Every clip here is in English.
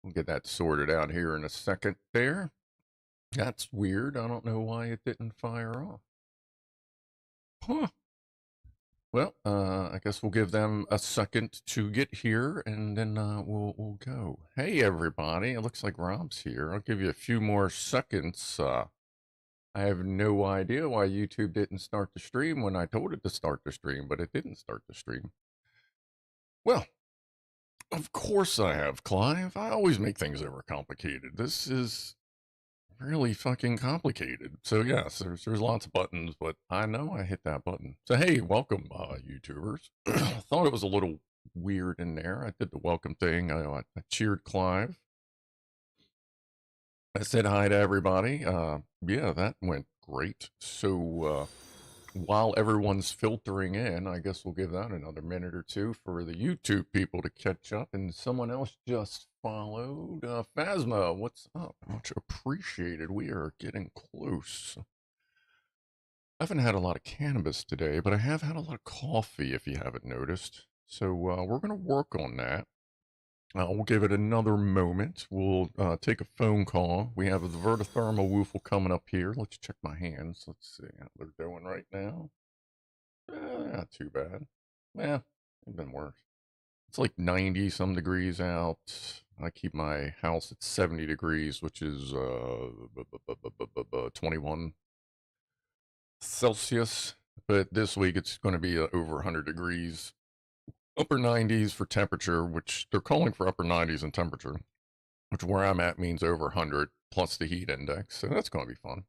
We'll get that sorted out here in a second there. That's weird. I don't know why it didn't fire off. Huh. Well, I guess we'll give them a second to get here, and then we'll go. Hey, everybody! It looks like Rob's here. I'll give you a few more seconds. I have no idea why YouTube didn't start the stream when I told it to start the stream, but it didn't start the stream. Well, of course I have, Clive. I always make things overcomplicated. This is really fucking complicated. So yes, there's lots of buttons, but I know I hit that button. So hey, welcome, YouTubers. Thought it was a little weird in there. I did the welcome thing. I cheered Clive. I said hi to everybody. Yeah, that went great. So while everyone's filtering in, I guess we'll give that another minute or two for the YouTube people to catch up. And someone else just followed. Phasma, what's up? Much appreciated. We are getting close. I haven't had a lot of cannabis today, but I have had a lot of coffee, if you haven't noticed. So we're going to work on that. We'll give it another moment. We'll take a phone call. We have the VertoThermoWhoofle coming up here. Let's check my hands. Let's see how they're doing right now. Not too bad. Yeah, it's been worse. It's like 90 some degrees out. I keep my house at 70 degrees, which is 21 Celsius. But this week it's going to be over 100 degrees. Upper 90s for temperature, which they're calling for upper 90s in temperature, which where I'm at means over 100 plus the heat index. So that's going to be fun.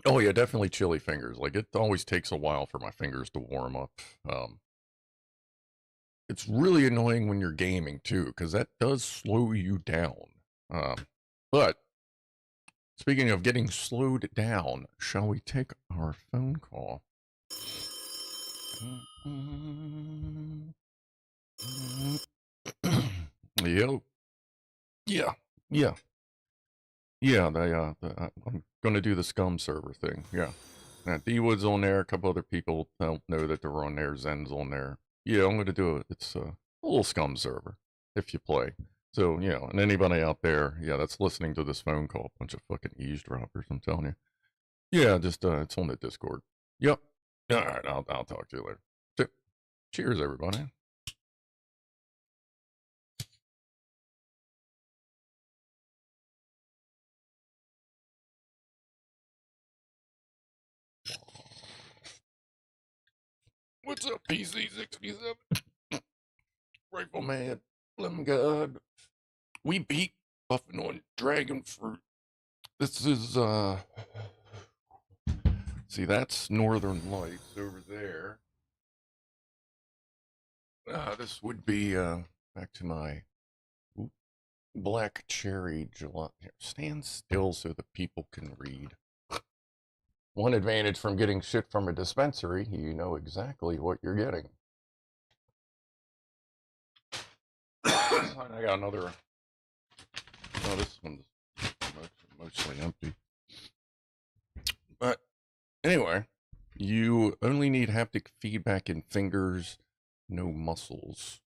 Oh yeah, definitely chilly fingers. Like it always takes a while for my fingers to warm up. It's really annoying when you're gaming too, because that does slow you down. But speaking of getting slowed down, shall we take our phone call? Yo. Yeah. I'm gonna do the scum server thing. Yeah. D-Wood's on there. A couple other people don't know that they're on there. Zen's on there. Yeah, I'm gonna do it. It's a little scum server if you play. So, and anybody out there, that's listening to this phone call, bunch of fucking eavesdroppers, I'm telling you. Yeah, just it's on the Discord. Yep. All right, I'll talk to you later. So, cheers, everybody. What's up, PC67? Rifleman, Lemon God. We beat puffing on dragon fruit. This is see, that's Northern Lights over there. This would be back to my black cherry gelato. Stand still so the people can read. One advantage from getting shit from a dispensary, you know exactly what you're getting. I got another. Oh, this one's mostly empty. But anyway, you only need haptic feedback in fingers, no muscles.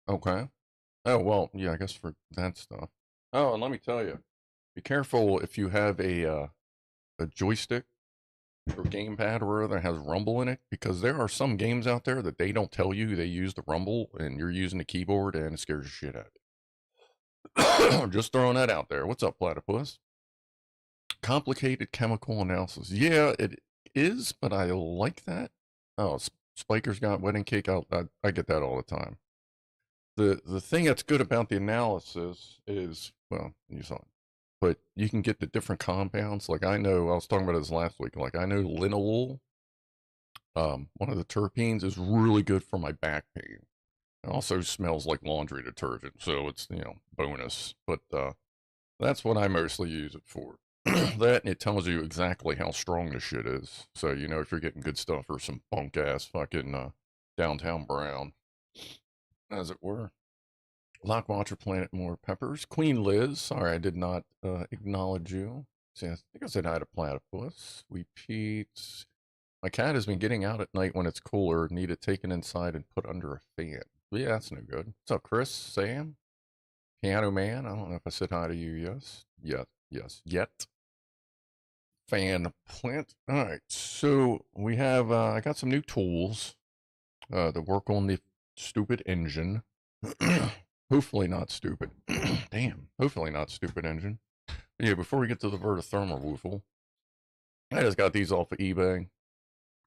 Okay. Oh, well, yeah, I guess for that stuff. Oh, and let me tell you, be careful if you have a joystick or gamepad or whatever that has rumble in it, because there are some games out there that they don't tell you they use the rumble, and you're using the keyboard, and it scares the shit out of you. Just throwing that out there. What's up, Platypus? Complicated chemical analysis. Yeah, it is, but I like that. Oh, Spiker's got wedding cake. I get that all the time. The thing that's good about the analysis is, well, you saw it, but you can get the different compounds. Like I know, I was talking about this last week. Like I know linalool, one of the terpenes, is really good for my back pain. It also smells like laundry detergent, so it's bonus. But that's what I mostly use it for. That, and it tells you exactly how strong the shit is. So if you're getting good stuff or some bunk ass fucking downtown brown, as it were. Lockwatcher Planet More Peppers. Queen Liz, sorry I did not acknowledge you. See, I think I said hi to Platypus. We Pete. My cat has been getting out at night when it's cooler. Need it taken inside and put under a fan. Yeah, that's no good. What's up, Chris? Sam? Pianoman. I don't know if I said hi to you. Yes. Yes. Yet. Fan plant. All right. So we have. I got some new tools to work on the stupid engine. Hopefully not stupid. Damn. Hopefully not stupid engine. But yeah. Before we get to the VertoThermoWhoofle, I just got these off of eBay.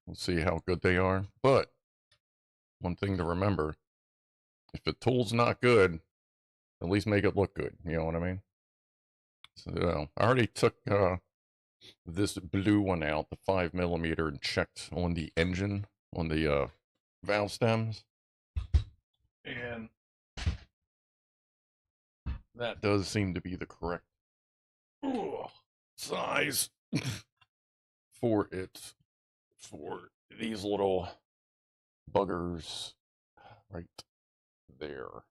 We'll see how good they are. But one thing to remember: if the tool's not good, at least make it look good. You know what I mean? So I already took this blue one out, the 5mm, and checked on the engine, on the valve stems, and that does seem to be the correct size for it, for these little buggers right there.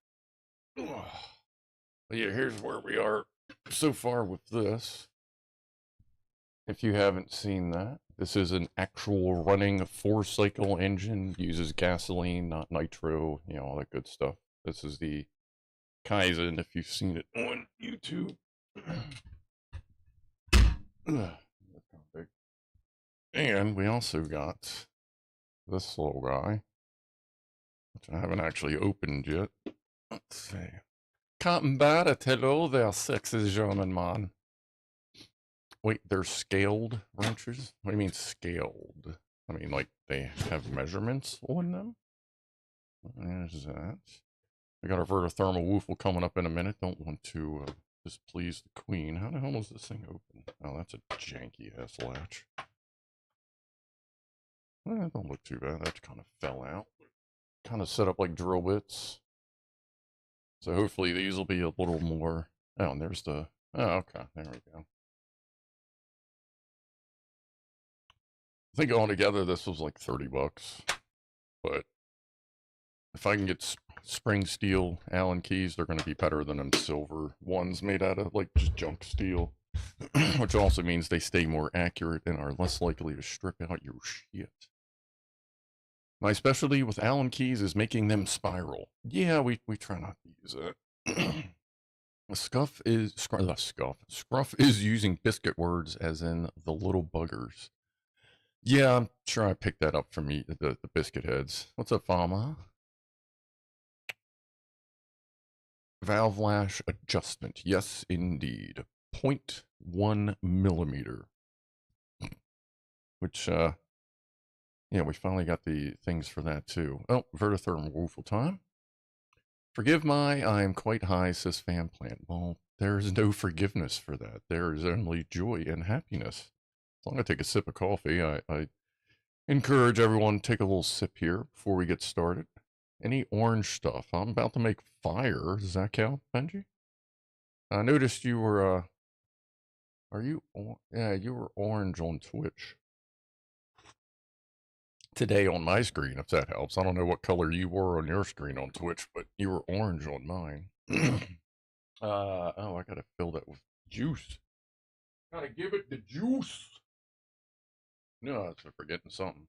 But yeah, here's where we are so far with this. If you haven't seen that, this is an actual running 4-cycle engine, uses gasoline, not nitro, you know, all that good stuff. This is the Kaizen, if you've seen it on YouTube. And we also got this little guy, which I haven't actually opened yet. Let's see. Can't bear it. Hello there, sexy German man. Wait, they're scaled wrenches? What do you mean scaled? I mean, like, they have measurements on them? There's that. We got our VertoThermoWhoofle coming up in a minute. Don't want to displease the queen. How the hell was this thing open? Oh, that's a janky-ass latch. Don't look too bad. That kind of fell out. Kind of set up like drill bits. So hopefully these will be a little more... Oh, and there's the... Oh, okay. There we go. I think altogether this was like $30, but if I can get spring steel Allen keys, they're going to be better than them silver ones made out of like just junk steel, which also means they stay more accurate and are less likely to strip out your shit. My specialty with Allen keys is making them spiral. Yeah, we try not to use it. Scruff is using biscuit words as in the little buggers. Yeah, I'm sure I picked that up from the biscuit heads. What's up, Farmer? Valve lash adjustment. Yes, indeed. 0.1mm. Which, yeah, we finally got the things for that, too. Oh, VertoThermoWhoofle time. Forgive my I am quite high, cis fan plant. Well, there is no forgiveness for that. There is only joy and happiness. So I'm going to take a sip of coffee. I encourage everyone to take a little sip here before we get started. Any orange stuff? I'm about to make fire. Does that count, Benji? I noticed you were, are you, yeah, you were orange on Twitch. Today on my screen, if that helps. I don't know what color you were on your screen on Twitch, but you were orange on mine. Oh, I gotta fill that with juice. Gotta give it the juice. No, I'm forgetting something.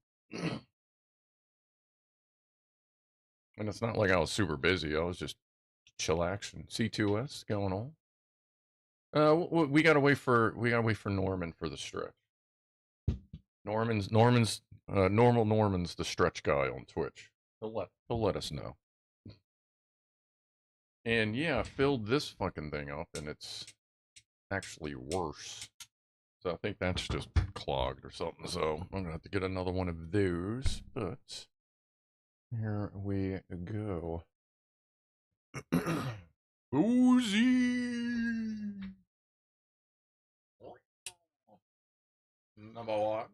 And it's not like I was super busy. I was just chillaxing. C2S going on. We gotta wait for Norman for the stretch. Norman's normal Norman's the stretch guy on Twitch. He'll let us know. And yeah, I filled this fucking thing up, and it's actually worse. So I think that's just clogged or something. So I'm gonna have to get another one of those. But here we go. Boozy. Number one.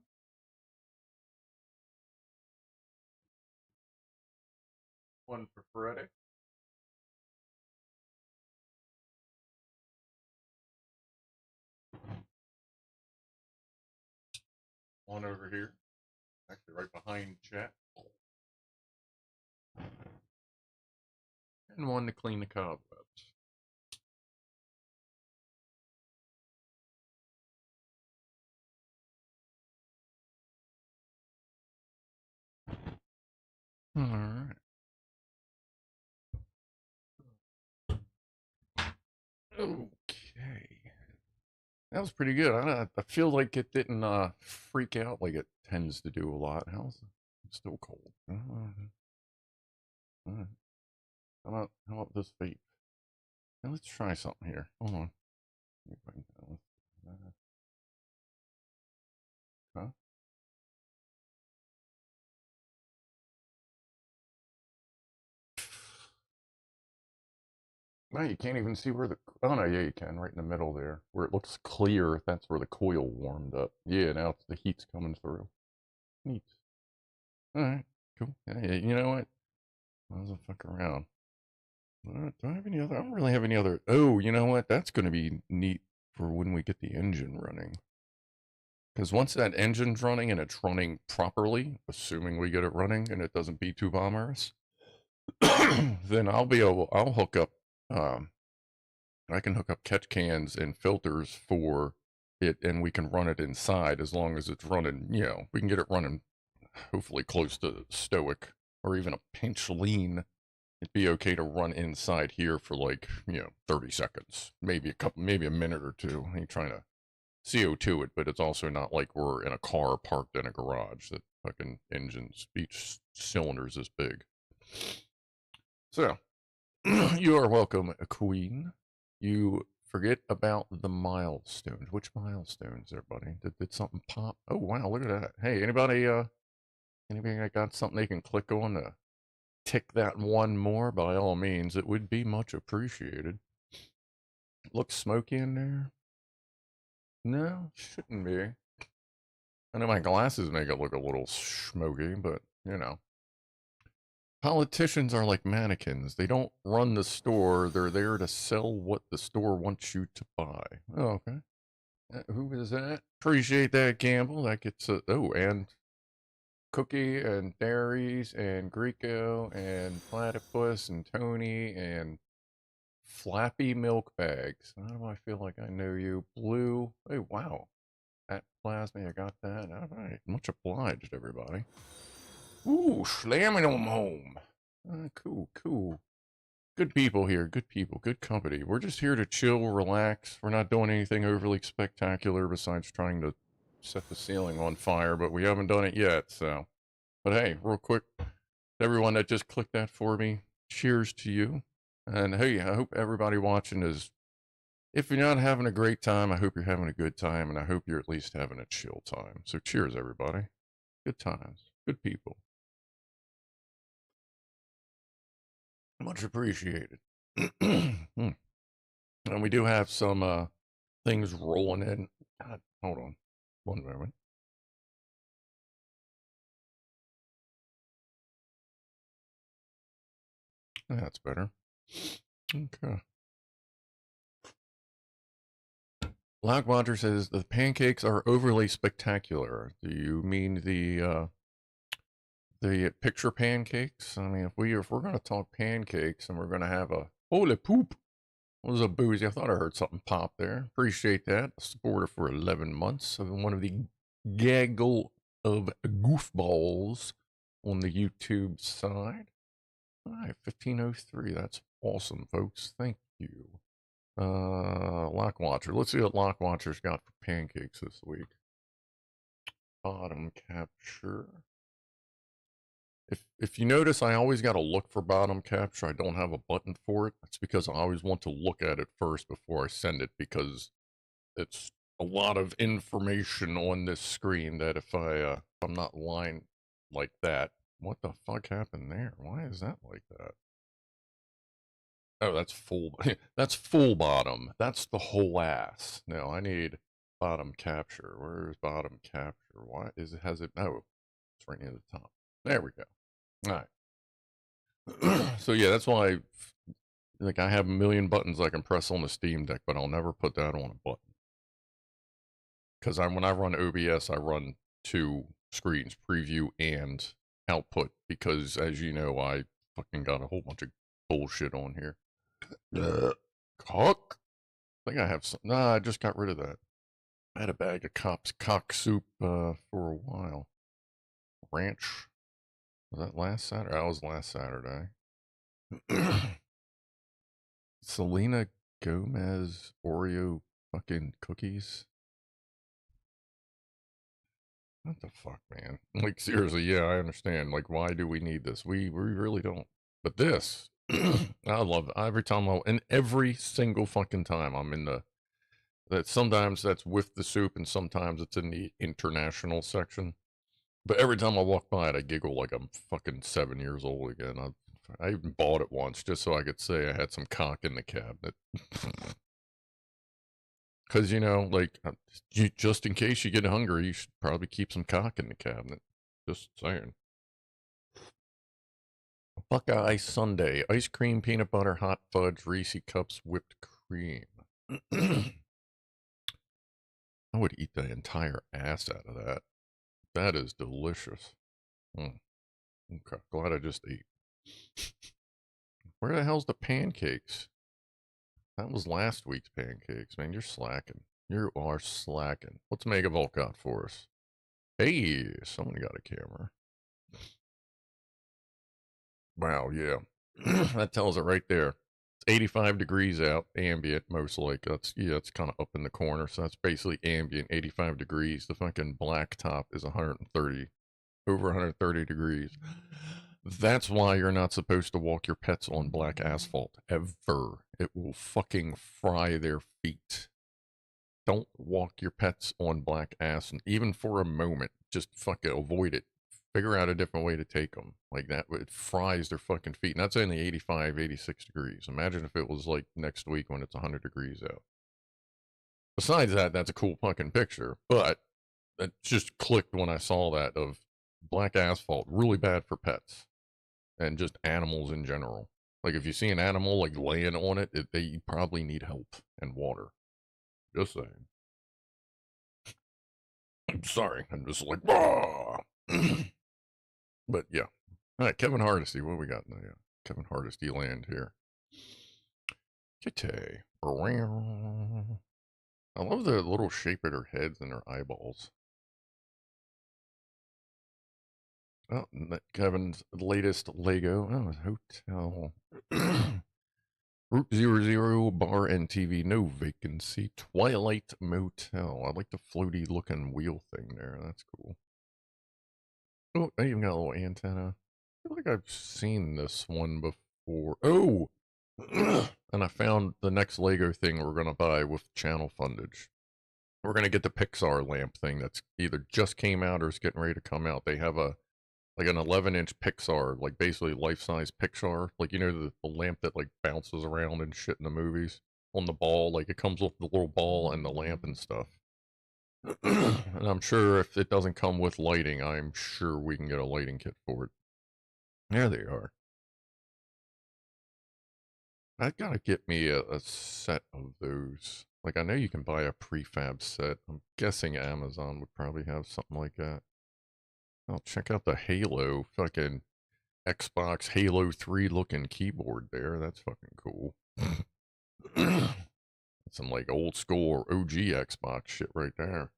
One for Freddy. One over here. Actually, right behind chat. And one to clean the cobwebs. All right. Okay. That was pretty good. I feel like it didn't freak out like it tends to do a lot. How's it? It's still cold. Alright. How about this vape? Now let's try something here. Hold on. Huh? No, you can't even see where the. Oh no, yeah, you can. Right in the middle there, where it looks clear. That's where the coil warmed up. Yeah, now the heat's coming through. Neat. All right, cool. Yeah, you know what? I was fuck around. Do I have any other? I don't really have any other. Oh, you know what? That's going to be neat for when we get the engine running. Because once that engine's running and it's running properly, assuming we get it running and it doesn't be too bombers, then I'll hook up, um, I can hook up catch cans and filters for it and we can run it inside as long as it's running, we can get it running hopefully close to stoic or even a pinch lean. It'd be okay to run inside here for like, 30 seconds, maybe a minute or two. I ain't trying to CO2 it, but it's also not like we're in a car parked in a garage that fucking engines, each cylinder's this big. So, you are welcome, Queen. You forget about the milestones. Which milestones there, buddy? Did something pop? Oh wow, look at that. Hey, anybody got something they can click on to tick that one more? By all means, it would be much appreciated. Looks smoky in there. No, shouldn't be. I know my glasses make it look a little smoky, but Politicians are like mannequins. They don't run the store. They're there to sell what the store wants you to buy. Oh, okay. Who is that? Appreciate that, Campbell. That gets and Cookie and Dairies and Greco and Platypus and Tony and Flappy Milk Bags. How do I feel like I know you? Blue. Oh, wow. At Plasma, I got that. All right. Much obliged, everybody. Ooh, slamming them home. Cool, cool. Good people here. Good people. Good company. We're just here to chill, relax. We're not doing anything overly spectacular besides trying to set the ceiling on fire, but we haven't done it yet, so. But hey, real quick, everyone that just clicked that for me, cheers to you. And hey, I hope everybody watching is, if you're not having a great time, I hope you're having a good time, and I hope you're at least having a chill time. So cheers, everybody. Good times. Good people. Much appreciated. And we do have some things rolling in. God, hold on. One moment. That's better. Okay. Loud Roger says the pancakes are overly spectacular. Do you mean the picture pancakes? I mean, if we're gonna talk pancakes and we're gonna have a holy poop. What was a boozy? I thought I heard something pop there. Appreciate that. Supporter for 11 months. One of the Gaggle of Goofballs on the YouTube side. All right, 1503. That's awesome, folks. Thank you. Lock Watcher. Let's see what Lock Watcher's got for pancakes this week. Bottom capture. If you notice, I always got to look for bottom capture. I don't have a button for it. That's because I always want to look at it first before I send it, because it's a lot of information on this screen that if I'm not lined like that. What the fuck happened there? Why is that like that? Oh, that's full. That's full bottom. That's the whole ass. No, I need bottom capture. Where's bottom capture? Why is it? Has it? Oh, it's right near the top. There we go. All right. So yeah, that's why like I have a million buttons I can press on the Steam Deck, but I'll never put that on a button because when I run OBS, I run two screens, preview and output, because as you know, I fucking got a whole bunch of bullshit on here. Cock? I think I have some. Nah, I just got rid of that. I had a bag of cock soup for a while. Ranch. Was that last Saturday? That was last Saturday. Selena Gomez Oreo fucking cookies. What the fuck, man? Like, seriously, yeah, I understand. Like, why do we need this? We really don't. But this, I love it. Every time and every single fucking time I'm in that sometimes that's with the soup and sometimes it's in the international section. But every time I walk by it, I giggle like I'm fucking 7 years old again. I even bought it once just so I could say I had some cock in the cabinet. Because, like, just in case you get hungry, you should probably keep some cock in the cabinet. Just saying. Buckeye Sundae. Ice cream, peanut butter, hot fudge, Reese cups, whipped cream. I would eat the entire ass out of that. That is delicious. Mm. Okay, glad I just ate. Where the hell's the pancakes? That was last week's pancakes, man. You're slacking. You are slacking. What's Megavolt got for us? Hey, someone got a camera. Wow, yeah. That tells it right there. It's 85 degrees out, ambient, most like. It's kind of up in the corner, so that's basically ambient, 85 degrees. The fucking black top is 130, over 130 degrees. That's why you're not supposed to walk your pets on black asphalt, ever. It will fucking fry their feet. Don't walk your pets on black ass, even for a moment. Just fucking avoid it. Figure out a different way to take them. Like that, it fries their fucking feet. And that's only 85, 86 degrees. Imagine if it was like next week when it's 100 degrees out. Besides that, that's a cool fucking picture. But it just clicked when I saw that of black asphalt. Really bad for pets and just animals in general. Like if you see an animal like laying on it, they probably need help and water. Just saying. I'm sorry. I'm just like, but yeah. All right, Kevin Hardesty. What we got in the Kevin Hardesty land here? Kitty. I love the little shape of their heads and their eyeballs. Oh, Kevin's latest Lego. Oh, hotel. Route 00 bar and TV, no vacancy. Twilight Motel. I like the floaty looking wheel thing there. That's cool. Oh, I even got a little antenna. I feel like I've seen this one before. Oh! And I found the next Lego thing we're going to buy with channel fundage. We're going to get the Pixar lamp thing that's either just came out or is getting ready to come out. They have like an 11-inch Pixar, like basically life-size Pixar. Like, the lamp that like bounces around and shit in the movies on the ball. Like it comes with the little ball and the lamp and stuff. And I'm sure if it doesn't come with lighting, I'm sure we can get a lighting kit for it. There they are. I gotta get me a set of those. Like, I know you can buy a prefab set. I'm guessing Amazon would probably have something like that. Oh, check out the Halo fucking Xbox Halo 3 looking keyboard there. That's fucking cool. Some like old school or OG Xbox shit right there.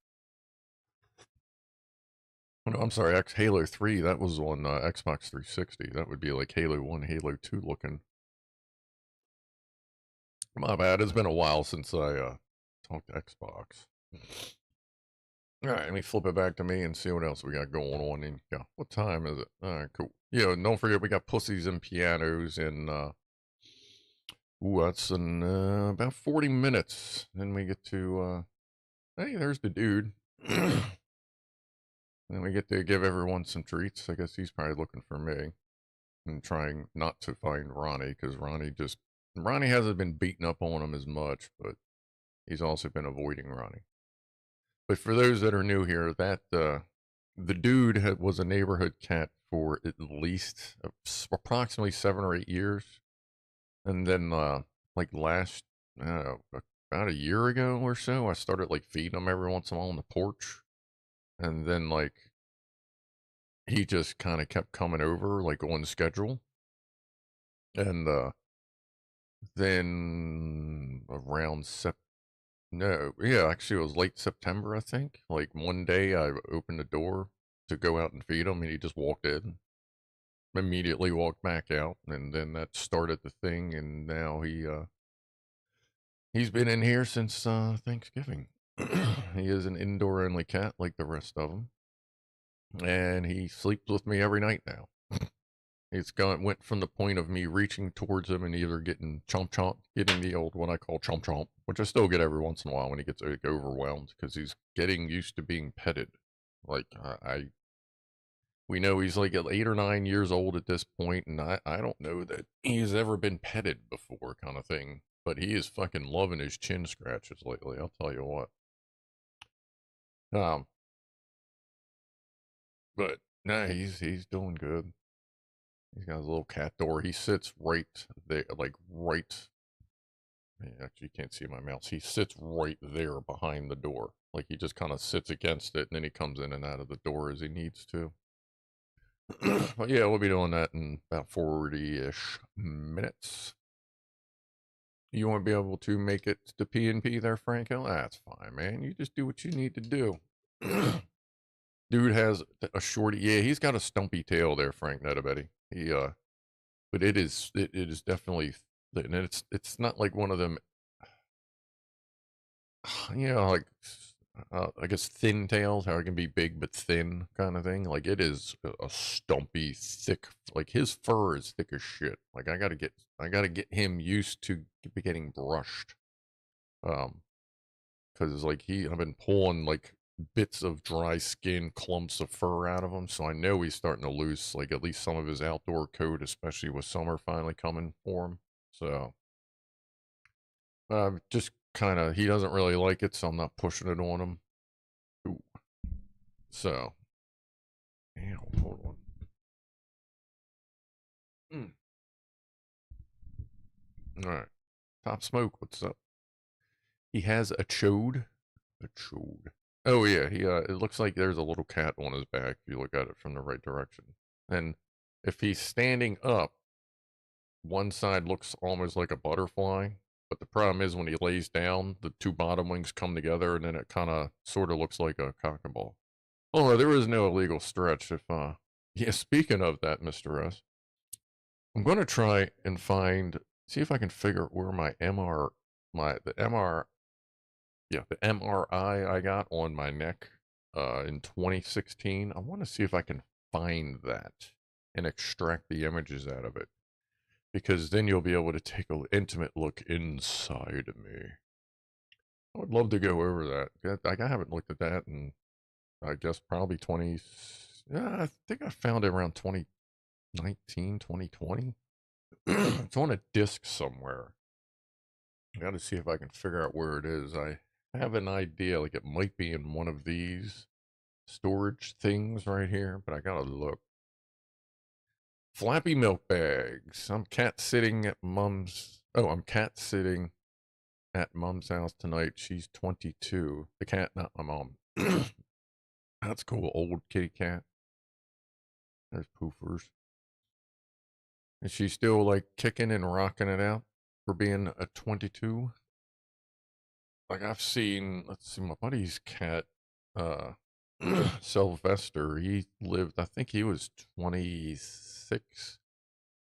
Oh, no, I'm sorry, Halo 3, that was on Xbox 360. That would be like Halo 1, Halo 2 looking. My bad, it's been a while since I talked Xbox. Alright, let me flip it back to me and see what else we got going on. And yeah, what time is it? Alright, cool. Yeah, don't forget we got Pussies and Pianos in ooh, that's in about 40 minutes. Then we get to hey, there's the dude. Then we get to give everyone some treats. I guess he's probably looking for me and trying not to find Ronnie because Ronnie hasn't been beating up on him as much, but he's also been avoiding Ronnie. But for those that are new here, that the dude was a neighborhood cat for at least approximately 7 or 8 years, and then like last about a year ago or so, I started like feeding him every once in a while on the porch, and then like he just kind of kept coming over like on schedule, and then around no, yeah, actually, it was late September, I think. Like one day, I opened the door to go out and feed him, and he just walked in, immediately walked back out, and then that started the thing. And now He's been in here since Thanksgiving. He is an indoor-only cat like the rest of them. And he sleeps with me every night now. Went from the point of me reaching towards him and either getting chomp chomp, getting the old what I call chomp chomp, which I still get every once in a while when he gets like, overwhelmed because he's getting used to being petted. Like we know he's like 8 or 9 years old at this point, and I don't know that he's ever been petted before, kind of thing. But he is fucking loving his chin scratches lately. I'll tell you what. Um, but nah, he's doing good. He's got his little cat door. He sits right there, like right. Actually, you can't see my mouse. He sits right there behind the door. Like he just kind of sits against it, and then he comes in and out of the door as he needs to. But yeah, we'll be doing that in about 40-ish minutes. You want to be able to make it to P&P there, Franco? That's fine, man. You just do what you need to do. Dude has a shorty. Yeah, he's got a stumpy tail there, Frank Netabetty. But it is definitely, and it's not like one of them, you know, like I guess thin tails, how it can be big but thin kind of thing. Like it is a stumpy, thick. Like his fur is thick as shit. Like I gotta get him used to getting brushed. Because like I've been pulling like bits of dry skin, clumps of fur out of him, so I know he's starting to lose like at least some of his outdoor coat, especially with summer finally coming for him. So just kind of, he doesn't really like it, so I'm not pushing it on him. Ooh. So, hold on. All right, Top Smoke, what's up? He has a chode. A chode. Oh yeah, it looks like there's a little cat on his back if you look at it from the right direction. And if he's standing up, one side looks almost like a butterfly, but the problem is when he lays down, the two bottom wings come together and then it kind of sort of looks like a cock and ball. Oh, there is no illegal stretch if yeah, speaking of that, Mr. S, I'm going to try and see if I can figure where my the MRI I got on my neck in 2016. I want to see if I can find that and extract the images out of it, because then you'll be able to take an intimate look inside of me. I would love to go over that. I haven't looked at that in, I guess, probably 20. Yeah, I think I found it around 2019, 2020. It's on a disc somewhere. I got to see if I can figure out where it is. I have an idea, like it might be in one of these storage things right here, but I gotta look. Flappy milk bags. I'm cat sitting at mom's. Oh, I'm cat sitting at mom's house tonight. She's 22. The cat, not my mom. That's cool. Old kitty cat. There's poofers. Is she still like kicking and rocking it out for being a 22? Like I've seen, let's see, my buddy's cat, Sylvester, he lived, I think he was 26.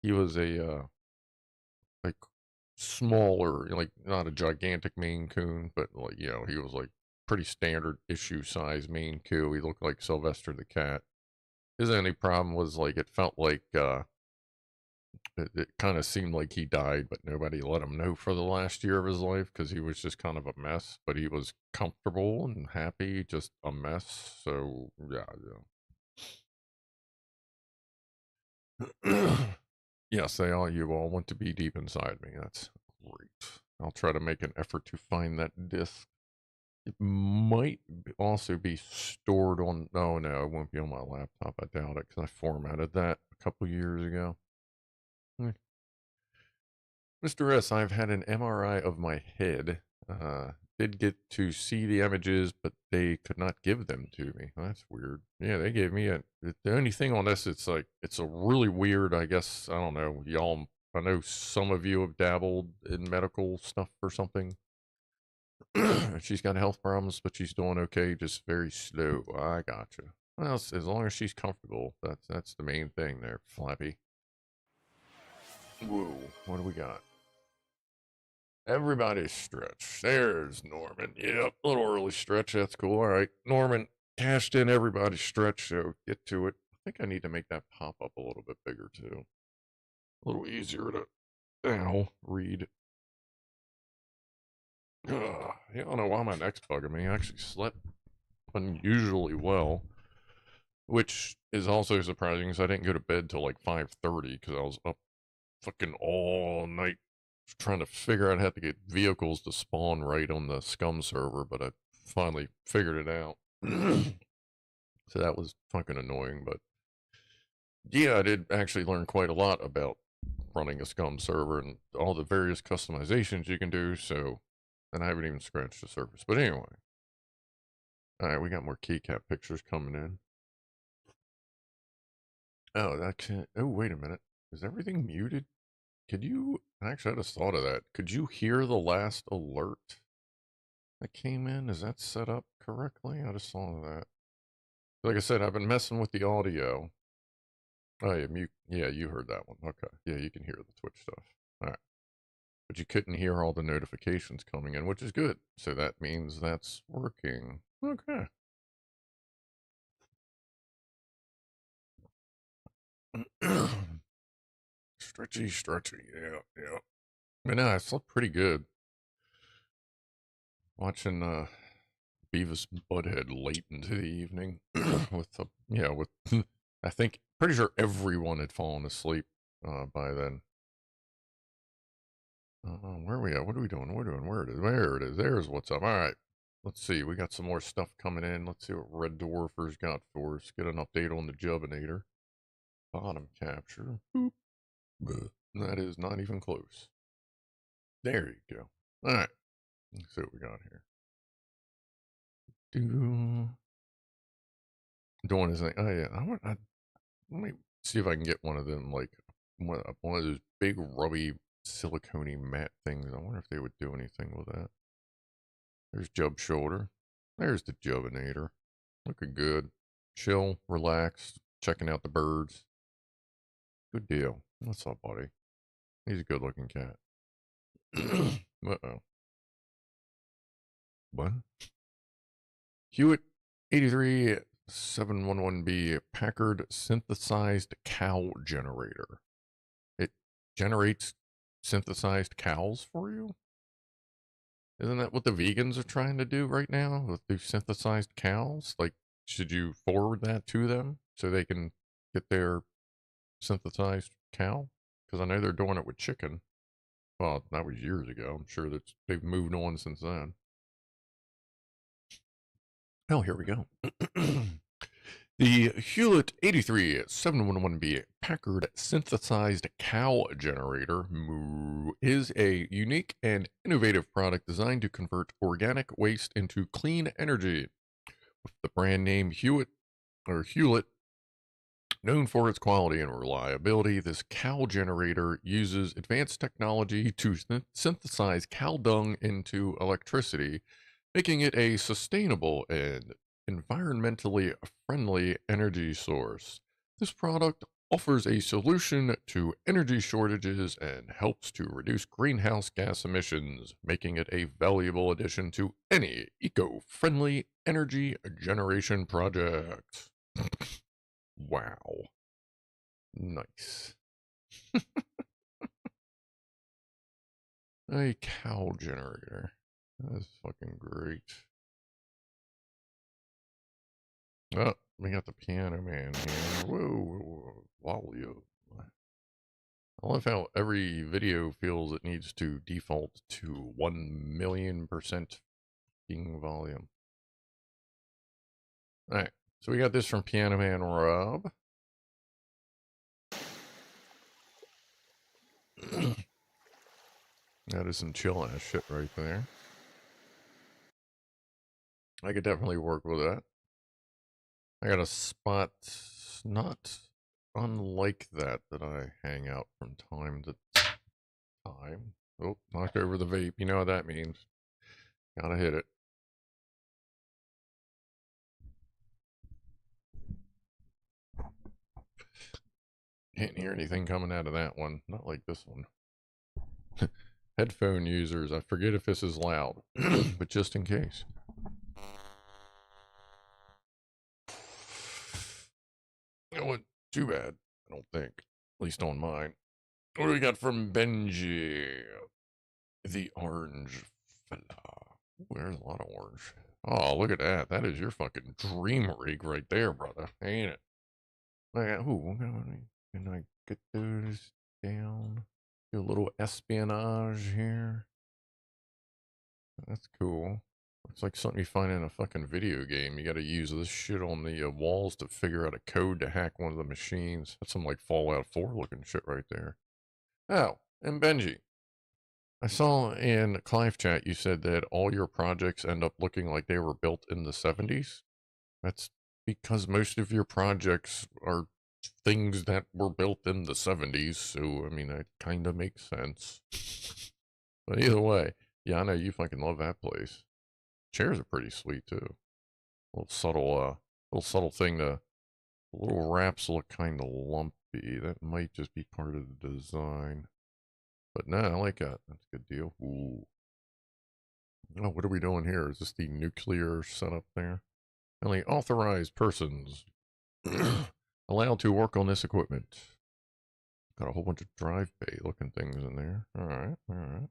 He was a, like smaller, like not a gigantic Maine Coon, but like, he was like pretty standard issue size Maine Coon. He looked like Sylvester the cat. His only problem was like, it felt like, it kind of seemed like he died, but nobody let him know for the last year of his life because he was just kind of a mess. But he was comfortable and happy, just a mess. So yeah. Yes, you all want to be deep inside me. That's great. I'll try to make an effort to find that disc. It might also be stored on. Oh no, it won't be on my laptop. I doubt it because I formatted that a couple years ago. Mr. S, I've had an MRI of my head. Did get to see the images, but they could not give them to me. That's weird. Yeah, they gave me the only thing on this, it's like, it's a really weird, I guess, I don't know, I know some of you have dabbled in medical stuff or something. She's got health problems, but she's doing okay, just very slow. I gotcha. Well, as long as she's comfortable, that's the main thing there, Flappy. Whoa, what do we got? Everybody stretch. There's Norman. Yep, a little early stretch. That's cool. All right, Norman cashed in everybody's stretch, so get to it. I think I need to make that pop up a little bit bigger too. A little easier to read. I don't know why my neck's bugging me. I actually slept unusually well, which is also surprising because I didn't go to bed till like 5:30 because I was up fucking all night trying to figure out how to get vehicles to spawn right on the scum server, but I finally figured it out. So that was fucking annoying, but yeah, I did actually learn quite a lot about running a scum server and all the various customizations you can do, so, and I haven't even scratched the surface. But anyway, alright, we got more keycap pictures coming in. Oh, that can't, oh, wait a minute. Is everything muted? Could you, actually I just thought of that. Could you hear the last alert that came in? Is that set up correctly? I just saw that. Like I said, I've been messing with the audio. Oh, yeah, mute. Yeah, you heard that one. Okay. Yeah, you can hear the Twitch stuff. All right. But you couldn't hear all the notifications coming in, which is good. So that means that's working. Okay. Stretchy. Yeah. I know, I slept pretty good. Watching Beavis Butthead late into the evening with I think pretty sure everyone had fallen asleep by then. Where are we at? What are we doing? Where it is? There it is. There's what's up. All right. Let's see. We got some more stuff coming in. Let's see what Red Dwarfer's got for us. Get an update on the Jubinator. Bottom capture. Boop. That is not even close. There you go. All right. Let's see what we got here. Doing his thing. Oh, yeah. Let me see if I can get one of them, like one of those big rubby silicone matte things. I wonder if they would do anything with that. There's Jub Shoulder. There's the Jubinator. Looking good. Chill, relaxed, checking out the birds. Good deal. What's up, buddy? He's a good looking cat. Uh-oh. What? Hewitt 83711B Packard synthesized cow generator. It generates synthesized cows for you? Isn't that what the vegans are trying to do right now with these synthesized cows? Like, should you forward that to them so they can get their synthesized cow? Because I know they're doing it with chicken. Well, that was years ago. I'm sure that they've moved on since then. Oh, here we go. The Hewlett 83711B Packard synthesized cow generator is a unique and innovative product designed to convert organic waste into clean energy. With the brand name Hewlett, known for its quality and reliability, this cow generator uses advanced technology to synthesize cow dung into electricity, making it a sustainable and environmentally friendly energy source. This product offers a solution to energy shortages and helps to reduce greenhouse gas emissions, making it a valuable addition to any eco-friendly energy generation project. Wow. Nice. A cow generator. That's fucking great. Oh, we got the Pianoman here. Whoa. Volume. I love how every video feels it needs to default to 1,000,000% volume. Alright, so we got this from Pianoman Rob. That is some chill ass shit right there. I could definitely work with that. I got a spot not unlike that I hang out from time to time. Oh, knocked over the vape. You know what that means. Gotta hit it. Can't hear anything coming out of that one. Not like this one. Headphone users, I forget if this is loud, but just in case. It wasn't too bad, I don't think. At least on mine. What do we got from Benji? The orange fella. Ooh, there's a lot of orange. Oh, look at that. That is your fucking dream rig right there, brother. Ain't it? Ooh, can I get those down? Do a little espionage here. That's cool. It's like something you find in a fucking video game. You gotta use this shit on the walls to figure out a code to hack one of the machines. That's some like Fallout 4 looking shit right there. Oh, and Benji. I saw in Clive chat you said that all your projects end up looking like they were built in the 70s. That's because most of your projects are things that were built in the 70s, so, I mean, that kind of makes sense. But either way, yeah, I know you fucking love that place. Chairs are pretty sweet, too. Little subtle thing to, the little wraps look kind of lumpy. That might just be part of the design. But no, I like that. That's a good deal. Ooh. Oh, what are we doing here? Is this the nuclear setup there? Only authorized persons allowed to work on this equipment. Got a whole bunch of drive bay looking things in there. Alright, alright.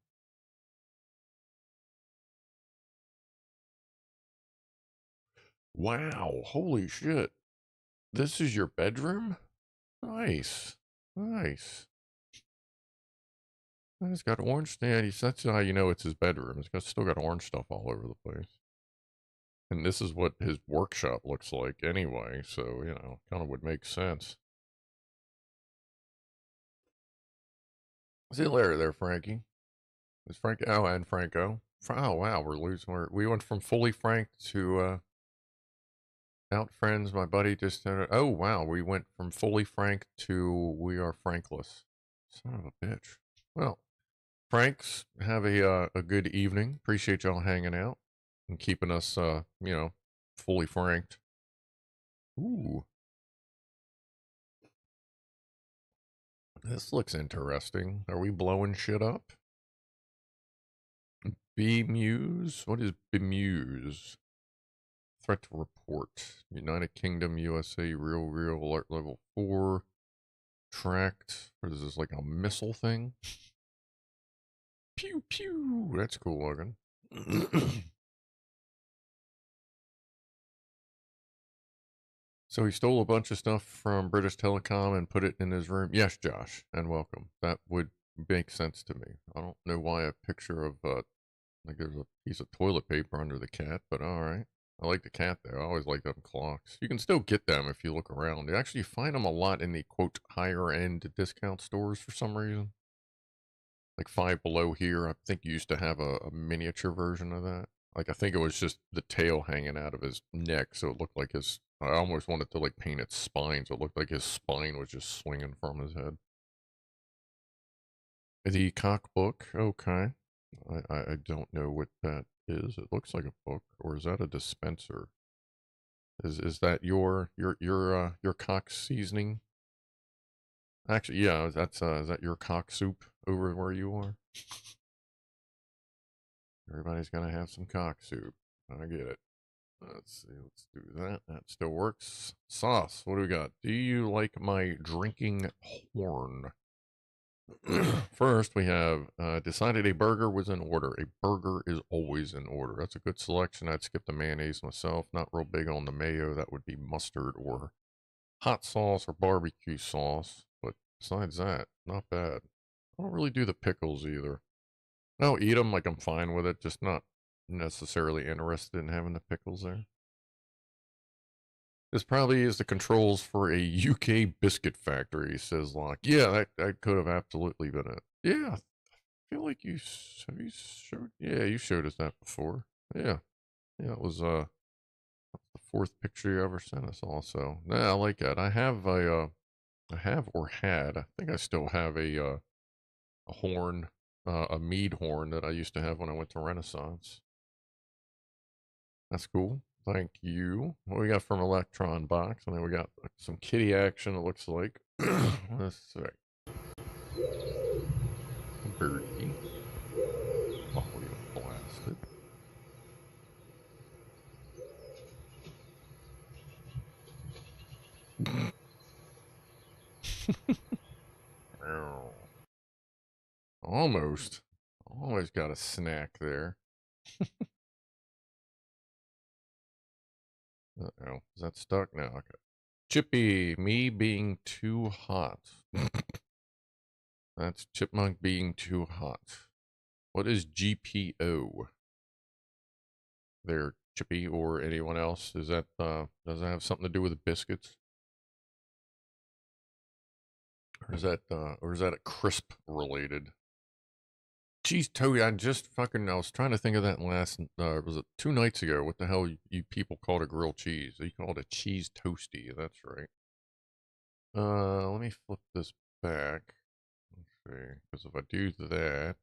Wow, holy shit. This is your bedroom? Nice. Nice. It's got orange. Yeah, that's how you know it's his bedroom. Still got orange stuff all over the place. And this is what his workshop looks like anyway, so, you know, kind of would make sense. See you later there, Frankie. Is Frank? Oh, and Franco. Oh, wow, we went from fully franked to, out friends. My buddy just said, oh, wow, we went from fully franked to we are frankless. Son of a bitch. Well, Franks, have a good evening. Appreciate y'all hanging out and keeping us, you know, fully franked. Ooh. This looks interesting. Are we blowing shit up? Bemuse? What is Bemuse? Threat to report. United Kingdom, USA, real, alert level 4. Tracked. What is this, like a missile thing? Pew, pew. That's cool looking. So he stole a bunch of stuff from British Telecom and put it in his room. Yes, Josh, and welcome. That would make sense to me. I don't know why a picture of, like there's a piece of toilet paper under the cat, but alright. I like the cat though. I always like them clocks. You can still get them if you look around. You actually find them a lot in the, quote, higher end discount stores for some reason. Like Five Below here, I think you used to have a miniature version of that. Like, I think it was just the tail hanging out of his neck, so it looked like I almost wanted to, like, paint its spine, so it looked like his spine was just swinging from his head. The cockbook, okay. I don't know what that is. It looks like a book, or is that a dispenser? Is that your cock seasoning? Actually, yeah, is that your cock soup over where you are? Everybody's gonna have some cock soup. I get it. Let's see, let's do that. That still works. Sauce, what do we got? Do you like my drinking horn? First, we have decided a burger was in order. A burger is always in order. That's a good selection. I'd skip the mayonnaise myself. Not real big on the mayo. That would be mustard or hot sauce or barbecue sauce. But besides that, not bad. I don't really do the pickles either. No, eat them like I'm fine with it. Just not necessarily interested in having the pickles there. This probably is the controls for a UK biscuit factory, says Locke. Yeah, that could have absolutely been it. Yeah, I feel like you showed. Yeah, you showed us that before. Yeah, yeah, it was the fourth picture you ever sent us. Also, yeah, I like that. I have I have or had. I think I still have a horn, a mead horn that I used to have when I went to Renaissance. That's cool. Thank you. What we got from Electron Box? And then we got some kitty action, it looks like. Let's see. Birdie. Almost. Always got a snack there. Uh-oh. Is that stuck? No, okay. Chippy, me being too hot. That's Chipmunk being too hot. What is GPO? There, Chippy or anyone else? Is that does that have something to do with the biscuits? Or is that a crisp related? Cheese toast. I was trying to think of that last. Was it 2 nights ago? What the hell you people called a grilled cheese? You called it a cheese toasty. That's right. Let me flip this back. Let's see, because if I do that,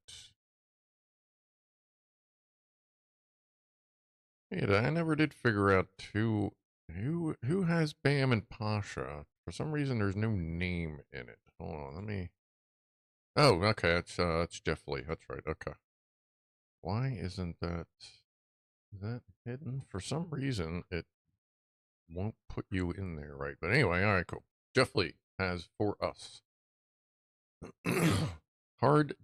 yeah, I never did figure out who has Bam and Pasha. For some reason, there's no name in it. Hold on, let me. Oh, okay, it's Jeff Lee. That's right. Okay. Why isn't that? Is that hidden? For some reason, it won't put you in there, right? But anyway, all right, cool. Jeff Lee has for us hard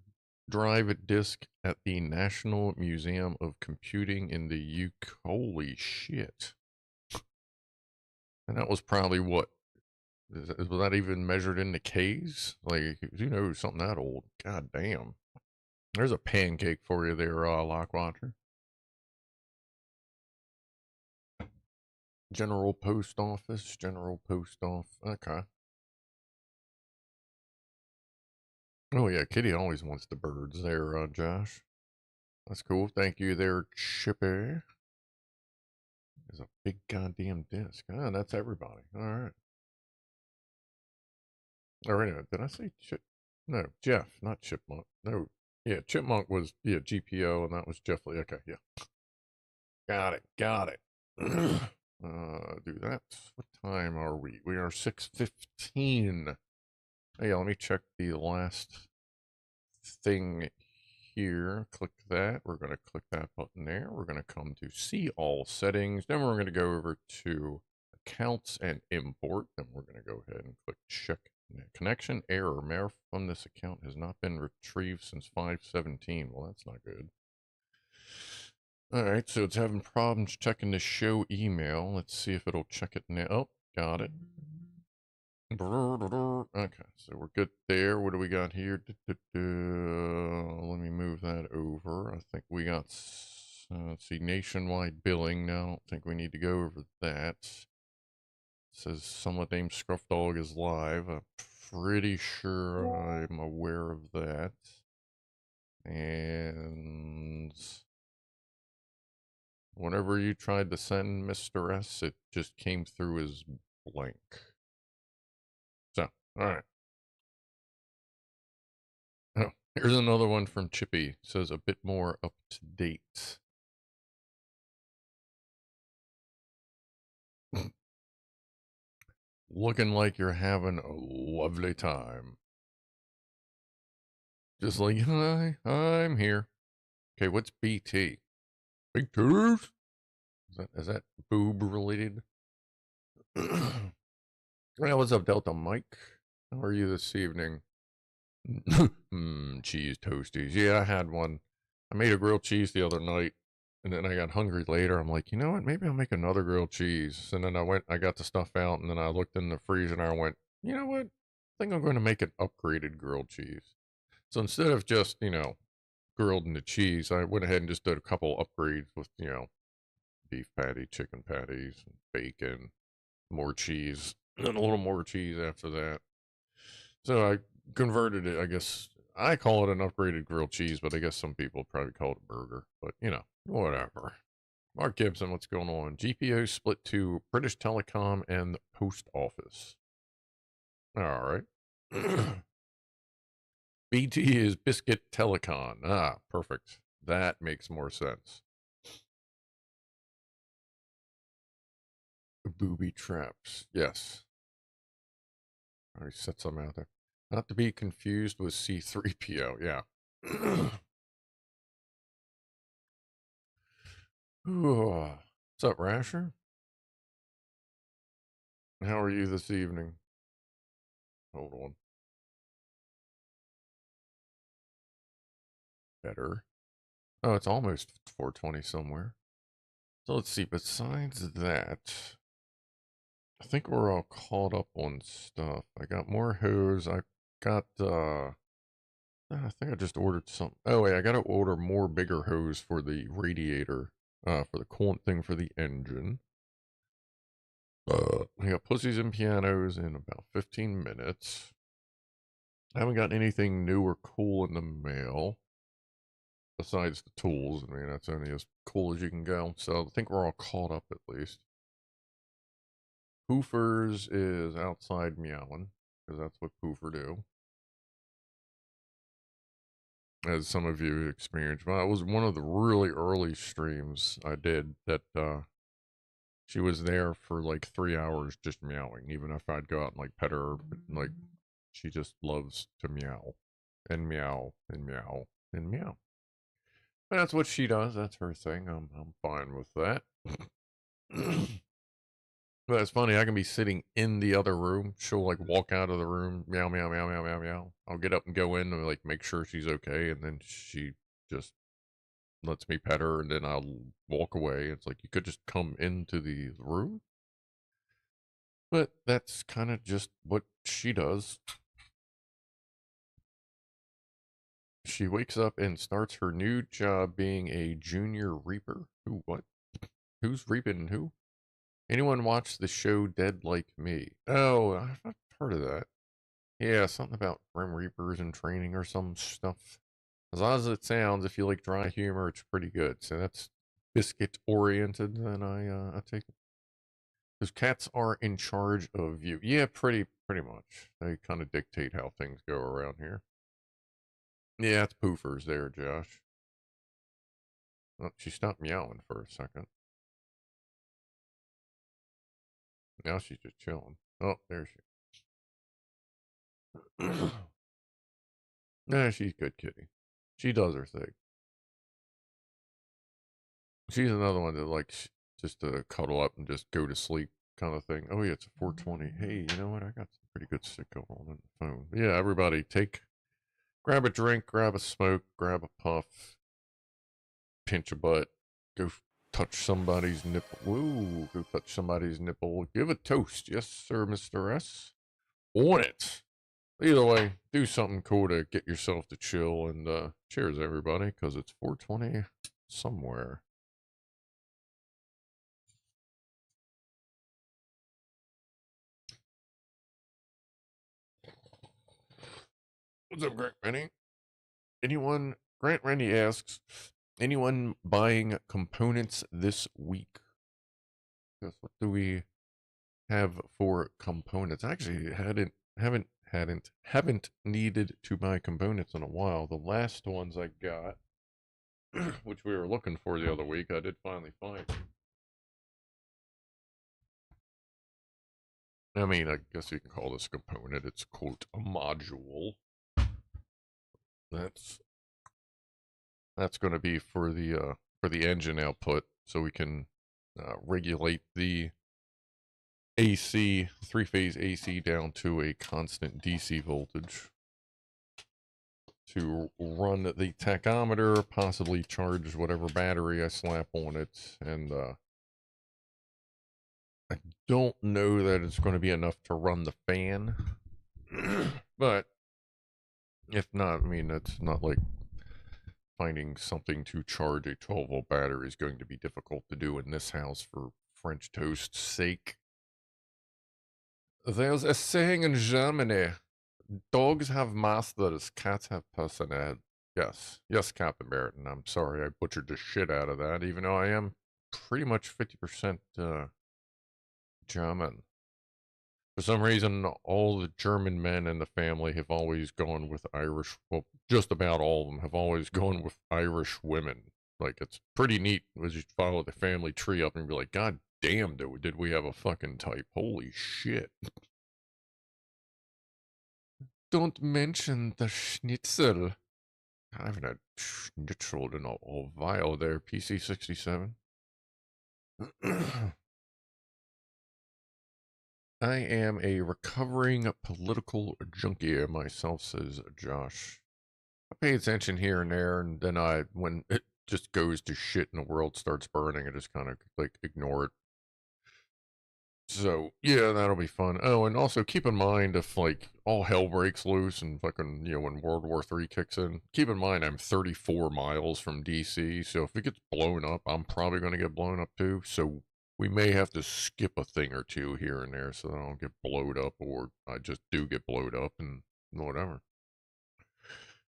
drive disk at the National Museum of Computing in the UK. Holy shit! And that was probably what? Was that even measured in the K's? Like, you know, something that old. God damn. There's a pancake for you there, Lockwatcher. General Post Office. General Post Office. Okay. Oh yeah, Kitty always wants the birds there, Josh. That's cool. Thank you there, Chippy. There's a big goddamn disc. Ah, that's everybody. All right. Or anyway, did I say Chip? No, Jeff, not Chipmunk. No, yeah, Chipmunk was GPO, and that was Jeff Lee. Okay, yeah, got it, got it. Do that. What time are we? We are 6:15. Hey, let me check the last thing here. Click that. We're going to click that button there. We're going to come to see all settings. Then we're going to go over to accounts and import. Then we're going to go ahead and click check connection error. Mail from this account has not been retrieved since 5/17. Well, that's not good. All right, so it's having problems checking the show email. Let's see if it'll check it now. Oh, got it. Okay, so we're good there. What do we got here? Let me move that over. I think we got, let's see, nationwide billing. Now, I don't think we need to go over that. It says someone named Scrufdog is live. I'm pretty sure I'm aware of that. And whenever you tried to send Mr. S, it just came through as blank. So, all right. Oh, here's another one from Chippy. It says a bit more up to date. Looking like you're having a lovely time. Just like, hi, I'm here. Okay, what's BT? Big titties? Is that boob related? Well, what's up, Delta Mike? How are you this evening? Cheese toasties. Yeah, I had one. I made a grilled cheese the other night, and then I got hungry later. I'm like, you know what? Maybe I'll make another grilled cheese. And then I got the stuff out, and then I looked in the freezer, and I went, you know what? I think I'm going to make an upgraded grilled cheese. So instead of just, grilled in the cheese, I went ahead and just did a couple upgrades with, beef patty, chicken patties, bacon, more cheese, and a little more cheese after that. So I converted it, I guess. I call it an upgraded grilled cheese, but I guess some people probably call it a burger. But, whatever. Mark Gibson, what's going on? GPO split to British Telecom and the Post Office. All right. BT is Biscuit Telecom. Ah, perfect. That makes more sense. Booby traps. Yes. I already set some out there. Not to be confused with C3PO. Yeah. What's up, Rasher? How are you this evening? Hold on. Better. Oh, it's almost 420 somewhere. So let's see. Besides that, I think we're all caught up on stuff. I got more hose. I got, I think I just ordered some. Oh, wait, I got to order more bigger hose for the radiator, for the coolant thing for the engine. I got Pussies and Pianos in about 15 minutes. I haven't got anything new or cool in the mail besides the tools. I mean, that's only as cool as you can go. So I think we're all caught up at least. Poofers is outside meowing because that's what Poofer do. As some of you experienced, well, it was one of the really early streams I did that she was there for like 3 hours just meowing. Even if I'd go out and like pet her, like she just loves to meow and meow and meow and meow. But that's what she does. That's her thing. I'm fine with that. But it's funny. I can be sitting in the other room. She'll like walk out of the room, meow meow meow meow meow meow. I'll get up and go in and like make sure she's okay, and then she just lets me pet her, and then I'll walk away. It's like you could just come into the room, but that's kind of just what she does. She wakes up and starts her new job being a junior reaper. Who, what? Who's reaping who? Anyone watch the show Dead Like Me? Oh, I've heard of that. Yeah, something about Grim Reapers and training or some stuff. As odd as it sounds, if you like dry humor, it's pretty good. So that's biscuit oriented, then I take it. Because cats are in charge of you. Yeah, pretty much. They kind of dictate how things go around here. Yeah, it's poofers there, Josh. Oh, she stopped meowing for a second. Now she's just chilling. Oh, there she. Nah, she's good kitty. She does her thing. She's another one that likes just to cuddle up and just go to sleep kind of thing. Oh yeah, it's a 420. Hey, you know what? I got some pretty good shit going on the phone. Yeah, everybody grab a drink, grab a smoke, grab a puff, pinch a butt, go touch somebody's nipple. Whoa, go touch somebody's nipple. Give a toast. Yes, sir, Mr. S. On it. Either way, do something cool to get yourself to chill, and cheers everybody, because it's 420 somewhere. What's up, Grant Rennie? Grant Rennie asks, anyone buying components this week? Yes, what do we have for components? Actually, haven't needed to buy components in a while. The last ones I got, which we were looking for the other week, I did finally find. I mean, I guess you can call this a component. It's quote a module. That's going to be for the engine output, so we can regulate the AC, three-phase AC down to a constant DC voltage to run the tachometer, possibly charge whatever battery I slap on it, and I don't know that it's going to be enough to run the fan, but if not, I mean, it's not like finding something to charge a 12-volt battery is going to be difficult to do in this house for French toast's sake. There's a saying in Germany, dogs have masters, cats have personality. Yes, Captain Barretton. I'm sorry I butchered the shit out of that, even though I am pretty much 50% German. For some reason, all the German men in the family have always gone with Irish, well, just about all of them have always gone with Irish women. Like, it's pretty neat as you follow the family tree up and be like, God damn, did we have a fucking type? Holy shit. Don't mention the schnitzel. I haven't had schnitzel in a while there, PC67. I am a recovering political junkie myself, says Josh. I pay attention here and there, and then when it just goes to shit and the world starts burning, I just kind of like ignore it. So yeah, that'll be fun. Oh, and also keep in mind if like all hell breaks loose and fucking when World War III kicks in, keep in mind I'm 34 miles from DC, so if it gets blown up, I'm probably gonna get blown up too. So we may have to skip a thing or two here and there so that I don't get blowed up, or I just do get blowed up and whatever.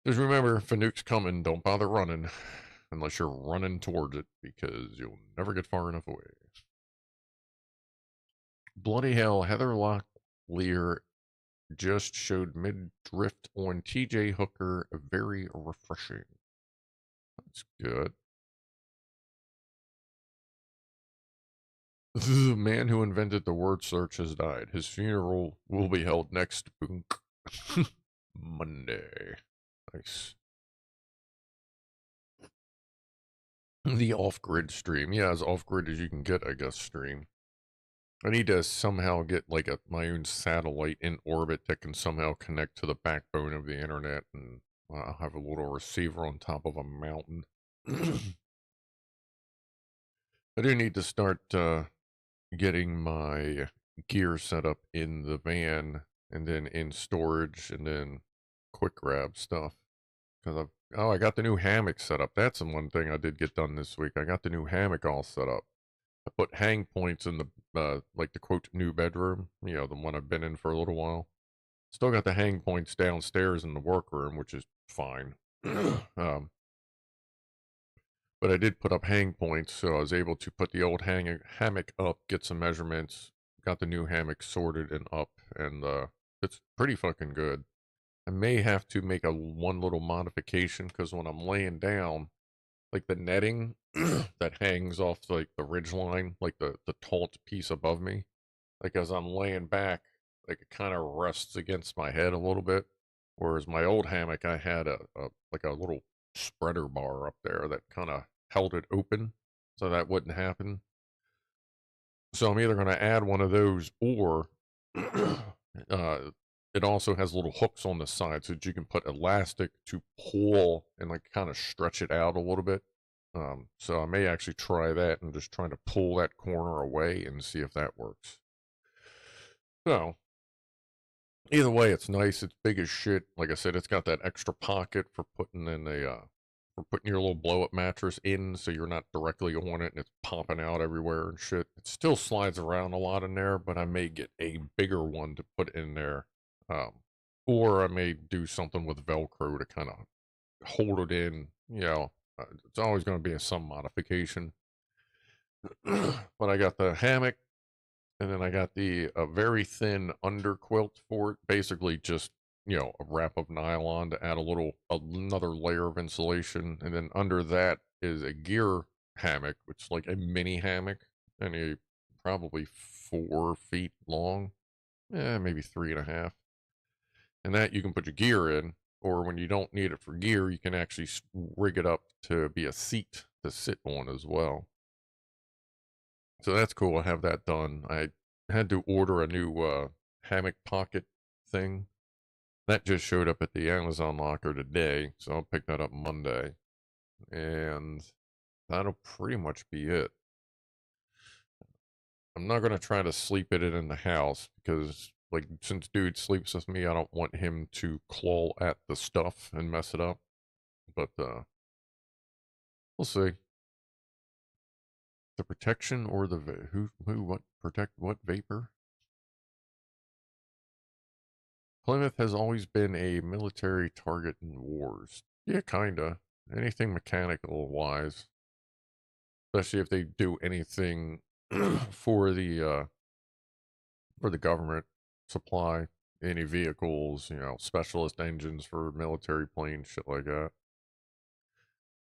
Just remember, if a nuke's coming, don't bother running unless you're running towards it because you'll never get far enough away. Bloody hell, Heather Locklear just showed mid-drift on TJ Hooker. Very refreshing. That's good. The man who invented the word search has died. His funeral will be held next Monday. Nice. The off-grid stream. Yeah, as off-grid as you can get, I guess, stream. I need to somehow get like my own satellite in orbit that can somehow connect to the backbone of the internet, and I'll have a little receiver on top of a mountain. I do need to start getting my gear set up in the van, and then in storage, and then quick grab stuff. Because I got the new hammock set up. That's the one thing I did get done this week. I got the new hammock all set up. I put hang points in the like the quote new bedroom, the one I've been in for a little while. Still got the hang points downstairs in the workroom, which is fine. But I did put up hang points, so I was able to put the old hammock up, get some measurements, got the new hammock sorted and up, and it's pretty fucking good. I may have to make one little modification because when I'm laying down, like the netting that hangs off like the ridge line, like the taut piece above me, like as I'm laying back, like it kind of rests against my head a little bit. Whereas my old hammock, I had a like a little spreader bar up there that kind of held it open so that wouldn't happen. So I'm either going to add one of those, or it also has little hooks on the side so that you can put elastic to pull and like kind of stretch it out a little bit. So I may actually try that and just trying to pull that corner away and see if that works. So either way, it's nice. It's big as shit. Like I said, it's got that extra pocket for putting in for putting your little blow up mattress in, so you're not directly on it and it's popping out everywhere and shit. It still slides around a lot in there, but I may get a bigger one to put in there. Or I may do something with Velcro to kind of hold it in. It's always going to be some modification. But I got the hammock, and then I got the very thin underquilt for it. Basically, just a wrap of nylon to add another layer of insulation, and then under that is a gear hammock, which is like a mini hammock, and probably 4 feet long, maybe 3.5. And that you can put your gear in, or when you don't need it for gear, you can actually rig it up to be a seat to sit on as well. So that's cool. I have that done. I had to order a new hammock pocket thing. That just showed up at the Amazon locker today, so I'll pick that up Monday. And that'll pretty much be it. I'm not going to try to sleep it in the house because, like, since dude sleeps with me, I don't want him to claw at the stuff and mess it up. But, we'll see. The protection or the what protect what vapor? Plymouth has always been a military target in wars. Yeah, kinda. Anything mechanical wise, especially if they do anything for the government supply, any vehicles, specialist engines for military planes, shit like that.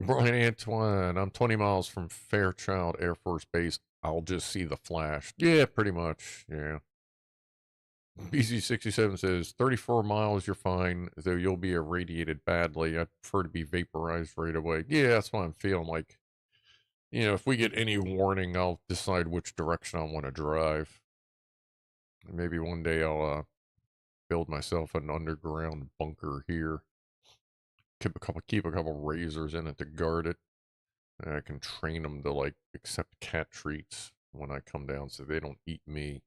Brian Antoine, I'm 20 miles from Fairchild Air Force Base. I'll just see the flash. Yeah, pretty much. Yeah. BC67 says 34 miles, you're fine, though you'll be irradiated badly. I prefer to be vaporized right away. Yeah, that's what I'm feeling like. If we get any warning, I'll decide which direction I want to drive. Maybe one day I'll build myself an underground bunker here. Keep a couple razors in it to guard it. And I can train them to like accept cat treats when I come down so they don't eat me.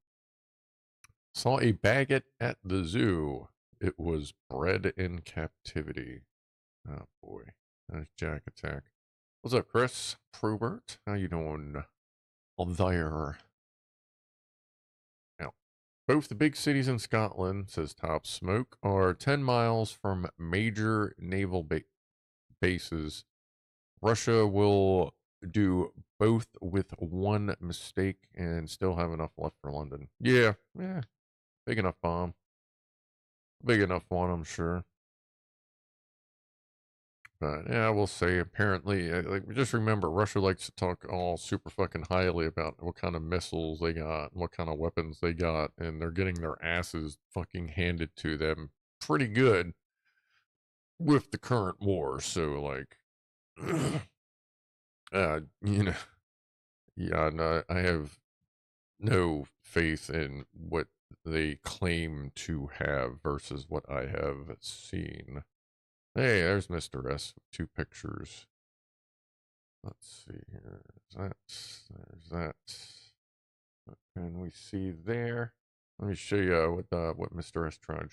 Saw a baguette at the zoo. It was bred in captivity. Oh boy. There's Jack Attack. What's up, Chris? Probert? How you doing? All there. Now, both the big cities in Scotland, says Top Smoke, are 10 miles from major naval bases. Russia will do both with one mistake and still have enough left for London. Yeah, big enough bomb. Big enough one, I'm sure. But yeah, I will say apparently, like just remember, Russia likes to talk all super fucking highly about what kind of missiles they got, and what kind of weapons they got, and they're getting their asses fucking handed to them pretty good with the current war. So like, you know, yeah, no, I have no faith in what they claim to have versus what I have seen. Hey, there's Mr. S with 2 pictures. Let's see here. There's that. What can we see there? Let me show you what Mr. S tried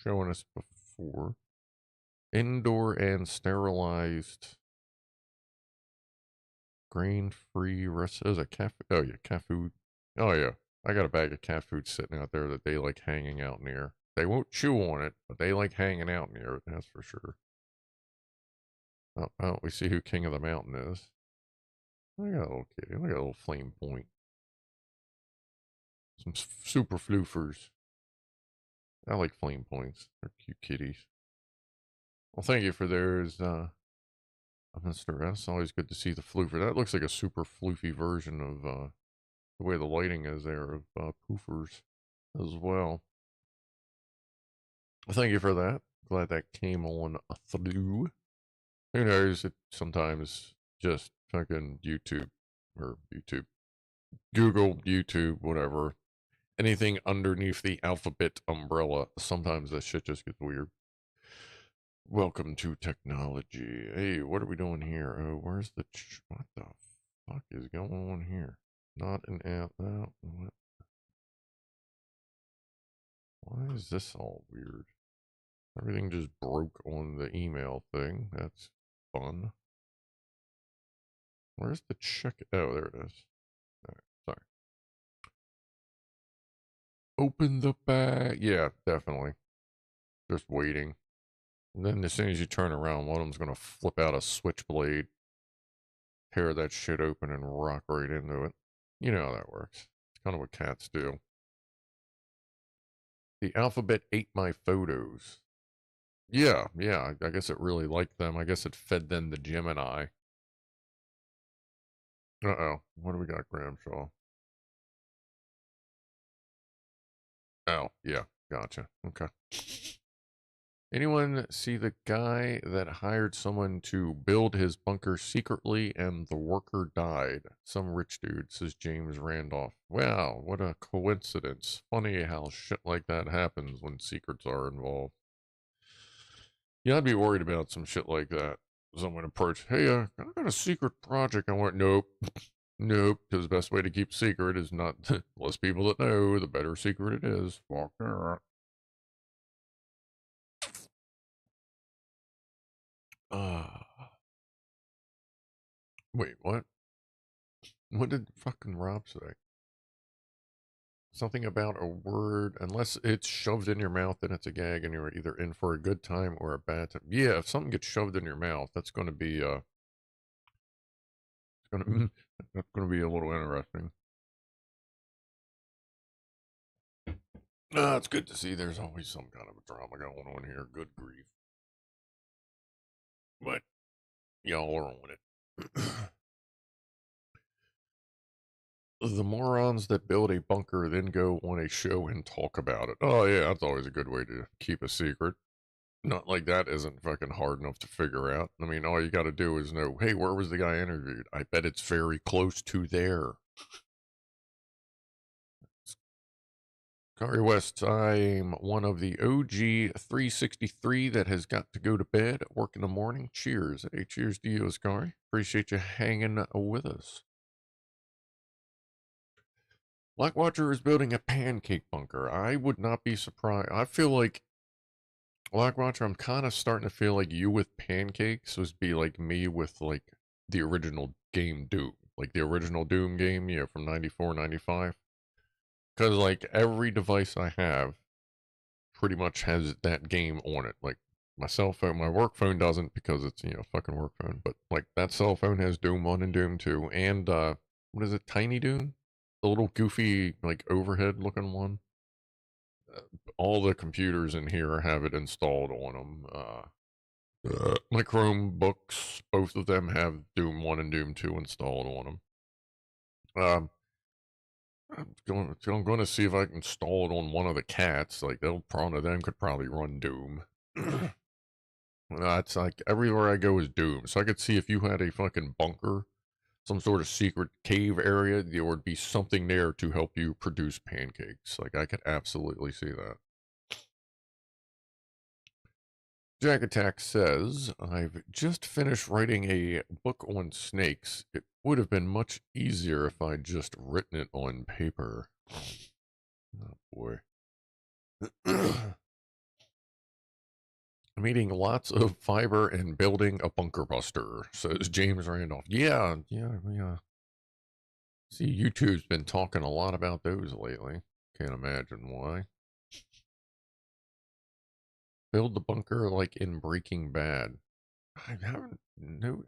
showing us before. Indoor and sterilized grain-free rest. Is a cat? Oh yeah, cat food. Oh yeah, I got a bag of cat food sitting out there that they like hanging out near. They won't chew on it, but they like hanging out near it. That's for sure. Oh, we see who King of the Mountain is. Look at that little kitty. Look at that little flame point. Some super floofers. I like flame points. They're cute kitties. Well, thank you for those, Mr. S. Always good to see the floofer. That looks like a super floofy version of the way the lighting is there of poofers as well. Well, thank you for that. Glad that came on through. Who knows? It sometimes just fucking YouTube or YouTube, Google, YouTube, whatever. Anything underneath the alphabet umbrella. Sometimes that shit just gets weird. Welcome to technology. Hey, what are we doing here? Oh, where's the... what the fuck is going on here? Not an app. Oh, what? Why is this all weird? Everything just broke on the email thing. That's fun. Where's the check? Oh, there it is. All right, sorry. Open the bag. Yeah, definitely. Just waiting. And then as soon as you turn around, one of them's going to flip out a switchblade, tear that shit open, and rock right into it. You know how that works. It's kind of what cats do. The alphabet ate my photos. Yeah, I guess it really liked them. I guess it fed them the Gemini. Uh-oh. What do we got, Gramshaw? Oh, yeah. Gotcha. Okay. Anyone see the guy that hired someone to build his bunker secretly and the worker died? Some rich dude, says James Randolph. Wow, what a coincidence. Funny how shit like that happens when secrets are involved. Yeah, I'd be worried about some shit like that. Someone approached, hey, I got a secret project. I went, nope. Nope, because the best way to keep secret is not less people that know, the better secret it is. Fuck that. Wait, what? What did fucking Rob say? Something about a word, unless it's shoved in your mouth, then it's a gag, and you're either in for a good time or a bad time. Yeah, if something gets shoved in your mouth, that's going to be it's going to that's going to be a little interesting. It's good to see. There's always some kind of a drama going on here. Good grief, but y'all are on it. The morons that build a bunker then go on a show and talk about it. Oh yeah, that's always a good way to keep a secret. Not like that isn't fucking hard enough to figure out. I mean, all you got to do is know, hey, where was the guy interviewed? I bet it's very close to there. Scary West, I'm one of the OG 363 that has got to go to bed at work in the morning. Cheers. Hey, cheers to you, Scary. Appreciate you hanging with us. Black Watcher is building a pancake bunker. I would not be surprised. I feel like, Black Watcher, I'm kind of starting to feel like you with pancakes would be like me with like the original game Doom. Like the original Doom game, from 94, 95. Because like every device I have pretty much has that game on it. Like my cell phone, my work phone doesn't because it's, fucking work phone. But like that cell phone has Doom 1 and Doom 2 and what is it, Tiny Doom? The little goofy like overhead looking one. All the computers in here have it installed on them. My Chromebooks, both of them have Doom 1 and Doom 2 installed on them. I'm going to see if I can install it on one of the cats. Like, one of them could probably run Doom. It's like everywhere I go is Doom. So I could see if you had a fucking bunker, some sort of secret cave area, there would be something there to help you produce pancakes. Like, I could absolutely see that. Jack Attack says, I've just finished writing a book on snakes. It would have been much easier if I'd just written it on paper. Oh boy. I'm eating lots of fiber and building a bunker buster, says James Randolph. Yeah. See, YouTube's been talking a lot about those lately. Can't imagine why. Build the bunker like in Breaking Bad. I haven't. No,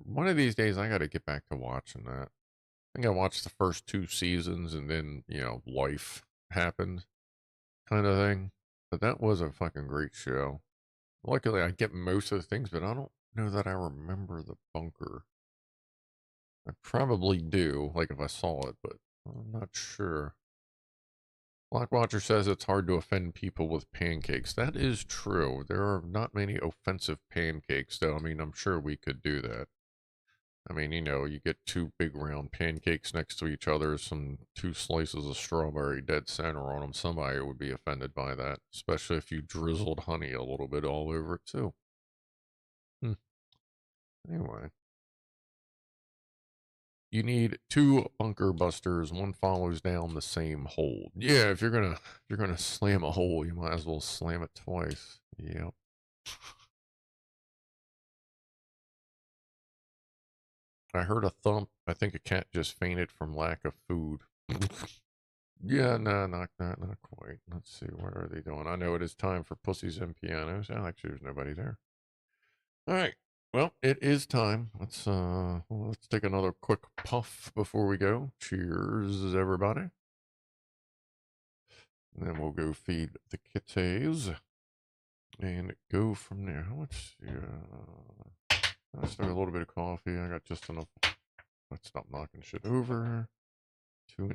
one of these days I got to get back to watching that. I think I watched the first 2 seasons and then life happened, kind of thing. But that was a fucking great show. Luckily, I get most of the things, but I don't know that I remember the bunker. I probably do, like if I saw it, but I'm not sure. Blackwatcher says it's hard to offend people with pancakes. That is true. There are not many offensive pancakes, though. I mean, I'm sure we could do that. I mean, you get 2 big round pancakes next to each other, 2 slices of strawberry dead center on them. Somebody would be offended by that, especially if you drizzled honey a little bit all over it, too. Anyway. You need 2 bunker busters. One follows down the same hole. Yeah, if you're gonna slam a hole, you might as well slam it twice. Yep. I heard a thump. I think a cat just fainted from lack of food. Yeah, no, not quite. Let's see, what are they doing? I know it is time for Pussies and Pianos. Actually, there's nobody there. All right. Well, it is time. Let's take another quick puff before we go. Cheers, everybody. And then we'll go feed the kitties and go from there. Let's see. Let's do a little bit of coffee. I got just enough. Let's stop knocking shit over.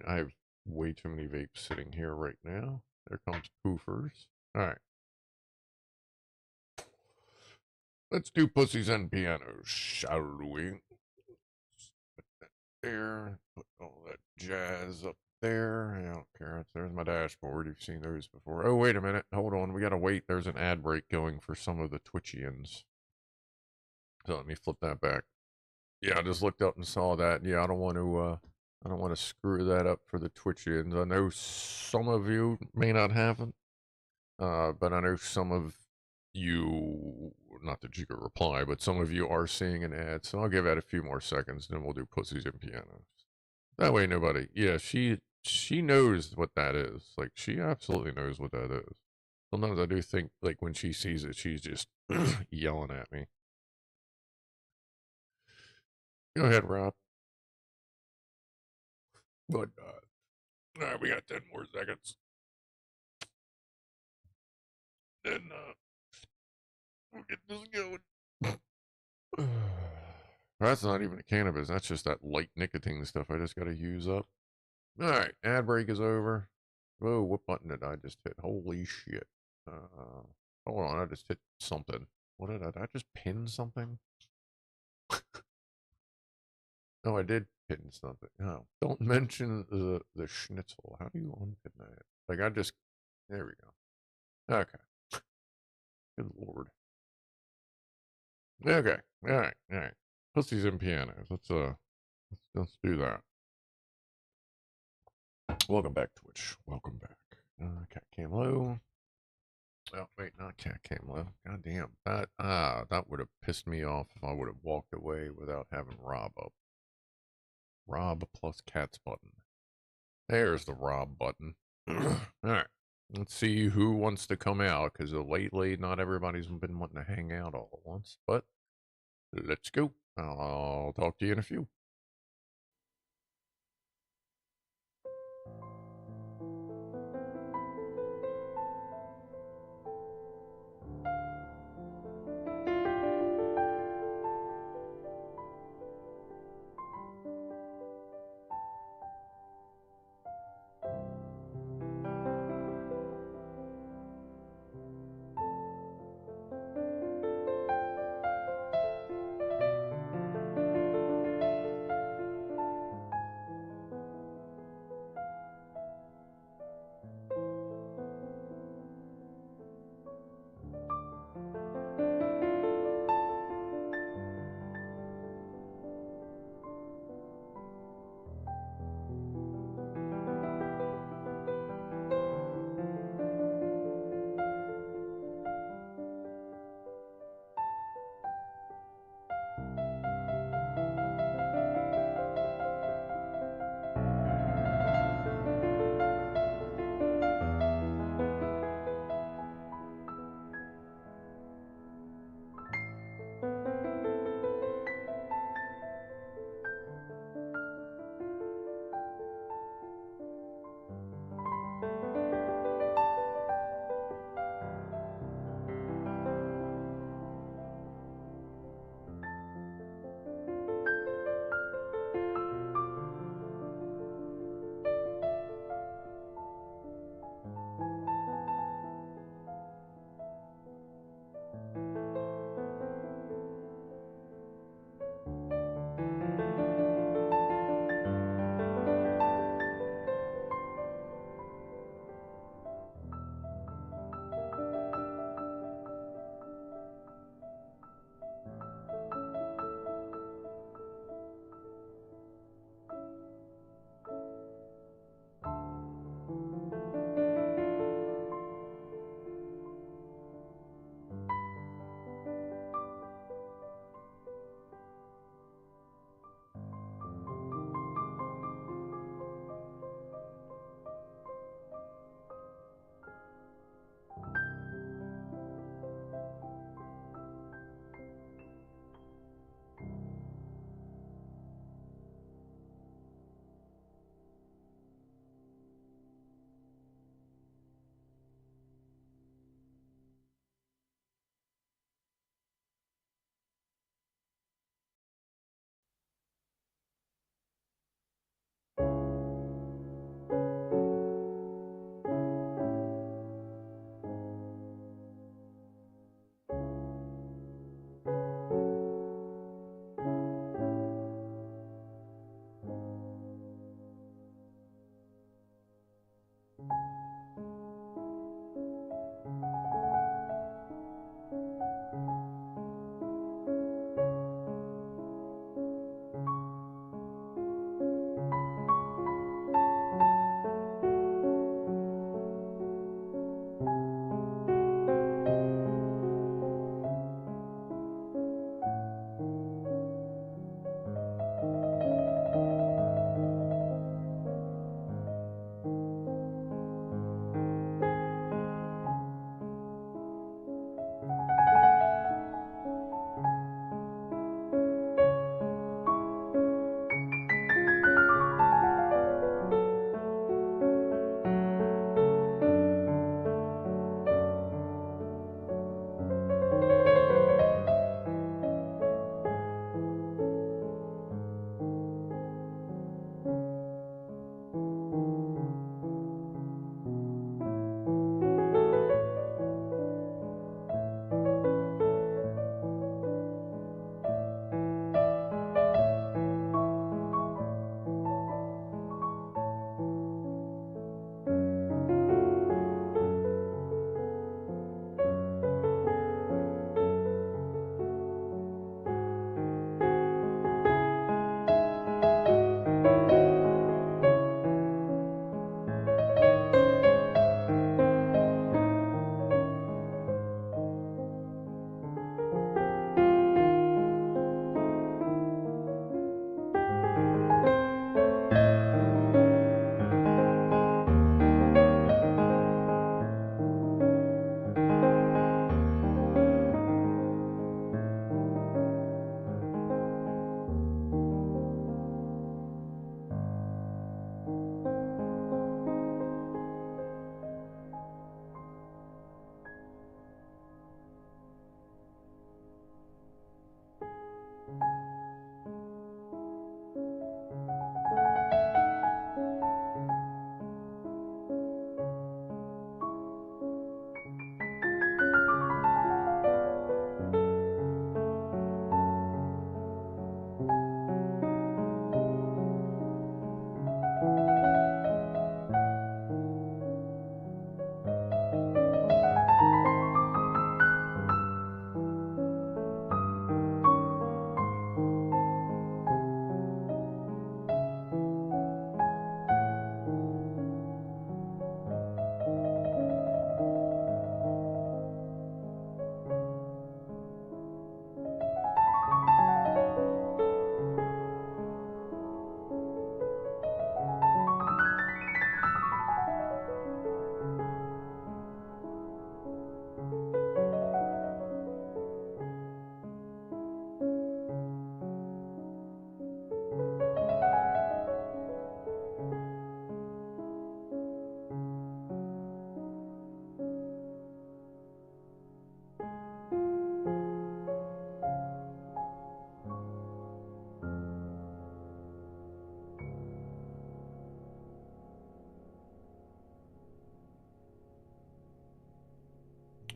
I have way too many vapes sitting here right now. There comes Poofers. All right. Let's do Pussies and Pianos, shall we? Put that there. Put all that jazz up there. I don't care. There's my dashboard. You've seen those before. Oh, wait a minute. Hold on. We got to wait. There's an ad break going for some of the Twitchians. So let me flip that back. Yeah, I just looked up and saw that. Yeah, I don't want to screw that up for the Twitchians. I know some of you may not have it, but I know some of you, not that you could reply, but some of you are seeing an ad. So I'll give that a few more seconds, then we'll do Pussies and Pianos. That way, nobody. Yeah, she knows what that is. Like, she absolutely knows what that is. Sometimes I do think, like, when she sees it, she's just yelling at me. Go ahead, Rob. But, all right, we got 10 more seconds. Then, we'll get this going. That's not even a cannabis. That's just that light nicotine stuff I just got to use up. All right, ad break is over. Whoa, what button did I just hit? Holy shit. Hold on, I just hit something. What did I just pin something? Oh, I did unpin something. No, don't mention the schnitzel. How do you unpin that? Like I just, there we go. Okay. Good lord. Okay. All right. All right. Pussies and pianos. Let's do that. Welcome back, Twitch. Welcome back. CatCam low. Oh wait, not CatCam low. God damn. That would have pissed me off if I would have walked away without having Rob up. Rob plus Cat's button. There's the Rob button. Alright. Let's see who wants to come out, because lately not everybody's been wanting to hang out all at once. But let's go. I'll talk to you in a few.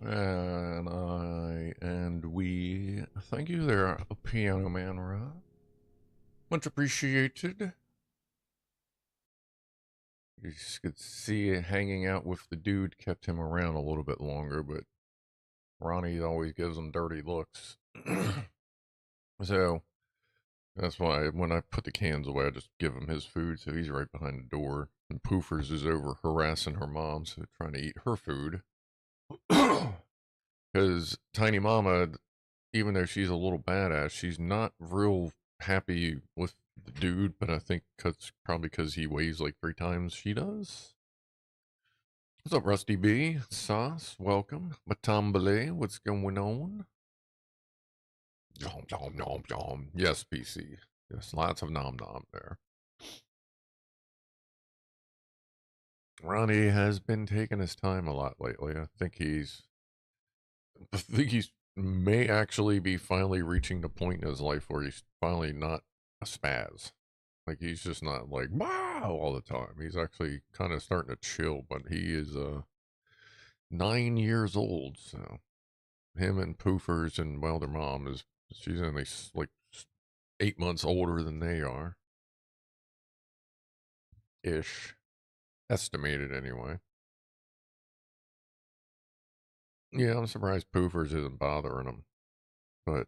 And we thank you there, Pianoman Rob. Much appreciated. You could see hanging out with the dude kept him around a little bit longer, but Ronnie always gives him dirty looks. So that's why when I put the cans away, I just give him his food. So he's right behind the door. And Poofers is over harassing her mom, so trying to eat her food. Because Tiny Mama, even though she's a little badass, she's not real happy with the dude. But I think probably because he weighs like 3 times she does. What's up, Rusty B? Sauce, welcome. Matambale, what's going on? Nom nom nom nom. Yes, PC. Yes, lots of nom nom there. Ronnie has been taking his time a lot lately. I think he's may actually be finally reaching the point in his life where he's finally not a spaz. Like he's just not like wow all the time. He's actually kind of starting to chill, but he is 9 years old, so him and Poofers and well their mom is she's only like 8 months older than they are. Ish. Estimated anyway. Yeah, I'm surprised Poofers isn't bothering him. But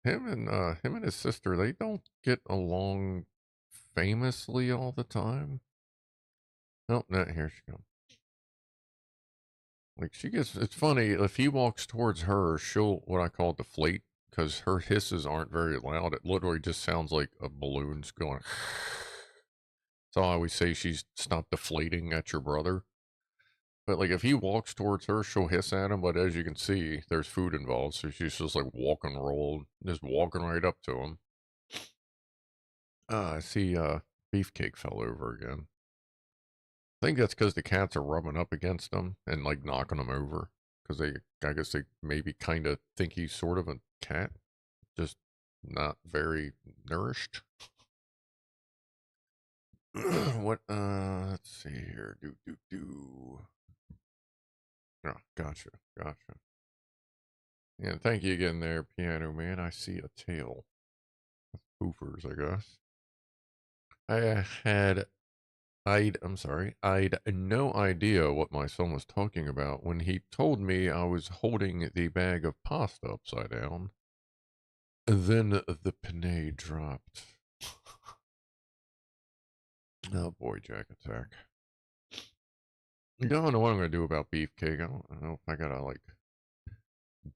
him and his sister, they don't get along famously all the time. Nope, not here she comes. Like it's funny, if he walks towards her, she'll, what I call deflate, because her hisses aren't very loud. It literally just sounds like a balloon's going. So I always say she's stopped deflating at your brother. But like if he walks towards her, she'll hiss at him. But as you can see, there's food involved, so she's just like walk and roll, just walking right up to him. I see Beefcake fell over again. I think that's because the cats are rubbing up against him and like knocking him over. Because I guess they maybe kind of think he's sort of a cat, just not very nourished. What? Let's see here. Do. Oh, gotcha. Yeah, thank you again there, Piano Man. I see a tail. That's Poofers, I guess. I'd no idea what my son was talking about when he told me I was holding the bag of pasta upside down. Then the penne dropped. Oh boy, Jack Attack. I don't know what I'm gonna do about Beefcake. I don't know if I gotta like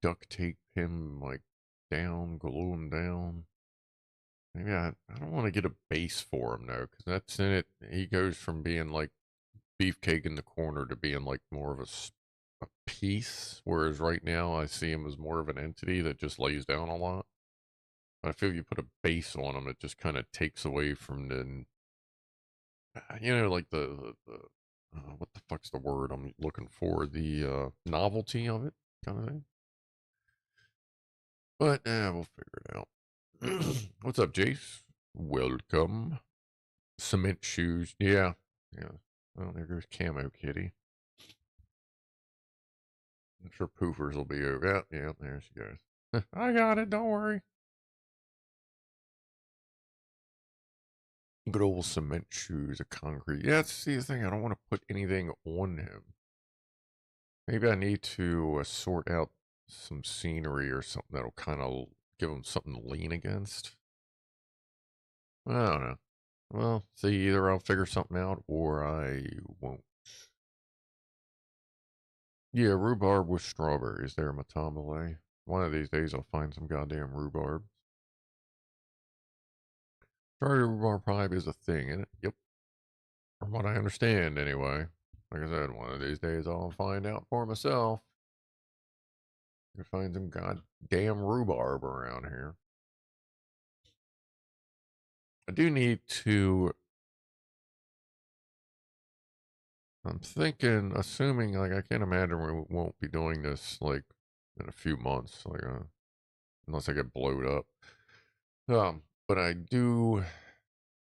duct tape him like down, glue him down. Maybe I don't want to get a base for him though, because that's in it. He goes from being like Beefcake in the corner to being like more of a piece. Whereas right now I see him as more of an entity that just lays down a lot. I feel you put a base on him, it just kind of takes away from the, like what the fuck's the word I'm looking for? The novelty of it, kind of thing. But we'll figure it out. What's up, Jace? Welcome. Cement shoes. Yeah. Well, there goes Camo Kitty. I'm sure Poofers will be over. Yeah, there she goes. I got it. Don't worry. Good old cement shoes, a concrete. Yeah, see the thing. I don't want to put anything on him. Maybe I need to sort out some scenery or something that'll kind of give him something to lean against. I don't know. Well, see, either I'll figure something out or I won't. Yeah, rhubarb with strawberries there, Matamale. One of these days I'll find some goddamn rhubarb. Strawberry rhubarb pie is a thing, isn't it? Yep. From what I understand, anyway. Like I said, one of these days I'll find out for myself. You find some goddamn rhubarb around here. I do need to. I'm thinking, assuming, like, I can't imagine we won't be doing this, like, in a few months, like, unless I get blowed up. But I do.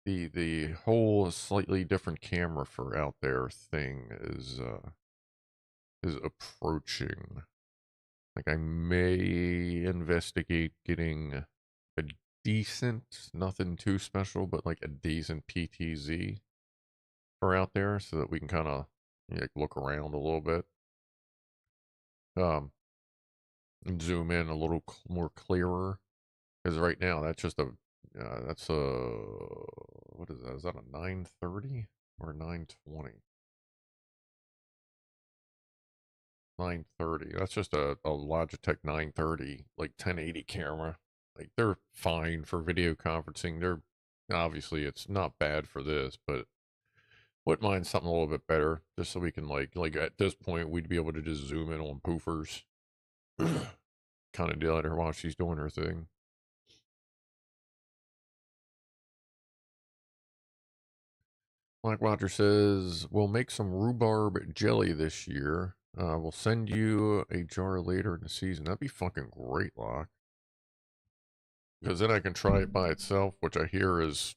The whole slightly different camera for out there thing is approaching. Like I may investigate getting a decent, nothing too special, but like a decent PTZ for out there so that we can kind of like look around a little bit. Um, and zoom in a little more clearer. Because right now that's just a that's a what is that? Is that a 930 or 920? 930. That's just a Logitech 930 like 1080 camera. Like they're fine for video conferencing. They're obviously it's not bad for this, but wouldn't mind something a little bit better just so we can like at this point we'd be able to just zoom in on poofers. Kind of deal at her while she's doing her thing. Like Roger says, we'll make some rhubarb jelly this year. We'll send you a jar later in the season. That'd be fucking great, Locke. Because then I can try it by itself, which I hear is,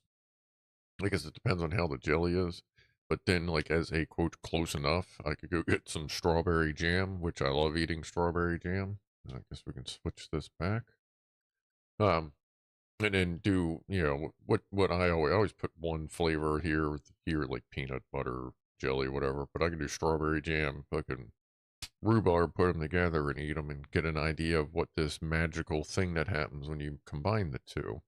I guess it depends on how the jelly is. But then, like, as a quote, close enough, I could go get some strawberry jam, which I love eating strawberry jam. I guess we can switch this back. Um, and then do what I always put one flavor here like peanut butter jelly whatever, but I can do strawberry jam, fucking rhubarb, put them together and eat them and get an idea of what this magical thing that happens when you combine the two.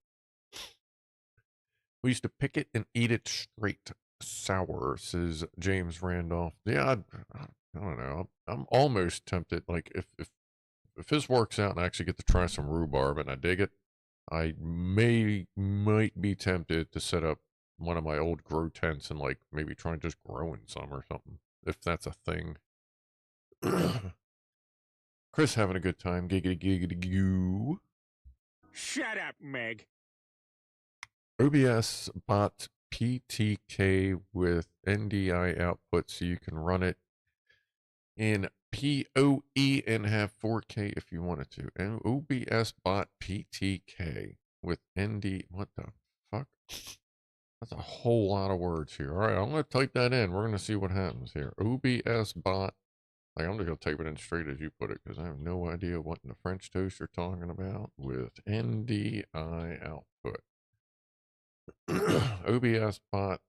We used to pick it and eat it straight sour, says James Randolph. Yeah, I don't know, I'm almost tempted, like if this works out and I actually get to try some rhubarb and I dig it, I might be tempted to set up one of my old grow tents and like maybe try and just growing some or something, if that's a thing. Chris having a good time. Giggity giggity goo. Shut up, Meg. OBS bot PTK with NDI output so you can run it in PoE and have 4K if you wanted to. And OBS bot PTK with ND. What the fuck? That's a whole lot of words here. All right, I'm going to type that in. We're going to see what happens here. OBS bot. Like, I'm just going to type it in straight as you put it because I have no idea what in the French toast you're talking about with NDI output. OBS bot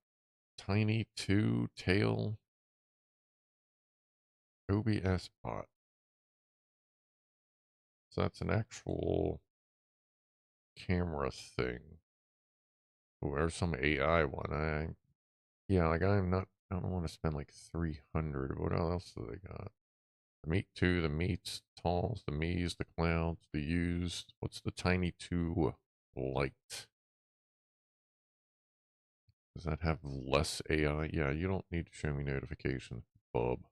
tiny 2 tail OBS bot. So that's an actual camera thing. Oh, there's some AI one. Yeah, like I don't want to spend like 300. What else do they got? The Meet 2, the Meets, Talls, the Me's, the Clouds, the U's. What's the Tiny 2 Lite? Does that have less AI? Yeah, you don't need to show me notifications, bub.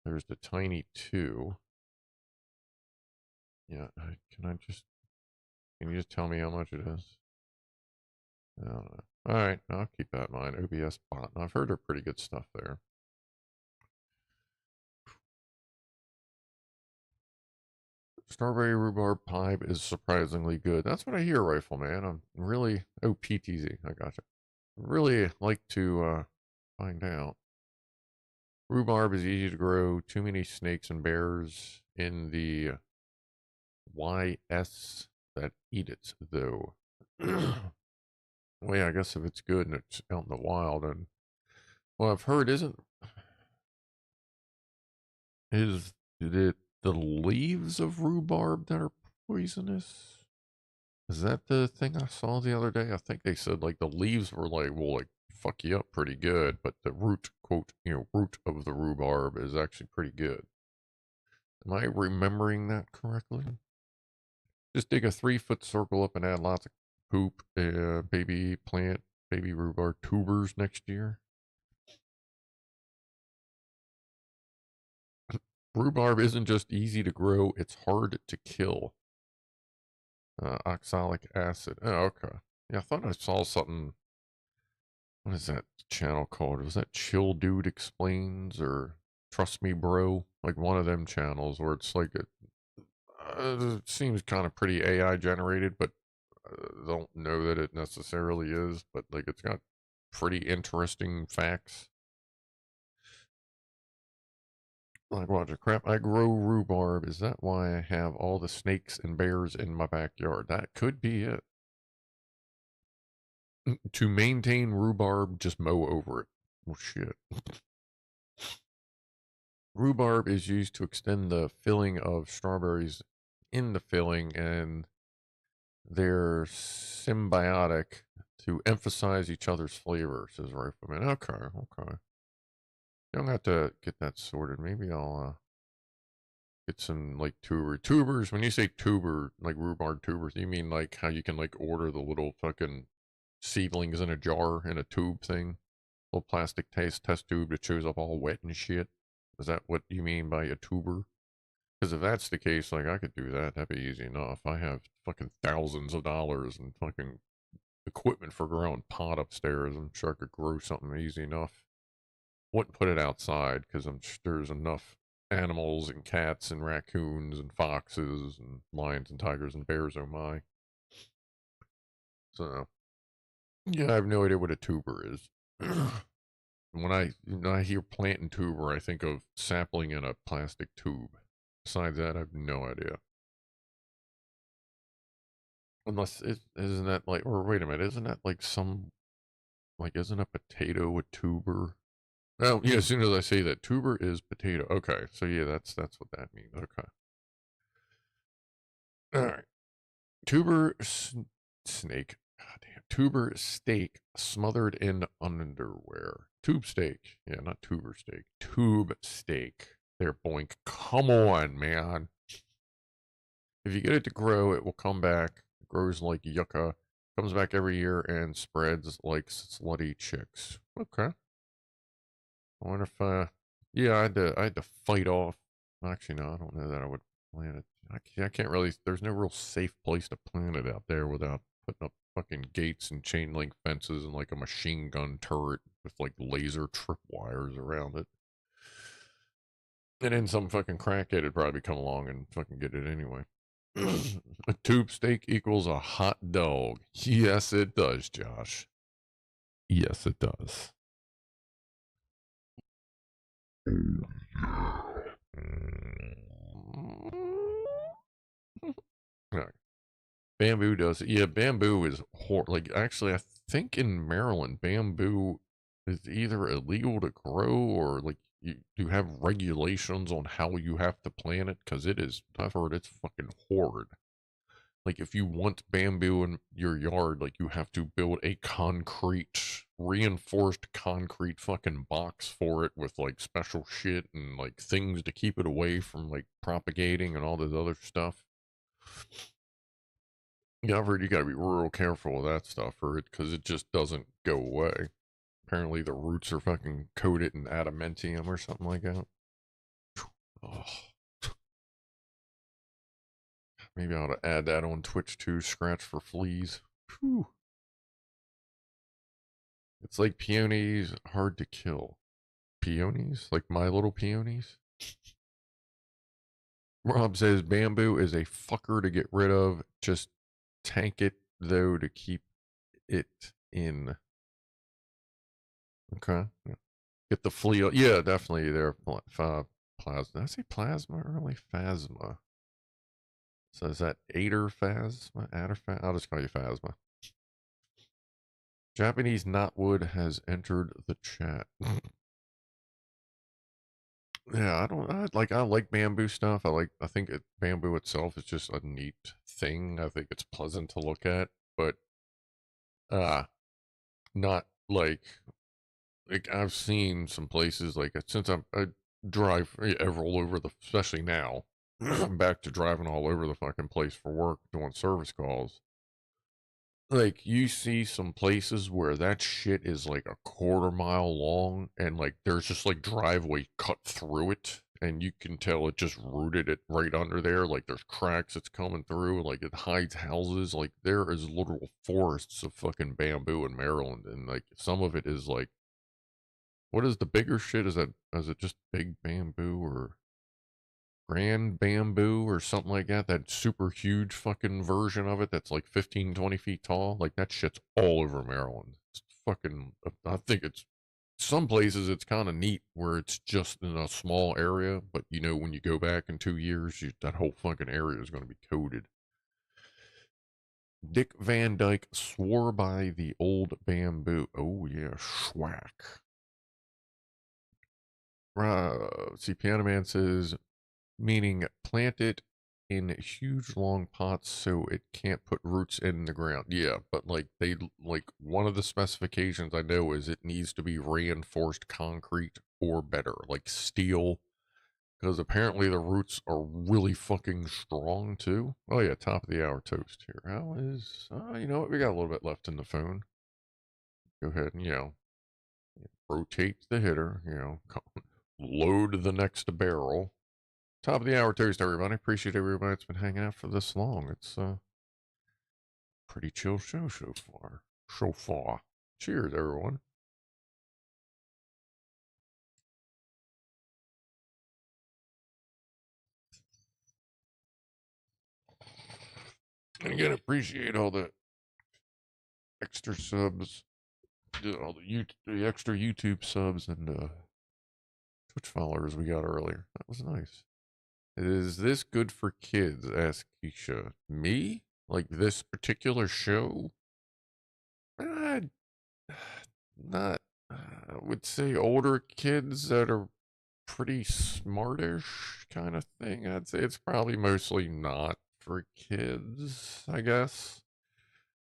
There's the Tiny 2. Yeah, can you just tell me how much it is? I don't know. All right, I'll keep that in mind. OBS bot. I've heard of pretty good stuff there. Strawberry rhubarb pipe is surprisingly good. That's what I hear, Rifleman. I'm really PTZ. I gotcha. Really like to find out. Rhubarb is easy to grow. Too many snakes and bears in the YS that eat it, though. Well, yeah, I guess if it's good and it's out in the wild, and well, I've heard is it the leaves of rhubarb that are poisonous? Is that the thing I saw the other day? I think they said like the leaves were like will like fuck you up pretty good, but the root quote root of the rhubarb is actually pretty good. Am I remembering that correctly? Just dig a 3-foot circle up and add lots of poop, baby plant, baby rhubarb tubers next year. Rhubarb isn't just easy to grow, it's hard to kill. Oxalic acid. Oh, okay. Yeah, I thought I saw something. What is that channel called? Was that Chill Dude Explains or Trust Me Bro? Like one of them channels where it's like it seems kind of pretty AI generated, but don't know that it necessarily is. But like it's got pretty interesting facts. Like, Roger, crap, I grow rhubarb. Is that why I have all the snakes and bears in my backyard? That could be it. To maintain rhubarb, just mow over it. Well, shit. Rhubarb is used to extend the filling of strawberries in the filling, and they're symbiotic to emphasize each other's flavor, says Rifleman. Okay, okay. You'll have to get that sorted. Maybe I'll get some like tubers. When you say tuber, like rhubarb tubers, you mean like how you can like order the little fucking seedlings in a jar in a tube thing, little plastic test tube that shows up all wet and shit. Is that what you mean by a tuber? Because if that's the case, like I could do that. That'd be easy enough. I have fucking thousands of dollars and fucking equipment for growing pot upstairs. I'm sure I could grow something easy enough. Wouldn't put it outside because I'm sure there's enough animals and cats and raccoons and foxes and lions and tigers and bears. Oh my! So yeah, I have no idea what a tuber is. When I hear plant and tuber, I think of sapling in a plastic tube. Besides that, I have no idea. Unless isn't that like, or wait a minute, isn't that like some like isn't a potato a tuber? Oh yeah, as soon as I say that, tuber is potato. Okay, so yeah, that's what that means. Okay, all right. Tuber snake. God damn, tuber steak smothered in underwear. Tube steak. Yeah, not tuber steak. Tube steak. There, boink. Come on, man. If you get it to grow, it will come back. It grows like yucca. Comes back every year and spreads like slutty chicks. Okay. I wonder if yeah, I had to fight off. Actually, no, I don't know that I would plant it. I can't really. There's no real safe place to plant it out there without putting up fucking gates and chain link fences and like a machine gun turret with like laser trip wires around it. And then some fucking crackhead would probably come along and fucking get it anyway. A tube steak equals a hot dog. Yes, it does, Josh. Yes, it does. Alright. Bamboo does it. Yeah, bamboo is like actually I think in Maryland bamboo is either illegal to grow or like you have regulations on how you have to plant it because it is I've heard it's fucking horrid. Like if you want bamboo in your yard, like you have to build a concrete, reinforced concrete fucking box for it with like special shit and like things to keep it away from like propagating and all this other stuff. Yeah, I've heard you gotta be real careful with that stuff or it because it just doesn't go away. Apparently the roots are fucking coated in adamantium or something like that. Oh. Maybe I ought to add that on Twitch too. Scratch for fleas. Whew. It's like peonies, hard to kill. Peonies? Like My Little Peonies? Rob says bamboo is a fucker to get rid of. Just tank it, though, to keep it in. Okay. Yeah. Get the flea. Yeah, definitely. There. Plasma. Did I say plasma early? Phasma. So is that Ader Phasma? I'll just call you Phasma. Japanese knotwood has entered the chat. Yeah, I like bamboo stuff. I think bamboo itself is just a neat thing. I think it's pleasant to look at, but not like I've seen some places like since I drive all over especially now. I'm back to driving all over the fucking place for work doing service calls. Like you see some places where that shit is like a quarter-mile long and like there's just like driveway cut through it and you can tell it just rooted it right under there. Like there's cracks it's coming through, like it hides houses. Like there is literal forests of fucking bamboo in Maryland and like some of it is like what is the bigger shit? Is it just big bamboo or grand bamboo or something like that? That super huge fucking version of it that's like 15, 20 feet tall. Like that shit's all over Maryland. It's fucking, I think it's some places it's kind of neat where it's just in a small area, but you know, when you go back in 2 years, that whole fucking area is going to be coated. Dick Van Dyke swore by the old bamboo. Oh yeah, schwack. See, Pianoman says, meaning plant it in huge long pots so it can't put roots in the ground. Yeah, but like one of the specifications I know is it needs to be reinforced concrete or better, like steel, because apparently the roots are really fucking strong too. Oh yeah, top of the hour toast here. How is you know what, we got a little bit left in the phone. Go ahead and rotate the hitter, load the next barrel. Top of the hour toast, everybody. Appreciate everybody that's been hanging out for this long. It's a pretty chill show so far. So far. Cheers, everyone. And again, appreciate all the extra subs, all the extra YouTube subs and Twitch followers we got earlier. That was nice. Is this good for kids? Asked Keisha. Me? Like this particular show? Not. I would say older kids that are pretty smartish kind of thing. I'd say it's probably mostly not for kids, I guess.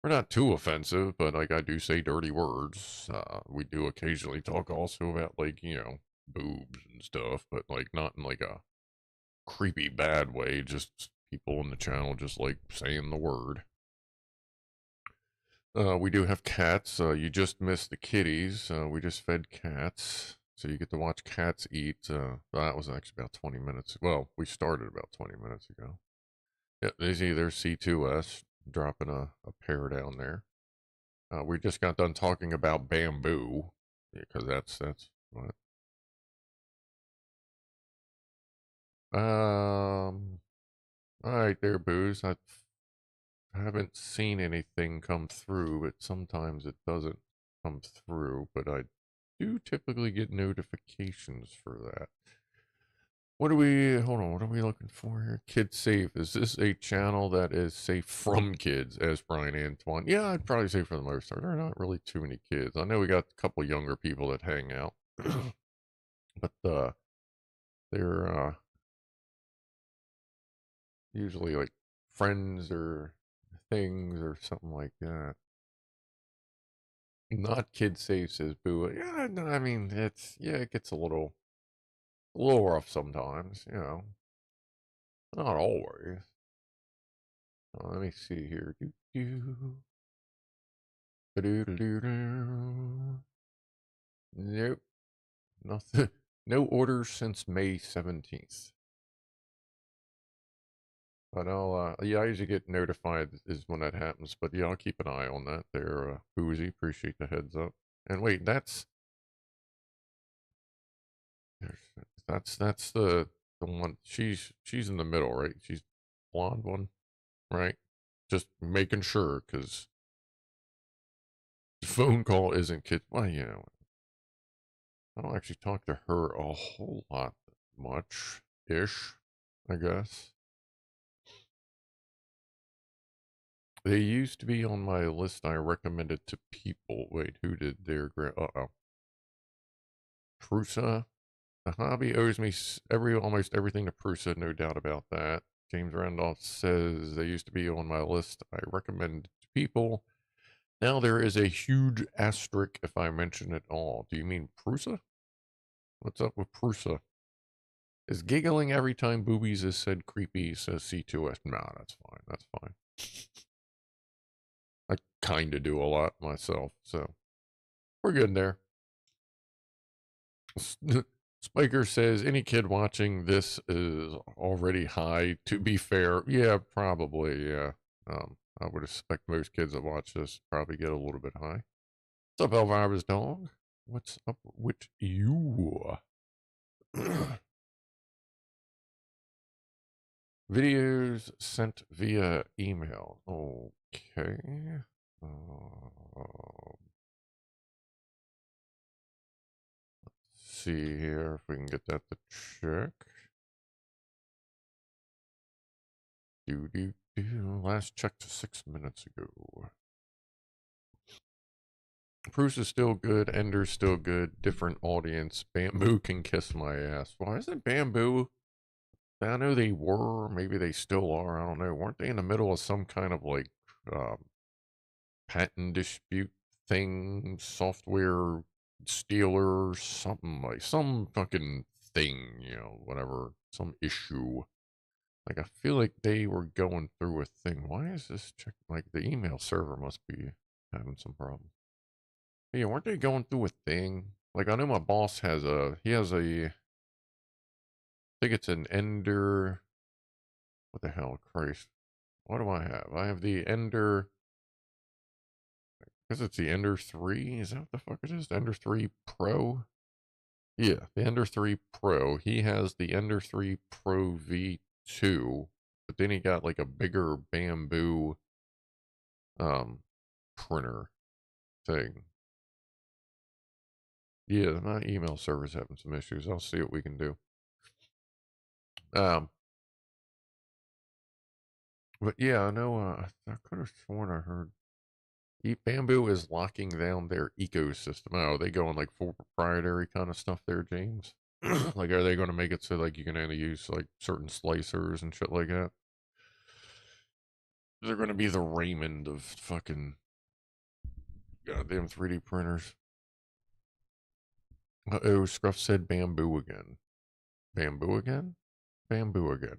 We're not too offensive, but like I do say dirty words. We do occasionally talk also about like, boobs and stuff, but like not in like a creepy bad way, just people in the channel just like saying the word. We do have cats. You just missed the kitties. We just fed cats. So you get to watch cats eat. That was actually about 20 minutes. Well, we started about 20 minutes ago. Yeah, there's either C2S dropping a pair down there. We just got done talking about bamboo because that's what. All right, there, Booze. I haven't seen anything come through, but sometimes it doesn't come through. But I do typically get notifications for that. Hold on, what are we looking for here? Kids safe. Is this a channel that is safe from kids, as Brian Antoine? Yeah, I'd probably say for the most part. There are not really too many kids. I know we got a couple younger people that hang out. But they're usually like friends or things or something like that. Not kid safe, says Boo. Yeah, no, I mean it gets a little rough sometimes, Not always. Let me see here. Nope. Nothing. No orders since May 17th. But I usually get notified is when that happens. But yeah, I'll keep an eye on that there, Boozy. Appreciate the heads up. And wait, that's the one. She's in the middle, right? She's blonde one, right? Just making sure, because the phone call isn't kid. Well, I don't actually talk to her a whole lot much, ish, I guess. They used to be on my list I recommended to people. Wait, who did their uh-oh. Prusa. The hobby owes me almost everything to Prusa, no doubt about that. James Randolph says they used to be on my list I recommend to people. Now there is a huge asterisk if I mention it all. Do you mean Prusa? What's up with Prusa? Is giggling every time boobies is said creepy, says C2S. Nah, that's fine. That's fine. I kind of do a lot myself, so we're good there. Spiker says, any kid watching this is already high. To be fair, yeah, probably, yeah. I would expect most kids that watch this probably get a little bit high. What's up, Elvira's dog? What's up with you? Videos sent via email. Okay. see here if we can get that to check. Last checked 6 minutes ago. Bruce is still good. Ender's still good. Different audience. Bamboo can kiss my ass. Why isn't Bamboo? I know they were. Maybe they still are. I don't know. Weren't they in the middle of some kind of like patent dispute thing? Software stealer? Something like some fucking thing, you know, whatever. Some issue. Like, I feel like they were going through a thing. Why is this check? Like, the email server must be having some problems. Yeah, weren't they going through a thing? Like, I know my boss has he has I think it's an Ender, what the hell, Christ. What do I have? I have the Ender, I guess it's the Ender 3, is that what the fuck it is? The Ender 3 Pro? Yeah, the Ender 3 Pro. He has the Ender 3 Pro V2, but then he got like a bigger Bamboo, printer thing. Yeah, my email server's having some issues. I'll see what we can do. But yeah, I know. I could have sworn I heard Bamboo is locking down their ecosystem. Oh, they going like full proprietary kind of stuff there, James? Like, are they going to make it so like you can only use like certain slicers and shit like that? They're going to be the Raymond of fucking goddamn 3D printers. Oh, Scruff said Bamboo again. Bamboo again? Bamboo again.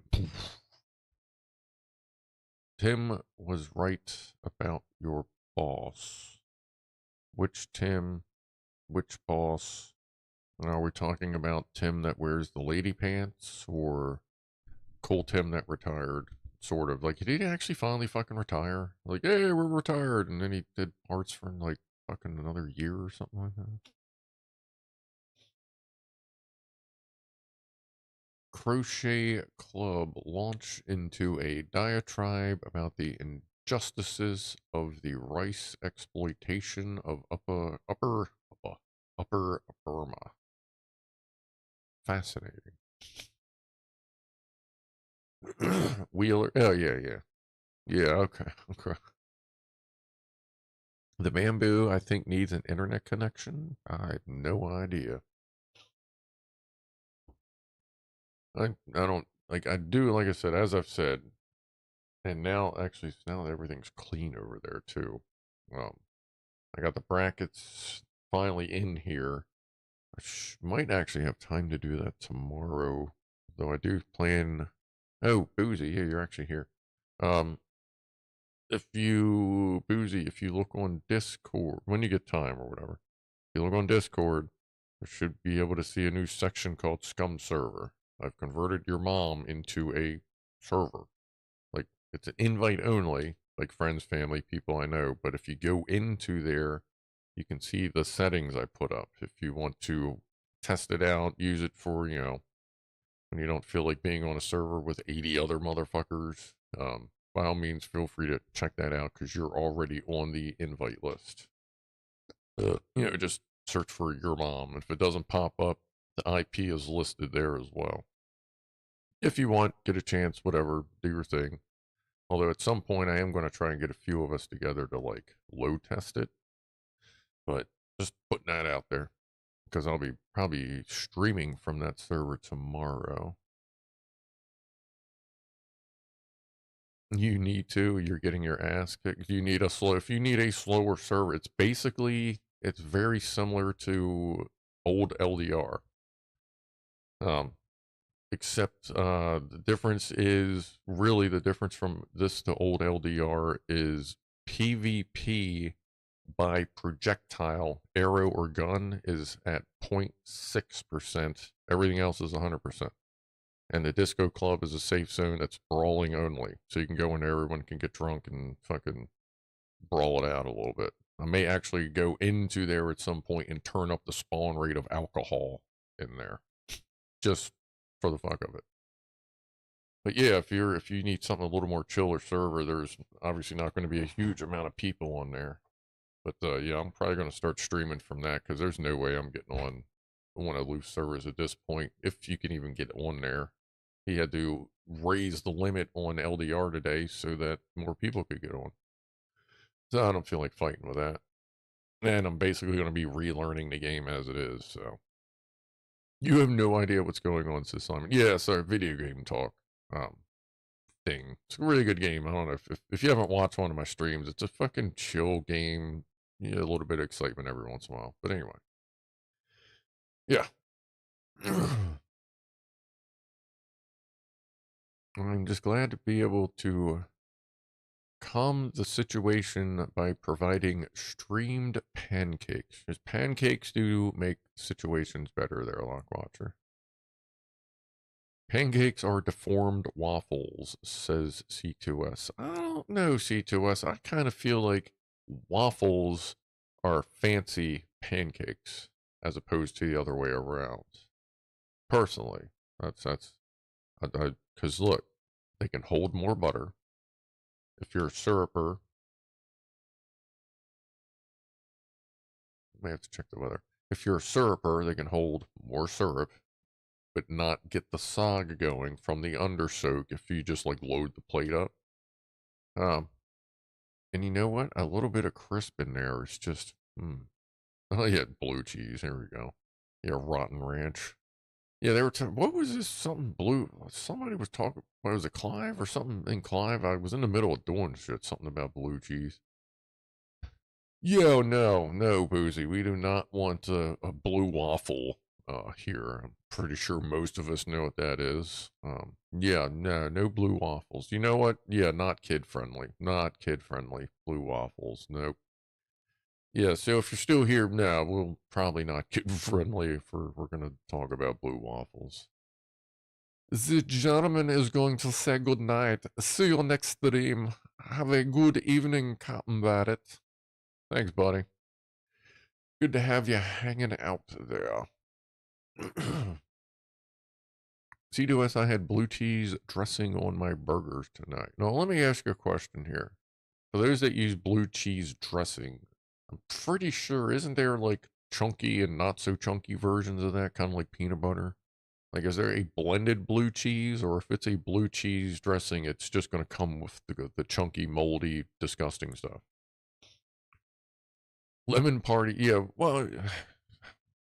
Tim was right about your boss. Which Tim? Which boss? Are we talking about Tim that wears the lady pants or cool Tim that retired? Sort of. Like, did he actually finally fucking retire? Like, hey, we're retired. And then he did parts for like fucking another year or something like that. Crochet Club launch into a diatribe about the injustices of the rice exploitation of upper Burma. Fascinating. Wheeler. Oh yeah. Okay. The Bamboo, I think, needs an internet connection. I have no idea. I don't like. I do, like I said, as I've said, and now actually now everything's clean over there too. I got the brackets finally in here. I might actually have time to do that tomorrow, though I do plan. Oh, Boozy, yeah, you're actually here. If you look on Discord when you get time or whatever, if you look on Discord, you should be able to see a new section called Scum Server. I've converted your mom into a server. Like, it's an invite only, like friends, family, people I know. But if you go into there, you can see the settings I put up. If you want to test it out, use it for, you know, when you don't feel like being on a server with 80 other motherfuckers, by all means, feel free to check that out because you're already on the invite list. You know, just search for your mom. If it doesn't pop up, the IP is listed there as well. If you want, get a chance, whatever, do your thing. Although at some point I am going to try and get a few of us together to like load test it. But just putting that out there because I'll be probably streaming from that server tomorrow. You need to. You're getting your ass kicked. You need a slow. If you need a slower server, it's very similar to old LDR. Except the difference is really the difference from this to old LDR is PvP by projectile, arrow or gun is at 0.6%. Everything else is 100%. And the disco club is a safe zone that's brawling only. So you can go in there, everyone can get drunk and fucking brawl it out a little bit. I may actually go into there at some point and turn up the spawn rate of alcohol in there. Just for the fuck of it. But yeah, if you need something a little more chiller server, there's obviously not going to be a huge amount of people on there. But yeah, I'm probably going to start streaming from that because there's no way I'm getting on want to lose service at this point, if you can even get on there. He had to raise the limit on LDR today so that more people could get on. So I don't feel like fighting with that. And I'm basically going to be relearning the game as it is, so. You have no idea what's going on, says Simon. Yeah, sorry, video game talk thing. It's a really good game. I don't know if you haven't watched one of my streams, it's a fucking chill game. Yeah, a little bit of excitement every once in a while. But anyway. Yeah. I'm just glad to be able to calm the situation by providing streamed pancakes. Because pancakes do make situations better there, Lockwatcher. Pancakes are deformed waffles, says C2S. I don't know, C2S. I kind of feel like waffles are fancy pancakes as opposed to the other way around. Personally, that's because look, they can hold more butter. If you're a syruper, I may have to check the weather. If you're a syruper, they can hold more syrup, but not get the sog going from the undersoak if you just like load the plate up. And you know what? A little bit of crisp in there is just, Oh yeah, blue cheese. Here we go. Yeah, rotten ranch. Yeah, they were. What was this? Something blue. Somebody was talking. What was it, Clive or something in Clive? I was in the middle of doing shit. Something about blue cheese. Yo, no, Boozy. We do not want a blue waffle here. I'm pretty sure most of us know what that is. Yeah, no blue waffles. You know what? Yeah, not kid friendly. Not kid friendly. Blue waffles. Nope. Yeah, so if you're still here, no, we'll probably not kid friendly if we're gonna talk about blue waffles. The gentleman is going to say good night. See you next stream. Have a good evening, Captain Barrett. Thanks, buddy. Good to have you hanging out there. C2S, I had blue cheese dressing on my burgers tonight. Now, let me ask you a question here. For those that use blue cheese dressing, I'm pretty sure, isn't there like chunky and not so chunky versions of that, kind of like peanut butter? Like, is there a blended blue cheese, or if it's a blue cheese dressing, it's just going to come with the chunky, moldy, disgusting stuff? Lemon party, yeah, well,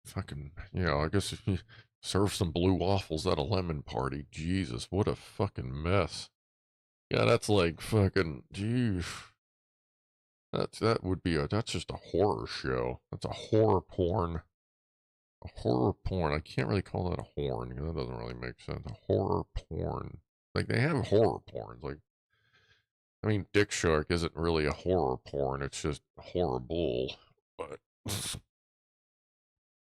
fucking, I guess if you serve some blue waffles at a lemon party, Jesus, what a fucking mess. Yeah, that's like fucking, geez. That's just a horror show. That's a horror porn. A horror porn. I can't really call that a horn because that doesn't really make sense. A horror porn. Like, they have horror porns. Like, I mean, Dick Shark isn't really a horror porn. It's just horrible. But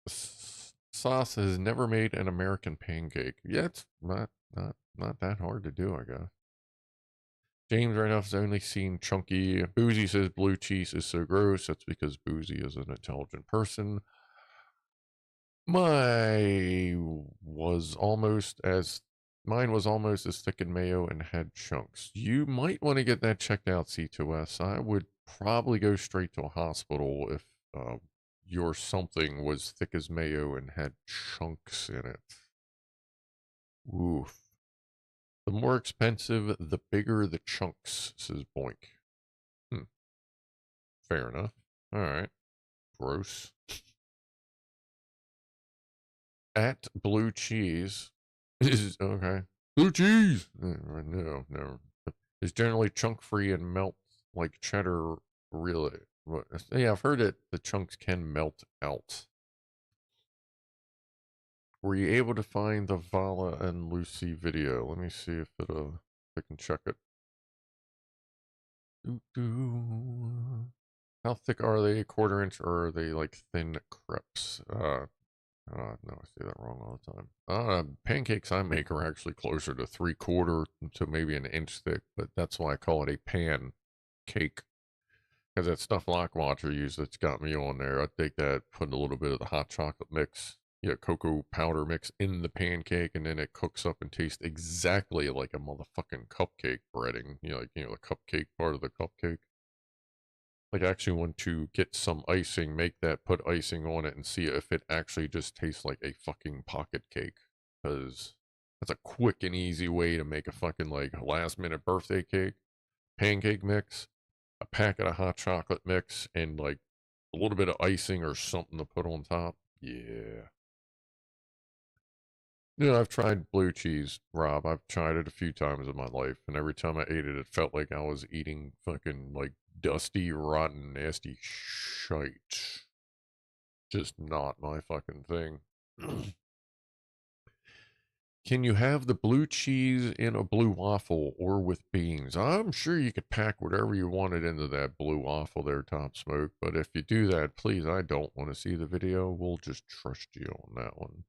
Sauce has never made an American pancake. Yeah, it's not that hard to do, I guess. James right now has only seen chunky. Boozy says blue cheese is so gross. That's because Boozy is an intelligent person. Mine was almost as thick in mayo and had chunks. You might want to get that checked out, C2S. I would probably go straight to a hospital if your something was thick as mayo and had chunks in it. Oof. The more expensive, the bigger the chunks, says Boink. Fair enough. All right. Gross. At blue cheese is okay. Blue cheese. No. It's generally chunk free and melts like cheddar. Really? Yeah, I've heard it. The chunks can melt out. Were you able to find the Vala and Lucy video? Let me see if I can check it. How thick are they? Quarter inch, or are they like thin crepes? No, I say that wrong all the time. Pancakes I make are actually closer to 3/4 to maybe an inch thick, but that's why I call it a pan cake. Because that stuff Lockwatcher used that's got me on there. I take that, put a little bit of the hot chocolate mix, cocoa powder mix in the pancake, and then it cooks up and tastes exactly like a motherfucking cupcake breading. The cupcake part of the cupcake. Like, I actually want to get some icing, make that, put icing on it, and see if it actually just tastes like a fucking pocket cake. Because that's a quick and easy way to make a fucking, like, last-minute birthday cake, pancake mix, a packet of hot chocolate mix, and, like, a little bit of icing or something to put on top. Yeah. You know, I've tried blue cheese, Rob. I've tried it a few times in my life, and every time I ate it, it felt like I was eating fucking, like, dusty, rotten, nasty shite. Just not my fucking thing. Can you have the blue cheese in a blue waffle or with beans? I'm sure you could pack whatever you wanted into that blue waffle there, Top Smoke, but if you do that, please, I don't want to see the video. We'll just trust you on that one.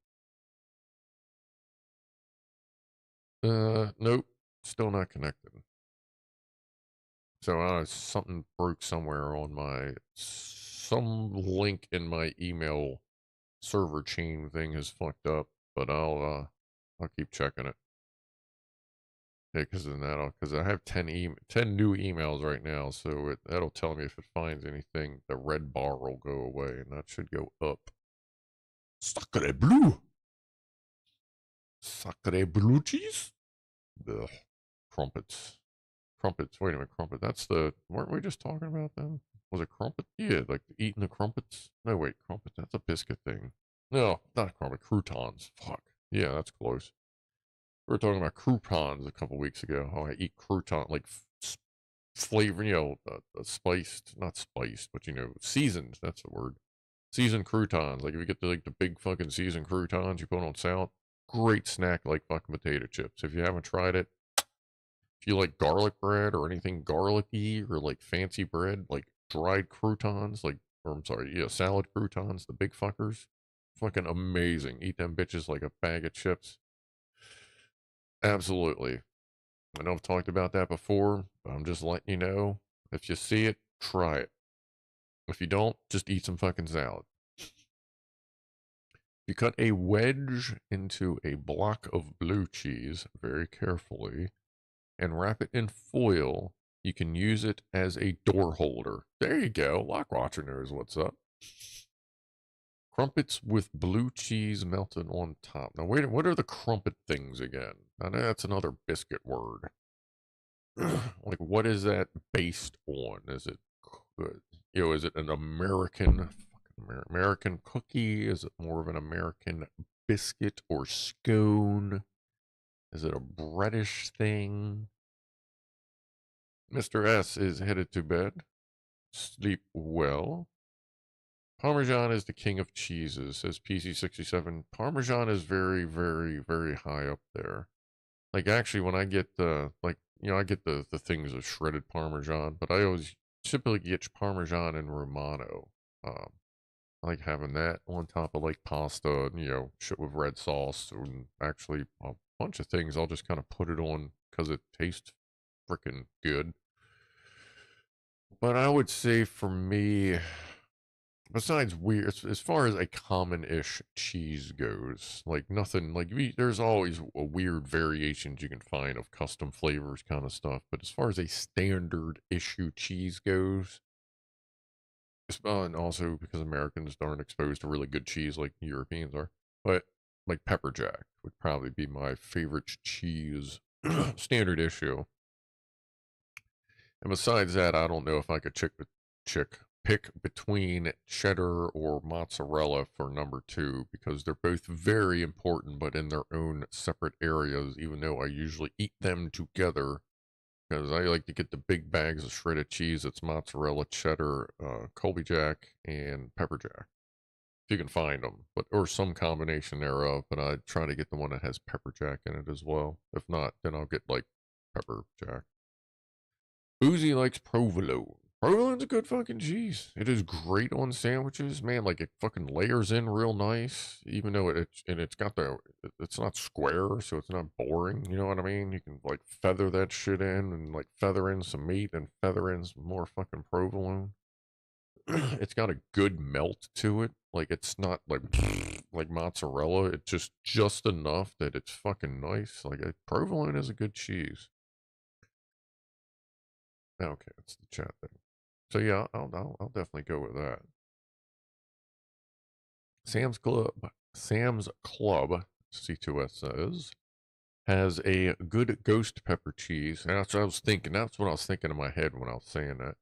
Nope. Still not connected. So something broke somewhere on some link in my email server chain thing has fucked up, but I'll keep checking it. Yeah, because I have 10 new emails right now, so that'll tell me if it finds anything. The red bar will go away, and that should go up. Sacre bleu! Sacre blue cheese? Ugh. Crumpets. Crumpets. Wait a minute, crumpet. Weren't we just talking about them? Was it crumpet? Yeah, like eating the crumpets. No, wait, crumpet. That's a biscuit thing. No, not crumpet. Croutons. Fuck. Yeah, that's close. We were talking about croutons a couple weeks ago. How I eat crouton, like flavor, spiced, not spiced, but seasoned. That's the word. Seasoned croutons. Like if you get the big fucking seasoned croutons you put on salad, great snack like fucking potato chips. If you haven't tried it, if you like garlic bread or anything garlicky or like fancy bread, like dried croutons, salad croutons, the big fuckers, fucking amazing. Eat them bitches like a bag of chips. Absolutely. I know I've talked about that before, but I'm just letting you know. If you see it, try it. If you don't, just eat some fucking salad. You cut a wedge into a block of blue cheese very carefully and wrap it in foil. You can use it as a door holder. There you go. Lockwatcher knows what's up. Crumpets with blue cheese melted on top. Now, wait, what are the crumpet things again? I know that's another biscuit word. Like, what is that based on? Is it, is it an American cookie? Is it more of an American biscuit or scone? Is it a British thing? Mr. S is headed to bed. Sleep well. Parmesan is the king of cheeses, says PC67. Parmesan is very, very, very high up there. Like, actually, when I get I get the things of shredded Parmesan, but I always typically get Parmesan and Romano. I like having that on top of, like, pasta, shit with red sauce, and actually a bunch of things. I'll just kind of put it on because it tastes freaking good. But I would say for me, besides weird, as far as a common-ish cheese goes, like nothing, like there's always a weird variations you can find of custom flavors kind of stuff. But as far as a standard issue cheese goes, and also because Americans aren't exposed to really good cheese like Europeans are, but like pepper jack would probably be my favorite cheese standard issue. And besides that, I don't know if I could pick between cheddar or mozzarella for number 2 because they're both very important, but in their own separate areas, even though I usually eat them together because I like to get the big bags of shredded cheese. It's mozzarella, cheddar, Colby Jack, and pepper jack. If you can find them, or some combination thereof, but I try to get the one that has pepper jack in it as well. If not, then I'll get like pepper jack. Boozy likes provolone. Provolone's a good fucking cheese. It is great on sandwiches, man. Like it fucking layers in real nice, even though it's not square, so it's not boring. You know what I mean? You can like feather that shit in and like feather in some meat and feather in some more fucking provolone. It's got a good melt to it. Like it's not like like mozzarella. It's just enough that it's fucking nice. Like provolone is a good cheese. Okay, that's the chat thing. So yeah, I'll definitely go with that. Sam's Club, C2S says, has a good ghost pepper cheese. And that's what I was thinking. That's what I was thinking in my head when I was saying that.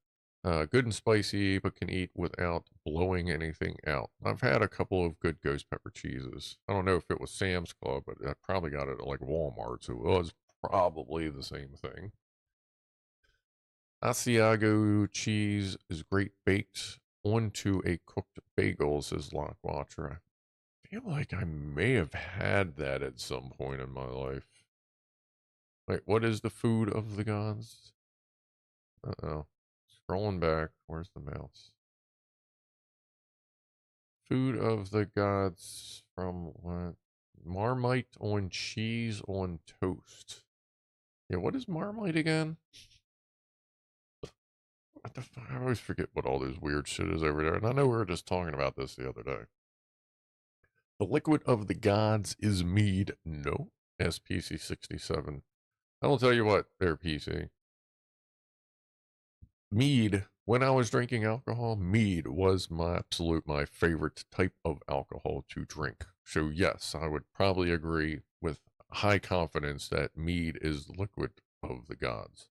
Good and spicy, but can eat without blowing anything out. I've had a couple of good ghost pepper cheeses. I don't know if it was Sam's Club, but I probably got it at like Walmart, so it was probably the same thing. Asiago cheese is great baked onto a cooked bagel, says Lock Watcher. I feel like I may have had that at some point in my life. Wait, what is the food of the gods? Uh-oh. Scrolling back. Where's the mouse? Food of the gods from what? Marmite on cheese on toast. Yeah, what is Marmite again? What the fuck? I always forget what all this weird shit is over there. And I know we were just talking about this the other day. The liquid of the gods is mead. No. SPC67. I will tell you what, there, PC. Mead, when I was drinking alcohol, mead was my favorite type of alcohol to drink. So yes, I would probably agree with high confidence that mead is the liquid of the gods.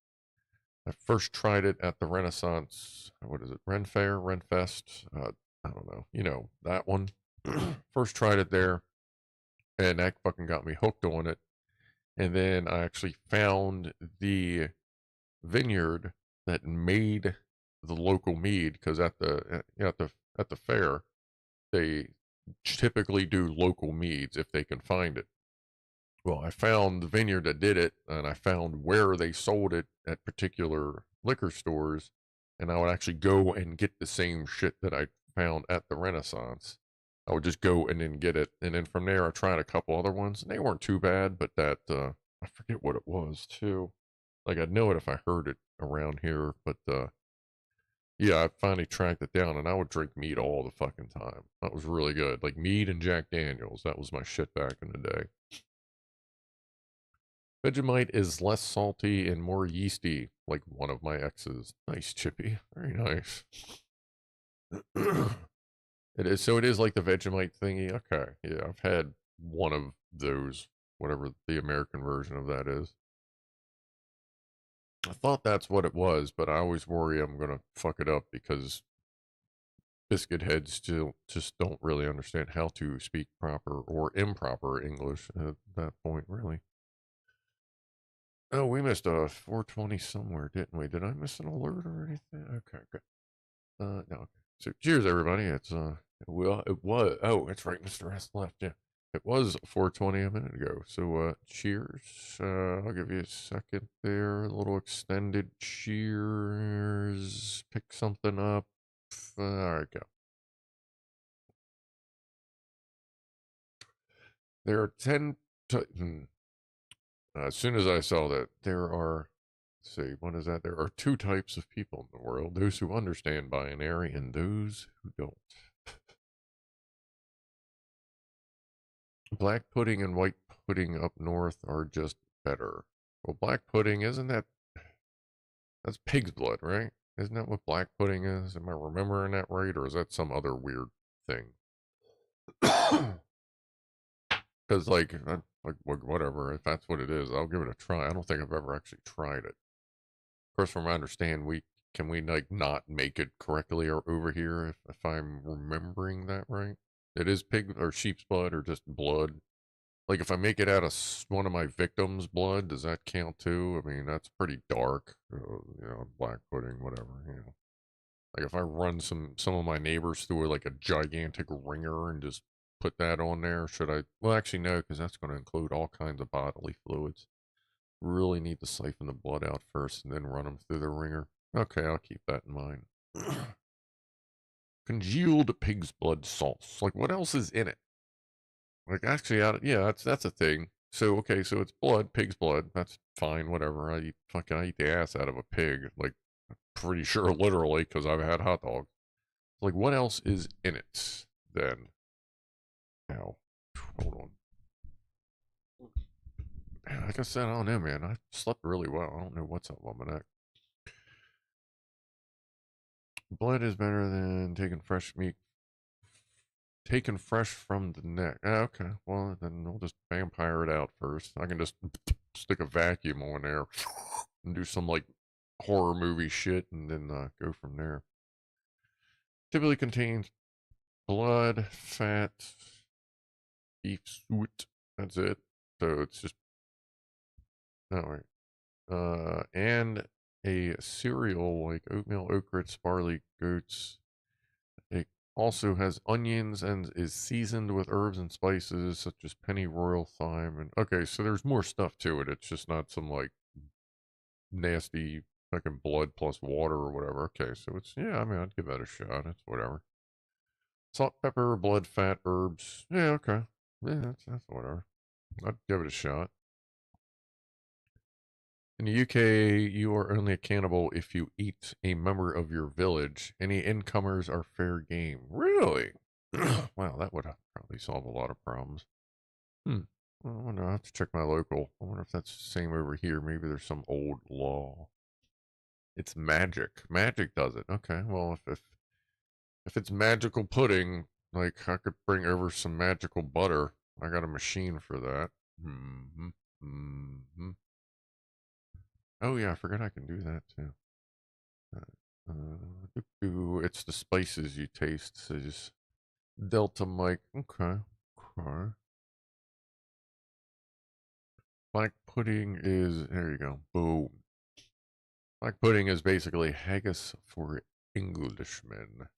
I first tried it at the Renaissance. What is it? Ren Fair, Ren Fest. I don't know. You know that one. First tried it there, and that fucking got me hooked on it. And then I actually found the vineyard that made the local mead because at the fair they typically do local meads if they can find it. Well, I found the vineyard that did it, and I found where they sold it at particular liquor stores, and I would actually go and get the same shit that I found at the Renaissance. I would just go and then get it, and then from there I tried a couple other ones, and they weren't too bad, but that I forget what it was too. Like I'd know it if I heard it around here, but yeah, I finally tracked it down, and I would drink mead all the fucking time. That was really good, like mead and Jack Daniels. That was my shit back in the day. Vegemite is less salty and more yeasty, like one of my exes. Nice, Chippy. Very nice. It is. So it is like the Vegemite thingy. Okay. Yeah, I've had one of those, whatever the American version of that is. I thought that's what it was, but I always worry I'm going to fuck it up because biscuit heads still just don't really understand how to speak proper or improper English at that point, really. Oh, we missed a 420 somewhere, didn't we? Did I miss an alert or anything? Okay, good. No. Okay. So, cheers, everybody. It's well, it was. Oh, that's right. Mr. S left. Yeah, it was 420 a minute ago. So, cheers. I'll give you a second there. A little extended cheers. Pick something up. All right, go. There are 10. As soon as I saw that, there are, let's see, what is that? There are two types of people in the world, those who understand binary and those who don't. Black pudding and white pudding up north are just better. Well, black pudding, that's pig's blood, right? Isn't that what black pudding is? Am I remembering that right? Or is that some other weird thing? Because, like, whatever, if that's what it is, I'll give it a try. I don't think I've ever actually tried it. Of course, from what I understand, can we like not make it correctly or over here if I'm remembering that right? It is pig or sheep's blood or just blood. Like if I make it out of one of my victims' blood, does that count too? I mean, that's pretty dark. Black pudding, whatever. Like if I run some of my neighbors through like a gigantic ringer and just put that on there, should I? Well, actually no, because that's going to include all kinds of bodily fluids. Really need to siphon the blood out first and then run them through the ringer. Okay, I'll keep that in mind. Congealed pig's blood sauce. Like, what else is in it? Like, actually, yeah, that's a thing. So, okay, so it's blood, pig's blood. That's fine, whatever. I eat the ass out of a pig. Like, pretty sure literally, because I've had hot dogs. Like, what else is in it then? Now, hold on. Like I said, I don't know, man. I slept really well. I don't know what's up on my neck. Blood is better than taking fresh meat. Taken fresh from the neck. Okay, well, then we'll just vampire it out first. I can just stick a vacuum on there and do some, like, horror movie shit and then go from there. Typically contains blood, fat, beef suet. That's it. So it's just, all right. And a cereal like oatmeal, oat grits, barley, goats. It also has onions and is seasoned with herbs and spices such as pennyroyal, thyme, and okay, so there's more stuff to it. It's just not some like nasty fucking blood plus water or whatever. Okay, so it's, yeah, I mean, I'd give that a shot. It's whatever. Salt, pepper, blood, fat, herbs. Yeah, okay. Yeah, that's whatever. I'd give it a shot. In the UK, you are only a cannibal if you eat a member of your village. Any incomers are fair game. Really? Wow, that would probably solve a lot of problems. I wonder, I'll have to check my local. I wonder if that's the same over here. Maybe there's some old law. It's magic. Magic does it. Okay, well, if it's magical pudding, like, I could bring over some magical butter. I got a machine for that. Oh yeah, I forgot I can do that too. It's the spices you taste. So just Delta Mike. Okay. Okay. Black pudding is, there you go. Boom. Black pudding is basically haggis for Englishmen.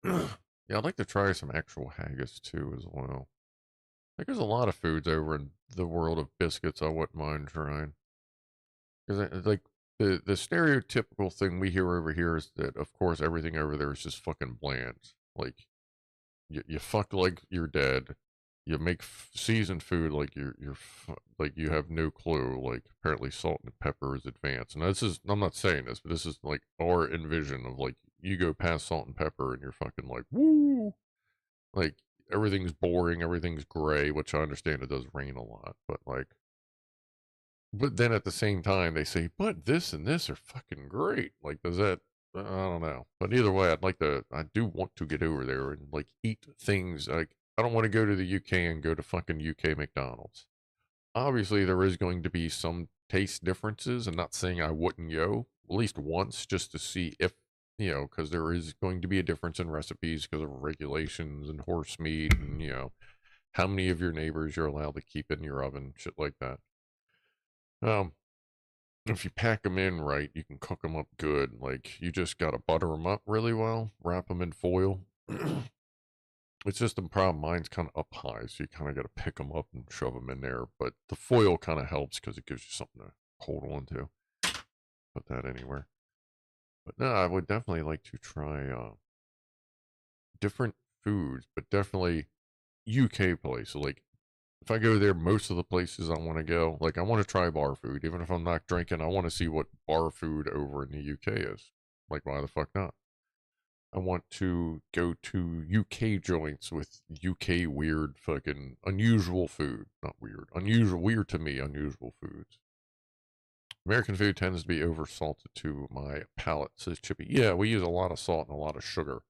Yeah, I'd like to try some actual haggis too as well. Like, there's a lot of foods over in the world of biscuits I wouldn't mind trying. Because, like, the stereotypical thing we hear over here is that, of course, everything over there is just fucking bland. Like, you fuck like you're dead. You make seasoned food like like you have no clue. Like, apparently salt and pepper is advanced. And this is, I'm not saying this, but this is like our envision of, like, you go past salt and pepper and you're fucking like, woo. Like, everything's boring, everything's gray, which I understand it does rain a lot, but like, but then at the same time they say, but this and this are fucking great. Like, does that, I don't know. But either way, I do want to get over there and like eat things. Like, I don't want to go to the UK and go to fucking UK McDonald's. Obviously, there is going to be some taste differences. I'm not saying I wouldn't go at least once just to see if, because there is going to be a difference in recipes because of regulations and horse meat and, how many of your neighbors you're allowed to keep in your oven, shit like that. Um, if you pack them in right, you can cook them up good. Like, you just got to butter them up really well, wrap them in foil. It's just the problem. Mine's kind of up high, so you kind of got to pick them up and shove them in there. But the foil kind of helps because it gives you something to hold on to. Put that anywhere. But no, I would definitely like to try different foods, but definitely UK places. Like, if I go there, most of the places I want to go, like, I want to try bar food. Even if I'm not drinking, I want to see what bar food over in the UK is. Like, why the fuck not? I want to go to UK joints with UK weird fucking unusual food. Not weird. Unusual. Weird to me, unusual foods. American food tends to be oversalted to my palate, says Chippy. Yeah, we use a lot of salt and a lot of sugar.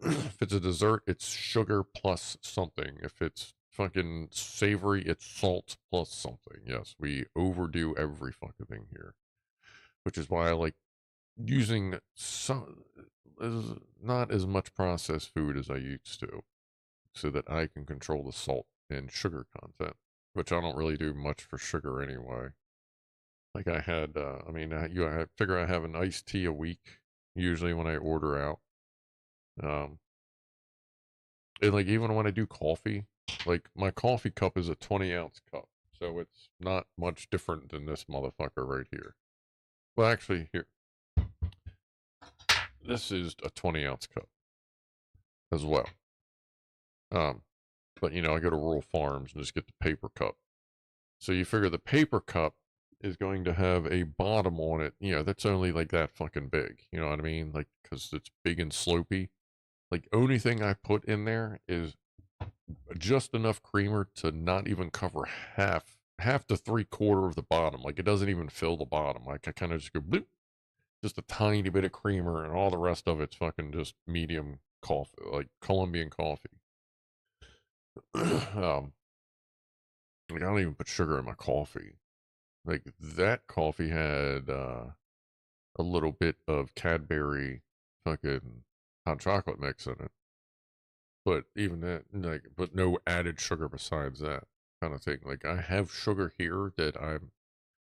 If it's a dessert, it's sugar plus something. If it's fucking savory, it's salt plus something. Yes, we overdo every fucking thing here. Which is why I like using some, not as much processed food as I used to, so that I can control the salt and sugar content, which I don't really do much for sugar anyway. Like, I had, I figure I have an iced tea a week, usually when I order out. Um, and like, even when I do coffee, like, my coffee cup is a 20-ounce cup. So it's not much different than this motherfucker right here. Well, actually, here. This is a 20-ounce cup as well. But I go to Rural Farms and just get the paper cup. So you figure the paper cup is going to have a bottom on it, that's only like that fucking big. You know what I mean? Like, because it's big and slopey. Like, only thing I put in there is just enough creamer to not even cover half to 3/4 of the bottom. Like, it doesn't even fill the bottom. Like, I kind of just go bloop, just a tiny bit of creamer, and all the rest of it's fucking just medium coffee, like Colombian coffee. Like I don't even put sugar in my coffee. Like that coffee had a little bit of Cadbury fucking hot chocolate mix in it. But even that, like, but no added sugar besides that kind of thing. Like I have sugar here that I'm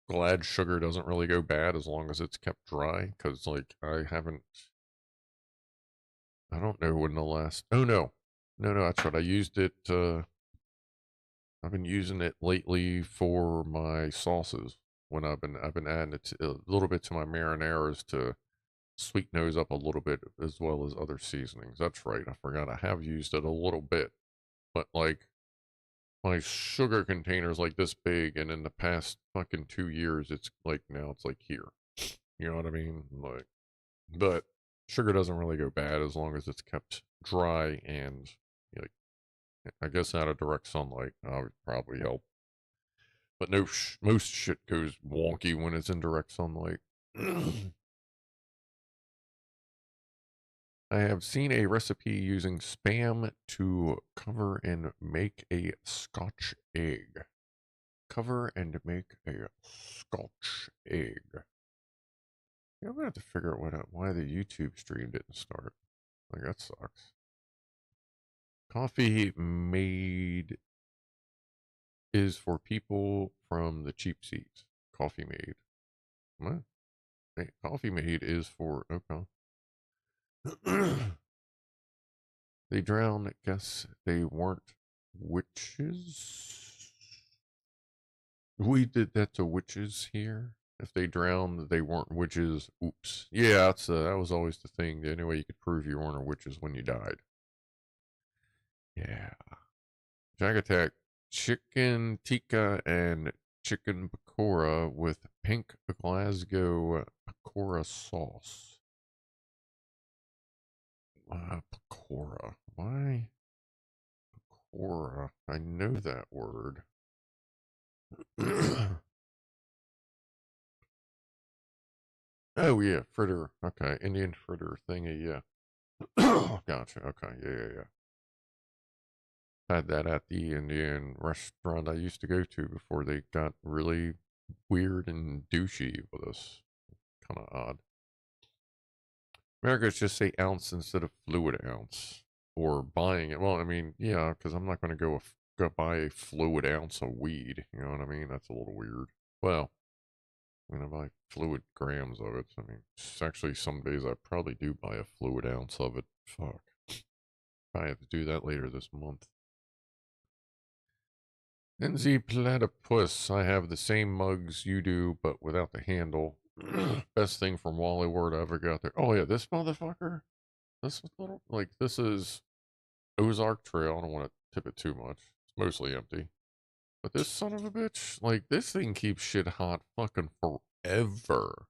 glad sugar doesn't really go bad as long as it's kept dry. Cause like I don't know when the last, oh no, that's right. I used it, I've been using it lately for my sauces when I've been adding it a little bit to my marinaras to sweeten those up a little bit as well as other seasonings. That's right. I forgot I have used it a little bit, but like my sugar container's like this big, and in the past fucking 2 years, it's like now it's like here. You know what I mean? Like, but sugar doesn't really go bad as long as it's kept dry and like I guess out of direct sunlight. Would probably help. But no, most shit goes wonky when it's in direct sunlight. I have seen a recipe using Spam to cover and make a Scotch egg. Cover and make a Scotch egg. Yeah, I'm gonna have to figure out why the YouTube stream didn't start. Like that sucks. Coffee made is for people from the cheap seats. Coffee made. What? Hey, coffee made is for okay. They drowned. Guess they weren't witches. We did that to witches here. If they drowned, they weren't witches. Oops. Yeah, that was always the thing. The only way you could prove you weren't a witch is when you died. Yeah. Jack Attack, chicken tikka and chicken pakora with pink Glasgow pakora sauce. Pakora. Why? Pakora. I know that word. Oh yeah, fritter. Okay, Indian fritter thingy. Yeah. Gotcha. Okay. Yeah. Had that at the Indian restaurant I used to go to before they got really weird and douchey with us. Kind of odd. Americans just say ounce instead of fluid ounce, or buying it. Well, I mean, yeah, because I'm not going to go buy a fluid ounce of weed. You know what I mean? That's a little weird. Well, I'm going to buy fluid grams of it. I mean, actually, some days I probably do buy a fluid ounce of it. Fuck. Probably have to do that later this month. NZ Platypus. I have the same mugs you do, but without the handle. Best thing from Wally Word I ever got there. Oh yeah, this motherfucker. This little this is Ozark Trail. I don't want to tip it too much. It's mostly empty. But this son of a bitch, like this thing keeps shit hot fucking forever.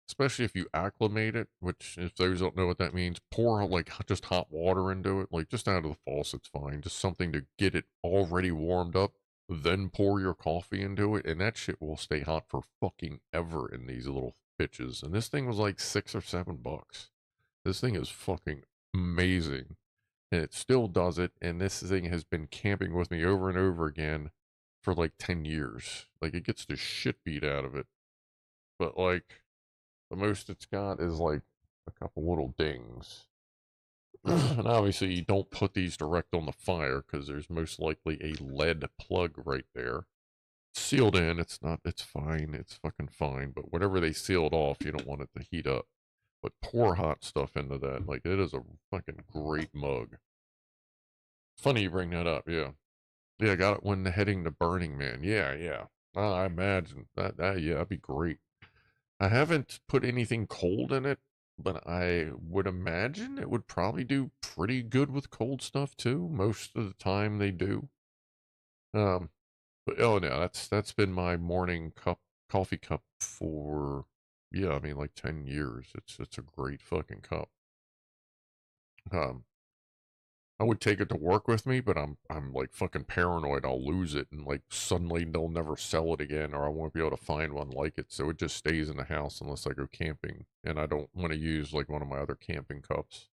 Especially if you acclimate it, which if those don't know what that means, pour like just hot water into it, like just out of the faucet's fine. Just something to get it already warmed up. Then pour your coffee into it, and that shit will stay hot for fucking ever in these little bitches. And this thing was like $6 or $7. This thing is fucking amazing. And it still does it. And this thing has been camping with me over and over again for like 10 years. Like it gets the shit beat out of it. But like the most it's got is like a couple little dings. And obviously you don't put these direct on the fire because there's most likely a lead plug right there. It's sealed in, it's fine, it's fucking fine. But whatever they sealed off, you don't want it to heat up. But pour hot stuff into that. Like, it is a fucking great mug. Funny you bring that up, yeah. Yeah, I got it when heading to Burning Man. Yeah. I imagine yeah, that'd be great. I haven't put anything cold in it, but I would imagine it would probably do pretty good with cold stuff too. Most of the time they do. But oh no, that's been my morning coffee cup for yeah, I mean like 10 years. It's a great fucking cup. Um I would take it to work with me, but I'm like fucking paranoid I'll lose it and like suddenly they'll never sell it again or I won't be able to find one like it. So it just stays in the house unless I go camping and I don't want to use like one of my other camping cups.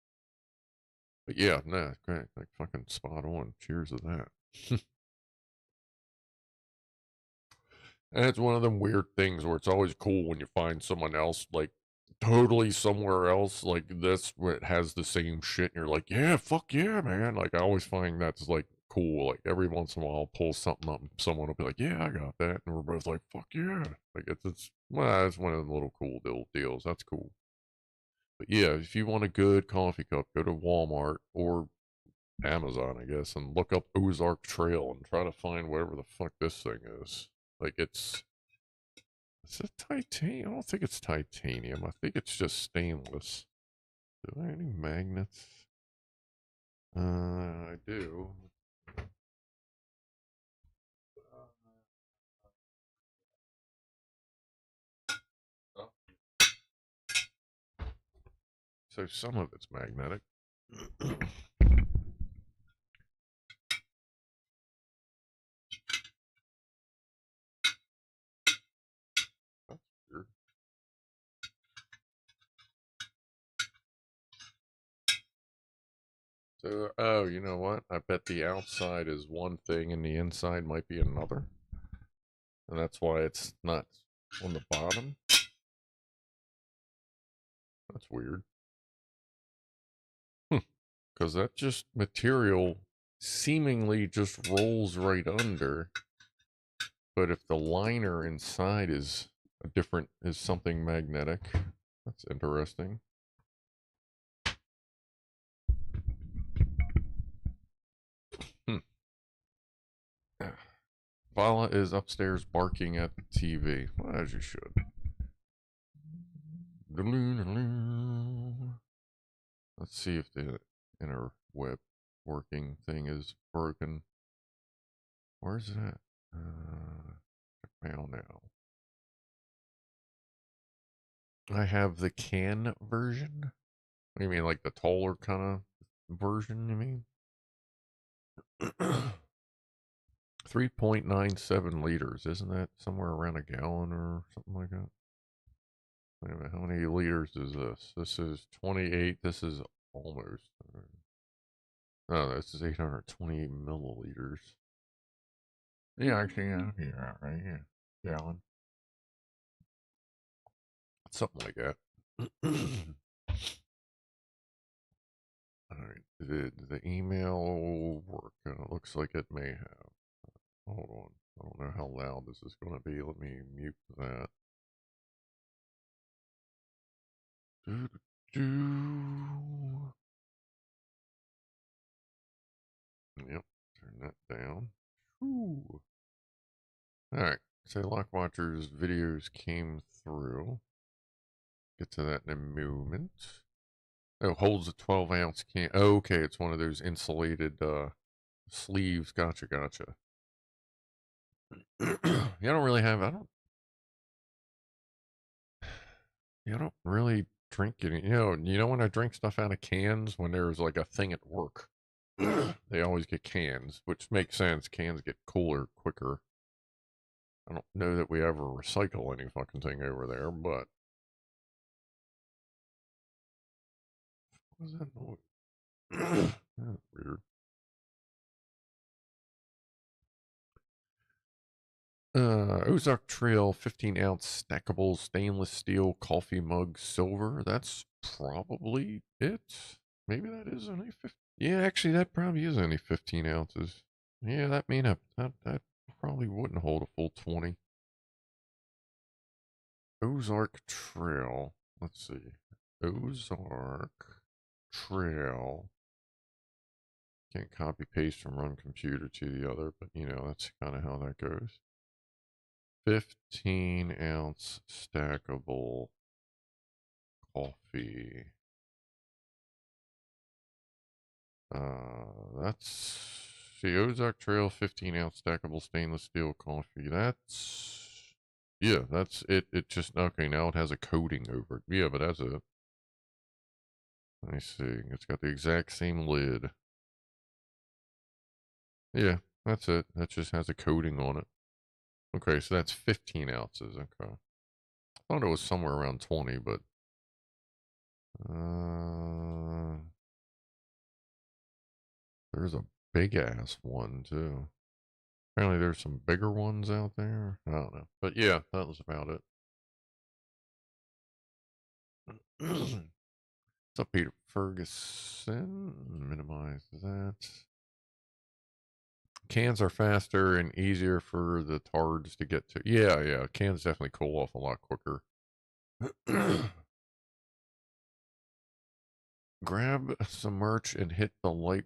But yeah, nah, great, like fucking spot on. Cheers to that. And it's one of them weird things where it's always cool when you find someone else like totally somewhere else like this where it has the same shit and you're like, yeah, fuck yeah, man. Like I always find that's like cool. Like every once in a while I'll pull something up and someone will be like, yeah, I got that. And we're both like, fuck yeah. Like it's well, it's one of the little cool deals. That's cool. But yeah, if you want a good coffee cup, go to Walmart or Amazon, I guess, and look up Ozark Trail and try to find whatever the fuck this thing is. Like it's it titanium? I don't think it's titanium. I think it's just stainless. Do I have any magnets? I do. So some of it's magnetic. That's weird. So, oh, you know what? I bet the outside is one thing and the inside might be another. And that's why it's not on the bottom. That's weird. Because that just material seemingly just rolls right under. But if the liner inside is is something magnetic, that's interesting. Vala is upstairs barking at the TV, well, as you should. Let's see if the interweb working thing is broken. Where's it at? Mail now. I have the can version. What do you mean, like the taller kind of version, you mean? 3.97 liters. Isn't that somewhere around a gallon or something like that? Wait a minute, how many liters is this? This is 28. This is almost. No, this is 820 milliliters. Yeah, actually, yeah, right here. Gallon. Something like that. Alright, did the email work? It looks like it may have. Hold on. I don't know how loud this is going to be. Let me mute that. Yep, turn that down. Ooh. Alright, so Lockwatcher's videos came through. Get to that in a moment. Oh, holds a 12-ounce can. Oh, okay, it's one of those insulated sleeves. Gotcha. Yeah, I don't really have. I don't really drink any. You know when I drink stuff out of cans when there's like a thing at work, they always get cans, which makes sense. Cans get cooler quicker. I don't know that we ever recycle any fucking thing over there, but what was that noise? That's weird. Ozark Trail 15-ounce stackable stainless steel coffee mug silver. That's probably it. Maybe that is only 15. Yeah, actually, that probably is only 15 ounces. Yeah, that mean that probably wouldn't hold a full 20. Ozark Trail. Let's see. Ozark Trail. Can't copy paste from one computer to the other, but that's kind of how that goes. 15-ounce stackable coffee. That's the Ozark Trail 15-ounce stackable stainless steel coffee. That's it. It just, okay, now it has a coating over it. Yeah, but that's it. Let me see. It's got the exact same lid. Yeah, that's it. That just has a coating on it. Okay, so that's 15 ounces. Okay. I thought it was somewhere around 20, but there's a big ass one too. Apparently there's some bigger ones out there. I don't know. But yeah, that was about it. What's up, Peter Ferguson? Minimize that. Cans are faster and easier for the tards to get to. Yeah, yeah. Cans definitely cool off a lot quicker. Grab some merch and hit the like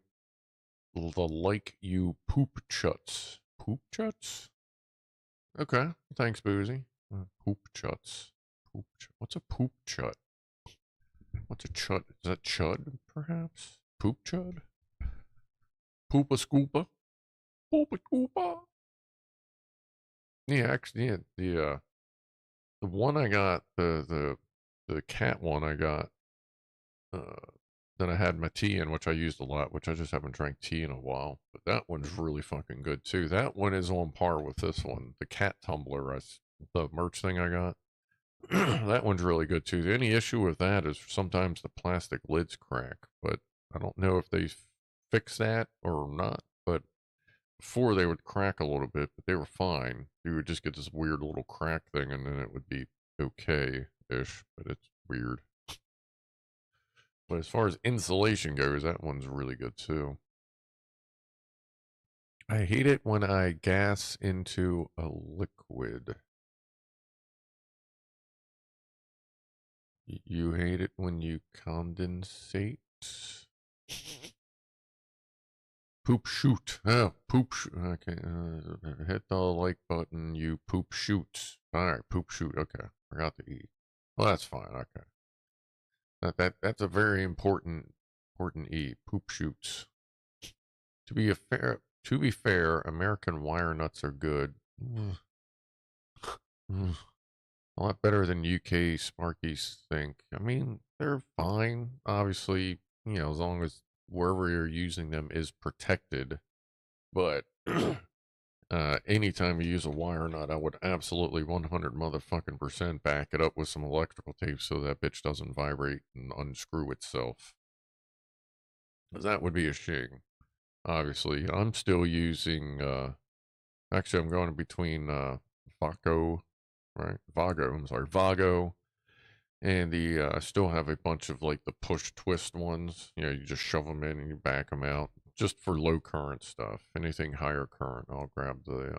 you poop chuts. Poop chuts? Okay. Thanks, Boozy. Poop chuts. What's a poop chut? What's a chut? Is that chud, perhaps? Poop chud? Poopa scoopa? Poopa scoopa? Yeah, actually, yeah, the one I got, the cat one I got, uh, that I had my tea in, which I used a lot, which I just haven't drank tea in a while. But that one's really fucking good too. That one is on par with this one. The cat tumbler, the merch thing I got. That one's really good too. The only issue with that is sometimes the plastic lids crack, but I don't know if they fix that or not. But before they would crack a little bit, but they were fine. You would just get this weird little crack thing, and then it would be okay-ish, but it's weird. But as far as insulation goes, that one's really good too. I hate it when I gas into a liquid. You hate it when you condensate? Poop shoot. Oh, poop shoot. Okay. Hit the like button. You poop shoots. All right, poop shoot. Okay. Forgot to eat. Well, that's fine. Okay. That's a very important E. Poop shoots. To be fair, American wire nuts are good. A lot better than UK Sparkies think. I mean, they're fine. Obviously, as long as wherever you're using them is protected. But anytime you use a wire nut, I would absolutely 100 motherfucking percent back it up with some electrical tape so that bitch doesn't vibrate and unscrew itself. Because that would be a shame. Obviously, I'm still using. Actually, I'm going between Vago, right? Vago. I'm sorry, Vago. And I still have a bunch of like the push twist ones. You just shove them in and you back them out. Just for low current stuff. Anything higher current, I'll grab the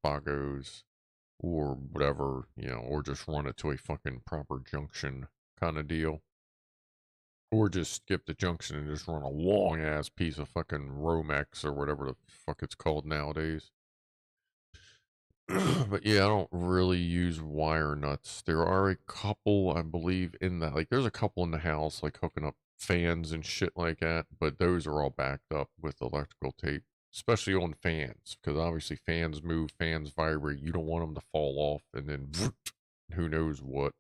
Vagos or whatever, or just run it to a fucking proper junction kind of deal. Or just skip the junction and just run a long ass piece of fucking Romex or whatever the fuck it's called nowadays. But yeah, I don't really use wire nuts. There are a couple, I believe, there's a couple in the house, like hooking up fans and shit like that, but those are all backed up with electrical tape, especially on fans, because obviously fans move, fans vibrate. You don't want them to fall off and then who knows what.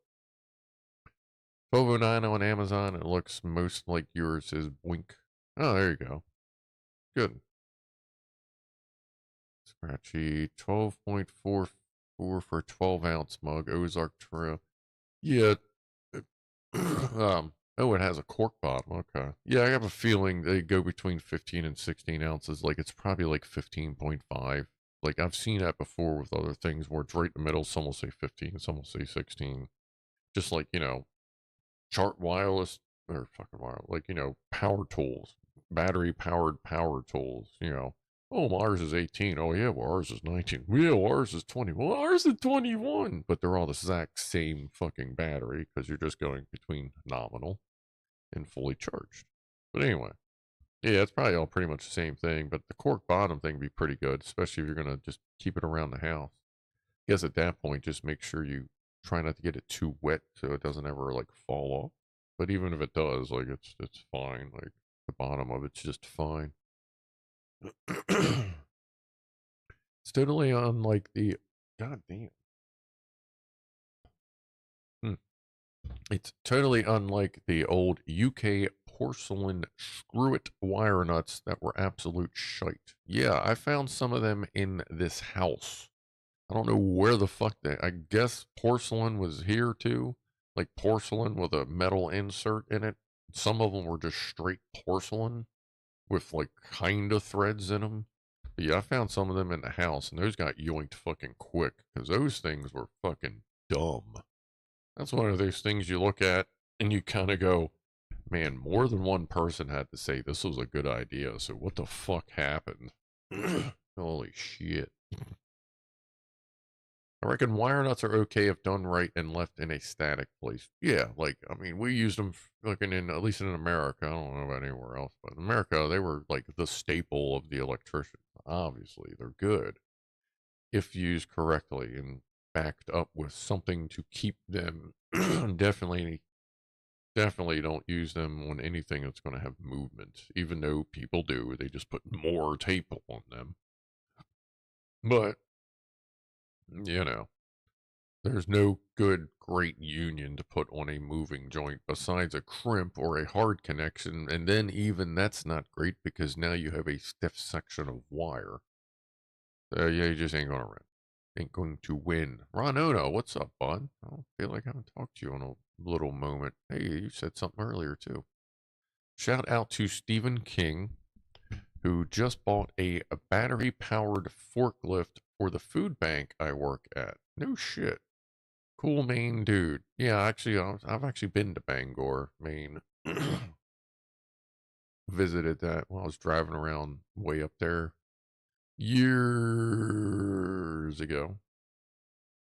Bovo9 on Amazon, it looks most like yours is Blink. Oh, there you go. Good. Scratchy 12.44 for 12-ounce mug. Ozark Trail. Yeah. Oh, it has a cork bottom. Okay. Yeah, I have a feeling they go between 15 and 16 ounces. Like, it's probably like 15.5. Like, I've seen that before with other things where it's right in the middle. Some will say 15, some will say 16. Just like, chart wireless, or fucking wireless, like, power tools, battery powered power tools. Oh, well, ours is 18. Oh, yeah, well, ours is 19. Yeah, well, ours is 20. Well, ours is 21. But they're all the exact same fucking battery because you're just going between nominal and fully charged. But anyway, yeah, it's probably all pretty much the same thing. But the cork bottom thing would be pretty good, especially if you're going to just keep it around the house. I guess at that point, just make sure you try not to get it too wet so it doesn't ever like fall off. But even if it does, like it's fine. Like the bottom of it's just fine. It's totally unlike the. God damn. It's totally unlike the old UK porcelain screw-it wire nuts that were absolute shite. Yeah, I found some of them in this house. I don't know where the fuck I guess porcelain was here too. Like porcelain with a metal insert in it. Some of them were just straight porcelain with like kind of threads in them. But yeah, I found some of them in the house and those got yoinked fucking quick because those things were fucking dumb. That's one of those things you look at and you kind of go, man, more than one person had to say this was a good idea. So what the fuck happened? Holy shit. I reckon wire nuts are okay if done right and left in a static place. Yeah, like, I mean, we used them looking in, at least in America. I don't know about anywhere else, but in America, they were like the staple of the electrician. Obviously, they're good if used correctly and backed up with something to keep them. Definitely don't use them on anything that's going to have movement, even though people do. They just put more tape on them. But, you know, there's no good, great union to put on a moving joint besides a crimp or a hard connection, and then even that's not great because now you have a stiff section of wire. So yeah, you just ain't gonna win. Ain't going to win. Ron Ono, what's up, bud? I don't feel like I haven't talked to you in a little moment. Hey, you said something earlier too. Shout out to Stephen King, who just bought a battery-powered forklift for the food bank I work at. No shit. Cool Maine dude. Yeah, actually, I've actually been to Bangor, Maine. Visited that while I was driving around way up there years ago.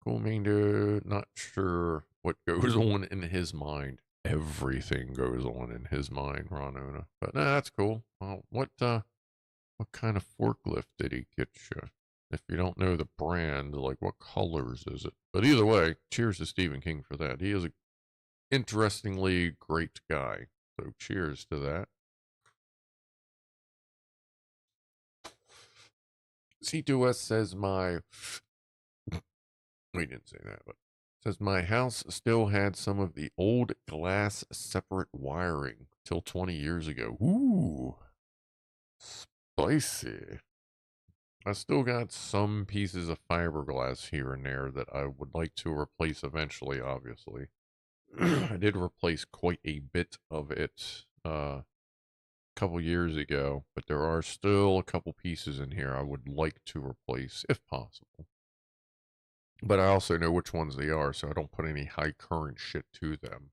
Cool Maine dude. Not sure what goes on in his mind. Everything goes on in his mind, Ron Ona. But that's cool. Well, what kind of forklift did he get you? If you don't know the brand, like what colors is it? But either way, cheers to Stephen King for that. He is a interestingly great guy. So cheers to that. C2S says we didn't say that, but says my house still had some of the old glass separate wiring till 20 years ago. Ooh, spicy. I still got some pieces of fiberglass here and there that I would like to replace eventually, obviously. I did replace quite a bit of it a couple years ago, but there are still a couple pieces in here I would like to replace if possible. But I also know which ones they are, so I don't put any high current shit to them.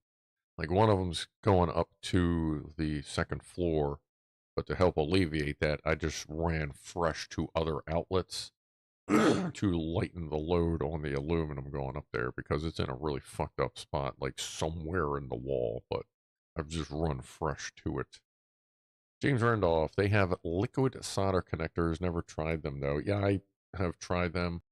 Like one of them's going up to the second floor, but to help alleviate that, I just ran fresh to other outlets to lighten the load on the aluminum going up there because it's in a really fucked up spot, like somewhere in the wall, but I've just run fresh to it. James Randolph, they have liquid solder connectors. Never tried them though. Yeah, I have tried them.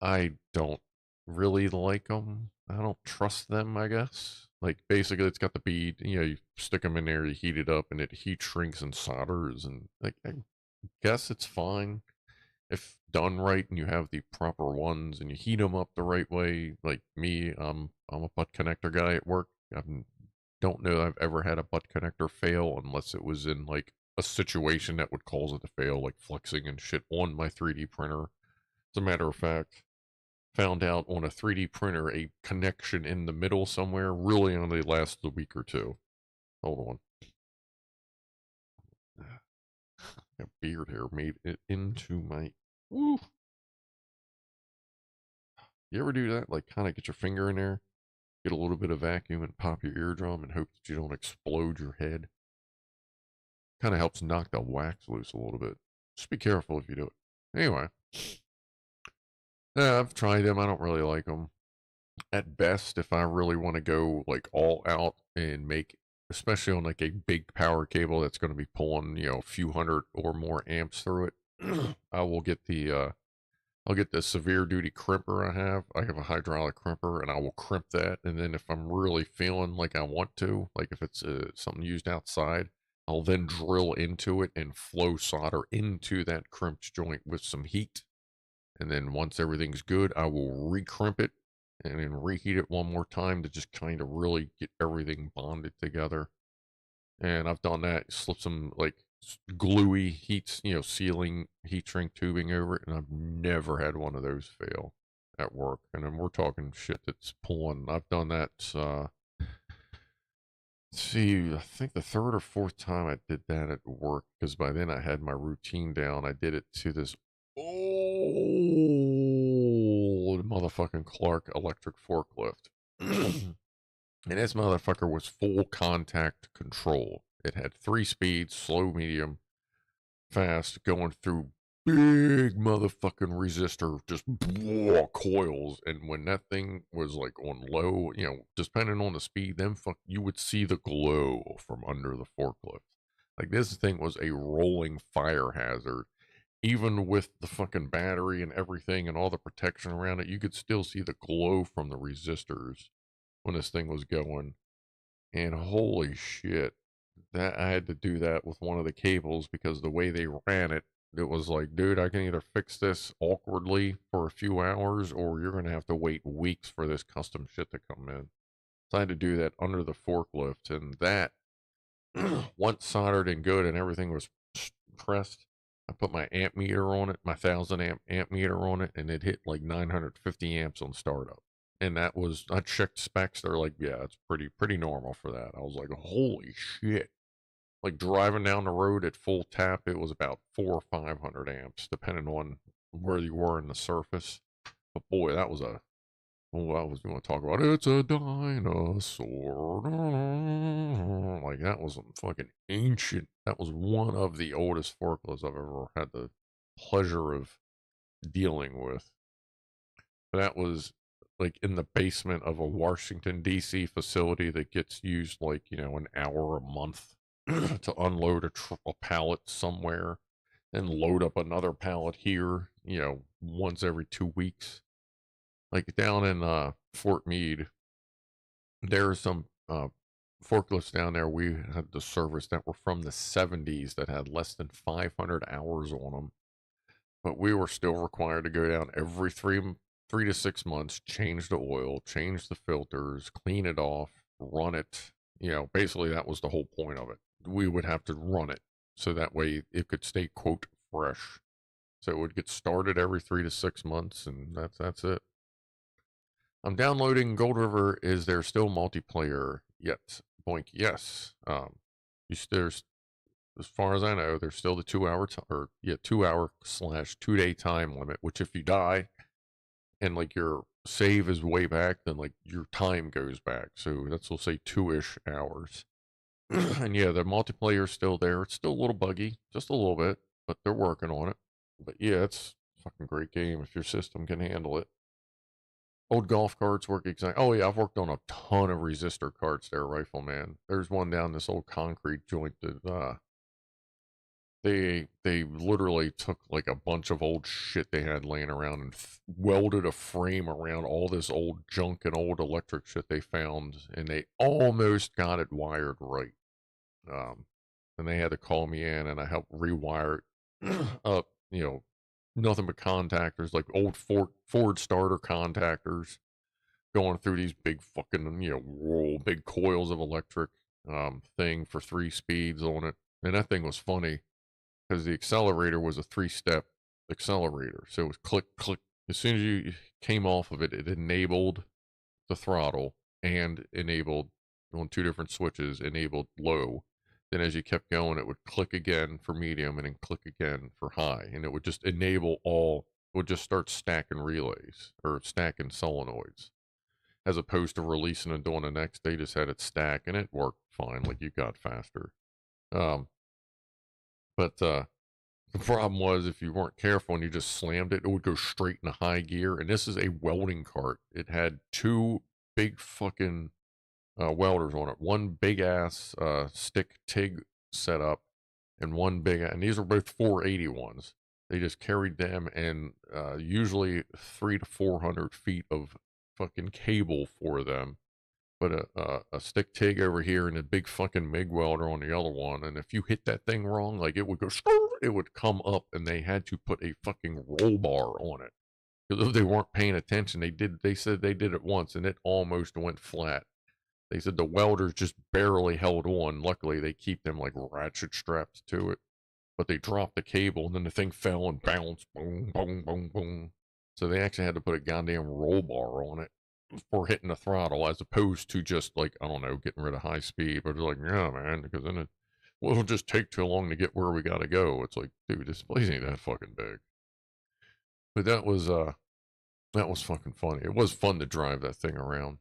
I don't really like them. I don't trust them, I guess. Like basically it's got the bead, you stick them in there, you heat it up and it heat shrinks and solders and like I guess it's fine if done right and you have the proper ones and you heat them up the right way. Like me, I'm a butt connector guy at work. I don't know I've ever had a butt connector fail unless it was in like a situation that would cause it to fail, like flexing and shit on my 3D printer. As a matter of fact, found out on a 3D printer a connection in the middle somewhere really only lasted a week or two. Hold on. A beard hair made it into my. Woo. You ever do that? Like, kind of get your finger in there, get a little bit of vacuum, and pop your eardrum and hope that you don't explode your head. Kind of helps knock the wax loose a little bit. Just be careful if you do it. Anyway. Yeah, I've tried them. I don't really like them. At best, if I really want to go like all out and make, especially on like a big power cable that's going to be pulling, a few hundred or more amps through it, I will get I'll get the severe duty crimper I have. I have a hydraulic crimper and I will crimp that. And then if I'm really feeling like I want to, like if it's something used outside, I'll then drill into it and flow solder into that crimped joint with some heat. And then once everything's good, I will recrimp it and then reheat it one more time to just kind of really get everything bonded together. And I've done that, slip some like gluey heats, sealing heat shrink tubing over it, and I've never had one of those fail at work. And then we're talking shit that's pulling. I've done that. See, I think the third or fourth time I did that at work, because by then I had my routine down. I did it to this old motherfucking Clark electric forklift. And this motherfucker was full contact control. It had 3 speeds, slow, medium, fast, going through big motherfucking resistor, just coils. And when that thing was like on low, depending on the speed, then you would see the glow from under the forklift. Like this thing was a rolling fire hazard. Even with the fucking battery and everything and all the protection around it, you could still see the glow from the resistors when this thing was going. And holy shit, that I had to do that with one of the cables because the way they ran it, it was like, dude, I can either fix this awkwardly for a few hours or you're going to have to wait weeks for this custom shit to come in. So I had to do that under the forklift, and that once soldered and good and everything was pressed, I put my amp meter on it, my 1000 amp meter on it, and it hit like 950 amps on startup. And that was, I checked specs, they're like, yeah, it's pretty normal for that. I was like, holy shit. Like driving down the road at full tap, it was about 400 or 500 amps, depending on where you were in the surface. But boy, that was I was going to talk about, it's a dinosaur. Like that was fucking ancient. That was one of the oldest forklifts I've ever had the pleasure of dealing with. That was like in the basement of a Washington, D.C. facility that gets used like, an hour a month to unload a pallet somewhere and load up another pallet here, once every 2 weeks. Like down in Fort Meade, there are some forklifts down there we had to service that were from the 70s that had less than 500 hours on them. But we were still required to go down every 3 to 6 months, change the oil, change the filters, clean it off, run it. Basically that was the whole point of it. We would have to run it so that way it could stay, quote, fresh. So it would get started every 3 to 6 months, and that's it. I'm downloading Gold River. Is there still multiplayer yet? Boink, yes. There's, as far as I know, there's still the 2 hour 2 hour / 2 day time limit, which if you die and like your save is way back, then like your time goes back. So that's, we'll say 2-ish hours. And yeah, the multiplayer is still there. It's still a little buggy, just a little bit, but they're working on it. But yeah, it's a fucking great game if your system can handle it. Old golf carts work exactly. Oh yeah, I've worked on a ton of resistor carts there, Rifleman. There's one down this old concrete joint that they literally took like a bunch of old shit they had laying around and welded a frame around all this old junk and old electric shit they found, and they almost got it wired right. And they had to call me in, and I helped rewire it up. Nothing but contactors, like old Ford starter contactors, going through these big fucking big coils of electric thing for 3 speeds on it. And that thing was funny because the accelerator was a 3-step accelerator, so it was click click. As soon as you came off of it, it enabled the throttle and enabled on 2 different switches, enabled low. Then as you kept going, it would click again for medium and then click again for high. And it would just enable it would just start stacking relays or stacking solenoids. As opposed to releasing and doing the next, they just had it stack and it worked fine. Like you got faster. But the problem was if you weren't careful and you just slammed it, it would go straight into high gear. And this is a welding cart. It had 2 big fucking welders on it. One big ass stick TIG setup, and one big, and these are both 480s. They just carried them, and usually 300 to 400 feet of fucking cable for them. But a stick TIG over here and a big fucking MIG welder on the other one. And if you hit that thing wrong, like it would go, it would come up, and they had to put a fucking roll bar on it Because if they weren't paying attention, they said they did it once and it almost went flat. They said the welders just barely held on. Luckily, they keep them like ratchet straps to it. But they dropped the cable and then the thing fell and bounced. Boom, boom, boom, boom. So they actually had to put a goddamn roll bar on it for hitting the throttle as opposed to just like, I don't know, getting rid of high speed. But they're like, yeah, man, because then it'll just take too long to get where we got to go. It's like, dude, this place ain't that fucking big. But that was fucking funny. It was fun to drive that thing around.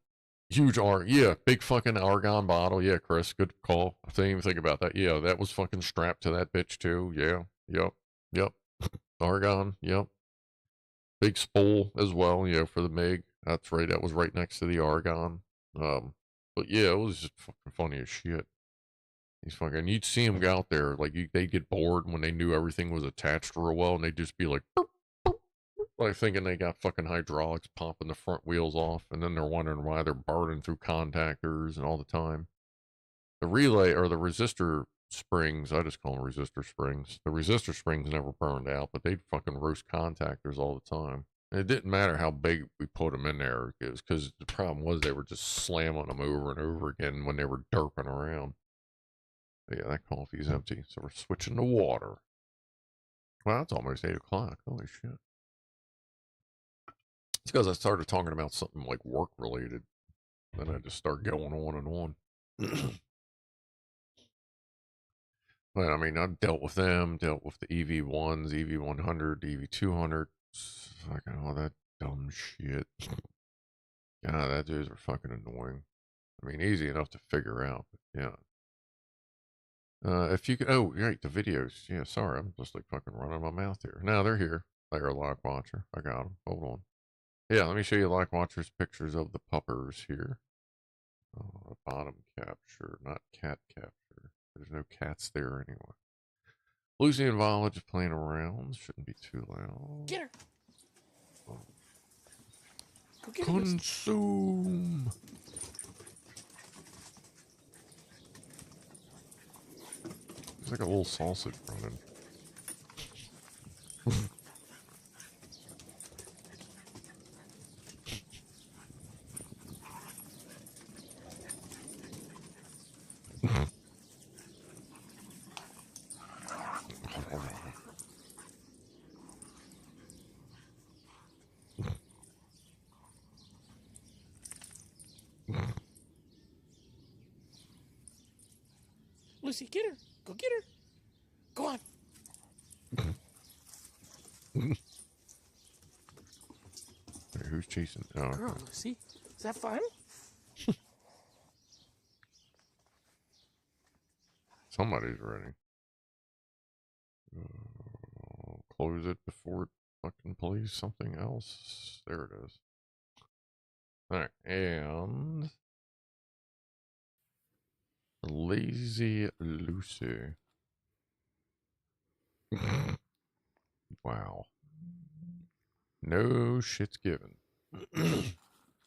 Huge yeah, big fucking argon bottle. Yeah, Chris, good call. I didn't even think about that. Yeah, that was fucking strapped to that bitch too. Yeah, yep. Argon, yep. Big spool as well, yeah, for the MiG. That's right, that was right next to the argon. But yeah, it was just fucking funny as shit. He's fucking, you'd see him go out there, like they'd get bored when they knew everything was attached real well, and they'd just be like, boop, boop, like thinking they got fucking hydraulics popping the front wheels off, and then they're wondering why they're burning through contactors and all the time. The relay or the resistor springs, I just call them resistor springs. The resistor springs never burned out, but they'd fucking roast contactors all the time. And it didn't matter how big we put them in there, because the problem was they were just slamming them over and over again when they were derping around. But yeah, that coffee's empty, so we're switching to water. Well, it's almost 8 o'clock. Holy shit. It's because I started talking about something like work related. Then I just start going on and on. But I mean, I've dealt with them, dealt with the EV1s, EV100, EV200, fucking all that dumb shit. God, that dudes are fucking annoying. I mean, easy enough to figure out, but yeah. If you could, oh, right, the videos. Yeah, sorry, I'm just like fucking running my mouth here. Now they're here. They're a lock watcher. I got them. Hold on. Yeah, let me show you lock watchers pictures of the puppers here. Oh, bottom capture, not cat capture. There's no cats there anyway. Lucy and Violet just playing around. Shouldn't be too loud. Get her. Oh. Go get Consume. It's like a little sausage running. Lucy, get her. Go get her. Go on. Hey, who's chasing? Oh, Girl, okay. Lucy. Is that fun? Somebody's ready. Close it before it fucking plays something else. There it is. Alright, and Lazy Lucy. Wow. No shit's given.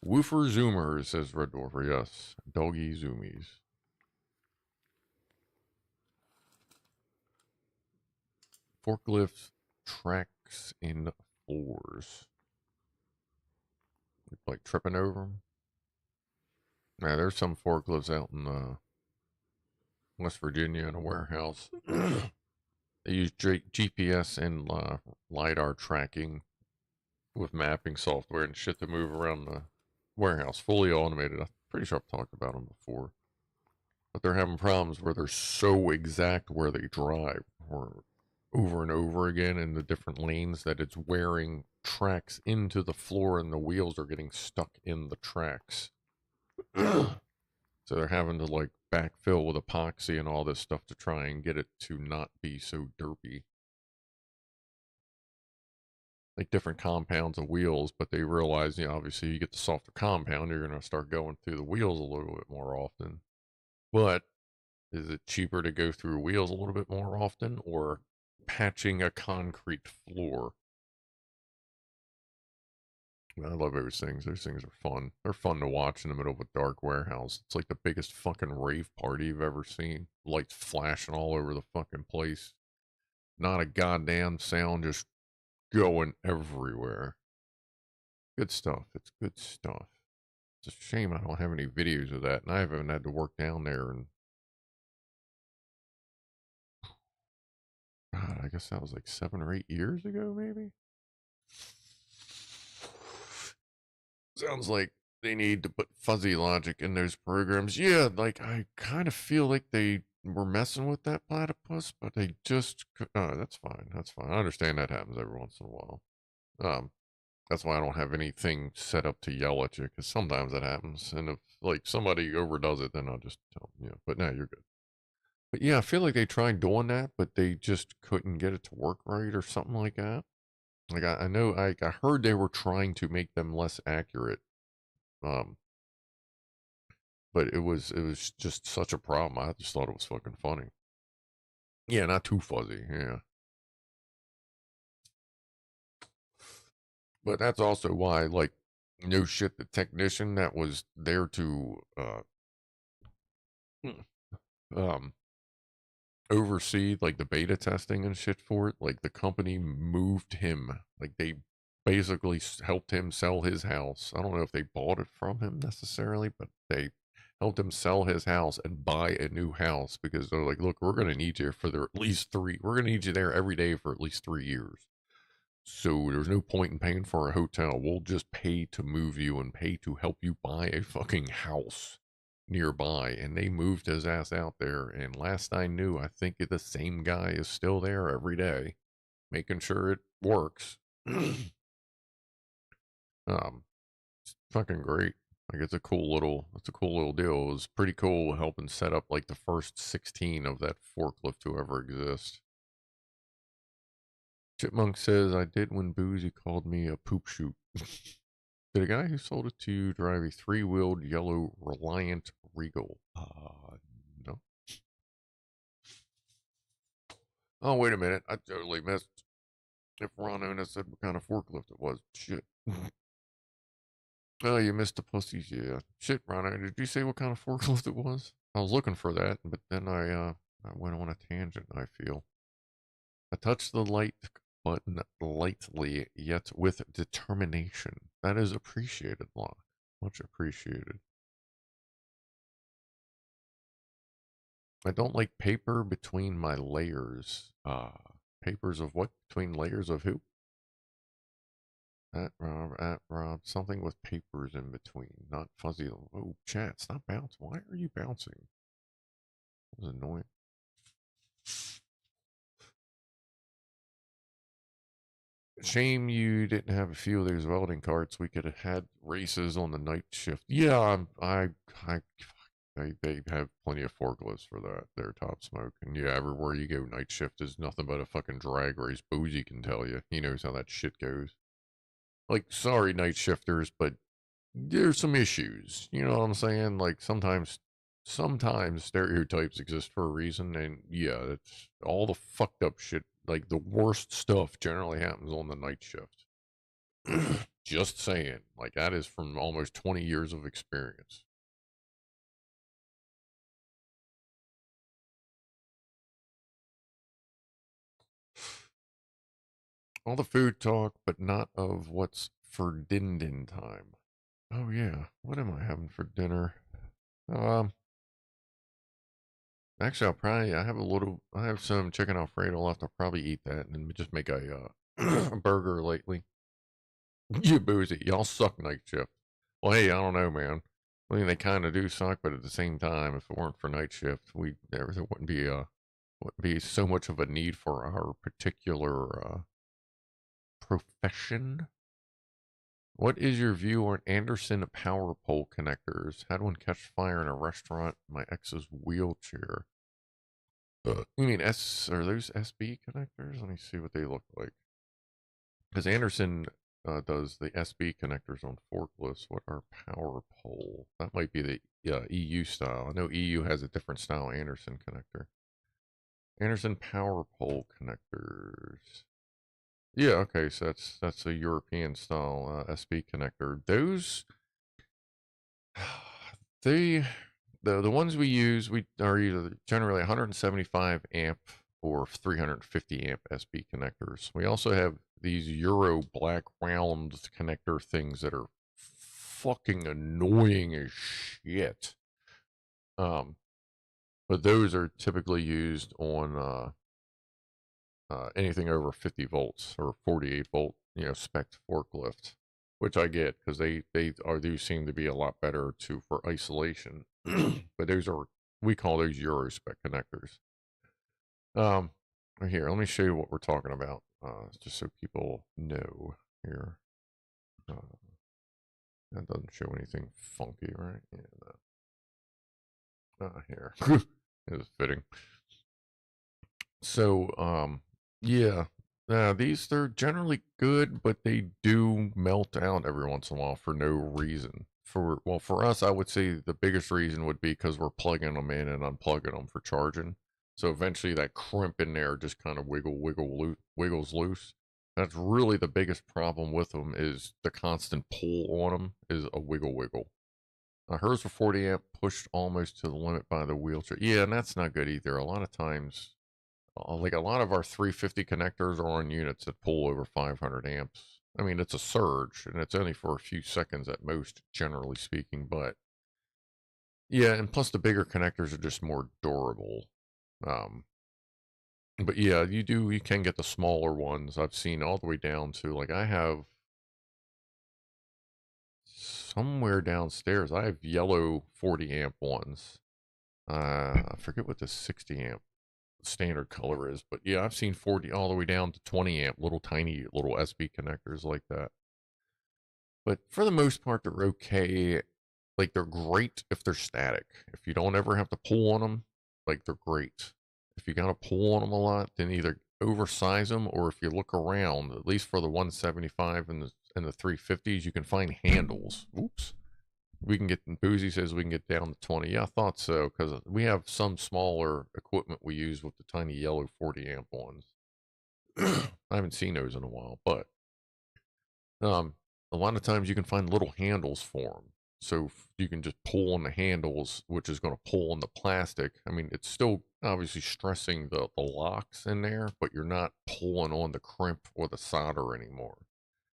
Woofer Zoomers, says Red Dwarfer. Yes. Doggy Zoomies. Forklifts, tracks, and floors. Like tripping over them. Now, there's some forklifts out in West Virginia in a warehouse. They use GPS and LiDAR tracking with mapping software and shit to move around the warehouse. Fully automated. I'm pretty sure I've talked about them before. But they're having problems where they're so exact where they drive or over and over again in the different lanes that it's wearing tracks into the floor and the wheels are getting stuck in the tracks. So they're having to like backfill with epoxy and all this stuff to try and get it to not be so derpy. Like different compounds of wheels, but they realize, you know, obviously you get the softer compound, you're going to start going through the wheels a little bit more often. But is it cheaper to go through wheels a little bit more often or patching a concrete floor? I love those things. Those things are fun. They're fun to watch in the middle of a dark warehouse. It's like the biggest fucking rave party you've ever seen. Lights flashing all over the fucking place. Not a goddamn sound, just going everywhere. Good stuff. It's good stuff. It's a shame I don't have any videos of that, and I haven't had to work down there. And God, I guess that was like 7 or 8 years ago, maybe. Sounds like they need to put fuzzy logic in those programs. Yeah, like I kind of feel like they were messing with that platypus, but they just oh, that's fine. That's fine. I understand that happens every once in a while. That's why I don't have anything set up to yell at you, because sometimes that happens. And if like somebody overdoes it, then I'll just tell them, yeah, but no, you're good. But yeah, I feel like they tried doing that, but they just couldn't get it to work right or something like that. Like I know I heard they were trying to make them less accurate. Um, but it was just such a problem. I just thought it was fucking funny. Yeah, not too fuzzy. Yeah. But that's also why, like, no shit, the technician that was there to um oversee like the beta testing and shit for it, like the company moved him. Like they basically helped him sell his house. I don't know if they bought it from him necessarily, but they helped him sell his house and buy a new house, because they're like, look, we're going to need you for at least we're going to need you there every day for at least 3 years. So there's no point in paying for a hotel. We'll just pay to move you and pay to help you buy a fucking house nearby. And they moved his ass out there. And last I knew, I think the same guy is still there every day, making sure it works. It's fucking great. Like it's a cool little deal. It was pretty cool helping set up like the first 16 of that forklift to ever exist. Chipmunk says, I did when Boozy called me a poop shoot. Did a guy who sold it to you drive a 3-wheeled yellow Reliant Regal? No. Oh, wait a minute. I totally missed. If Ron Ona said what kind of forklift it was. Shit. Oh, you missed the Pussies, yeah. Shit, Ron, did you say what kind of forklift it was? I was looking for that, but then I went on a tangent, I feel. I touched the light button lightly, yet with determination. That is appreciated, Locke. Much appreciated. I don't like paper between my layers. Papers of what? Between layers of who? At Rob, something with papers in between, not fuzzy. Oh, chat, stop bouncing. Why are you bouncing? That was annoying. Shame you didn't have a few of those welding carts. We could have had races on the night shift. Yeah, they have plenty of forklifts for that. They're Top Smoke. And yeah, everywhere you go, night shift is nothing but a fucking drag race. Boozy can tell you. He knows how that shit goes. Like, sorry, night shifters, but there's some issues. You know what I'm saying? Like, sometimes stereotypes exist for a reason. And yeah, it's all the fucked up shit. Like, the worst stuff generally happens on the night shift. Just saying. Like, that is from almost 20 years of experience. All the food talk, but not of what's for din time. Oh yeah, what am I having for dinner? Actually, I have some chicken Alfredo left. I'll probably eat that and then just make a burger lately. You Boozy, y'all suck night shift. Well, hey, I don't know, man. I mean, they kind of do suck, but at the same time, if it weren't for night shift, there wouldn't be so much of a need for our particular profession. What is your view on Anderson power pole connectors? Had one catch fire in a restaurant in my ex's wheelchair. You mean are those SB connectors? Let me see what they look like. Because Anderson does the SB connectors on forklifts. What are power pole? That might be the EU style. I know EU has a different style Anderson connector. Anderson power pole connectors. Yeah, okay, so that's a European style SB connector. Those the ones we use are either generally 175 amp or 350 amp SB connectors. We also have these Euro black round connector things that are fucking annoying as shit. But those are typically used on anything over 50 volts or 48 volt, spec forklift, which I get because they do seem to be a lot better for isolation. But we call those Euro spec connectors. Here, let me show you what we're talking about, just so people know here. That doesn't show anything funky, right? Yeah, here. It was fitting. So, yeah. They're generally good, but they do melt out every once in a while for no reason. For us, I would say the biggest reason would be because we're plugging them in and unplugging them for charging. So eventually that crimp in there just kind of wiggles loose. That's really the biggest problem with them, is the constant pull on them is a wiggle. Hers for 40 amp pushed almost to the limit by the wheelchair. Yeah, and that's not good either. A lot of times, like a lot of our 350 connectors are on units that pull over 500 amps. I mean, it's a surge, and it's only for a few seconds at most, generally speaking. But yeah, and plus the bigger connectors are just more durable. But yeah, you can get the smaller ones. I've seen all the way down to, like, I have somewhere downstairs, I have yellow 40 amp ones. I forget what the 60 amp standard color is, but yeah, I've seen 40 all the way down to 20 amp little tiny little SB connectors like that. But for the most part, they're okay. Like, they're great if they're static. If you don't ever have to pull on them, like, they're great. If you gotta pull on them a lot, then either oversize them, or if you look around, at least for the 175 and the 350s, you can find handles. Oops. We can get, Boozy says we can get down to 20. Yeah, I thought so, because we have some smaller equipment we use with the tiny yellow 40 amp ones. I haven't seen those in a while, but a lot of times you can find little handles for them. So you can just pull on the handles, which is going to pull on the plastic. I mean, it's still obviously stressing the locks in there, but you're not pulling on the crimp or the solder anymore.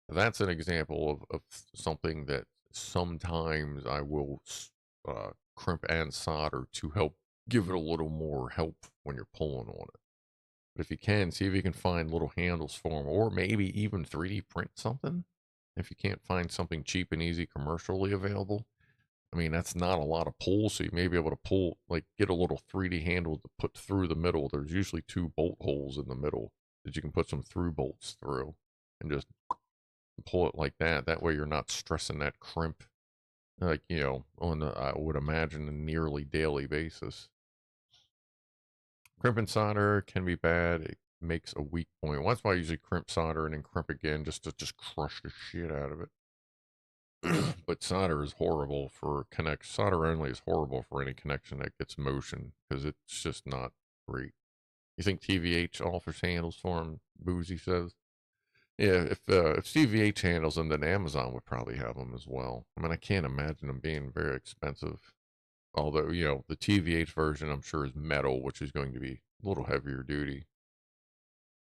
That's an example of something that sometimes I will crimp and solder to help give it a little more help when you're pulling on it. But if you can, see if you can find little handles for them, or maybe even 3D print something. If you can't find something cheap and easy commercially available, I mean, that's not a lot of pull, so you may be able to pull, like, get a little 3D handle to put through the middle. There's usually 2 bolt holes in the middle that you can put some through bolts through, and just pull it like that. That way you're not stressing that crimp, like, on I would imagine, a nearly daily basis. Crimp and solder can be bad. It makes a weak point. Well, that's why I usually crimp solder and then crimp again, just to crush the shit out of it. But solder is horrible for solder only is horrible for any connection that gets motion, because it's just not great. You think TVH offers handles for them? Boozy says. Yeah, if TVH handles them, then Amazon would probably have them as well. I mean, I can't imagine them being very expensive. Although, the TVH version, I'm sure, is metal, which is going to be a little heavier duty.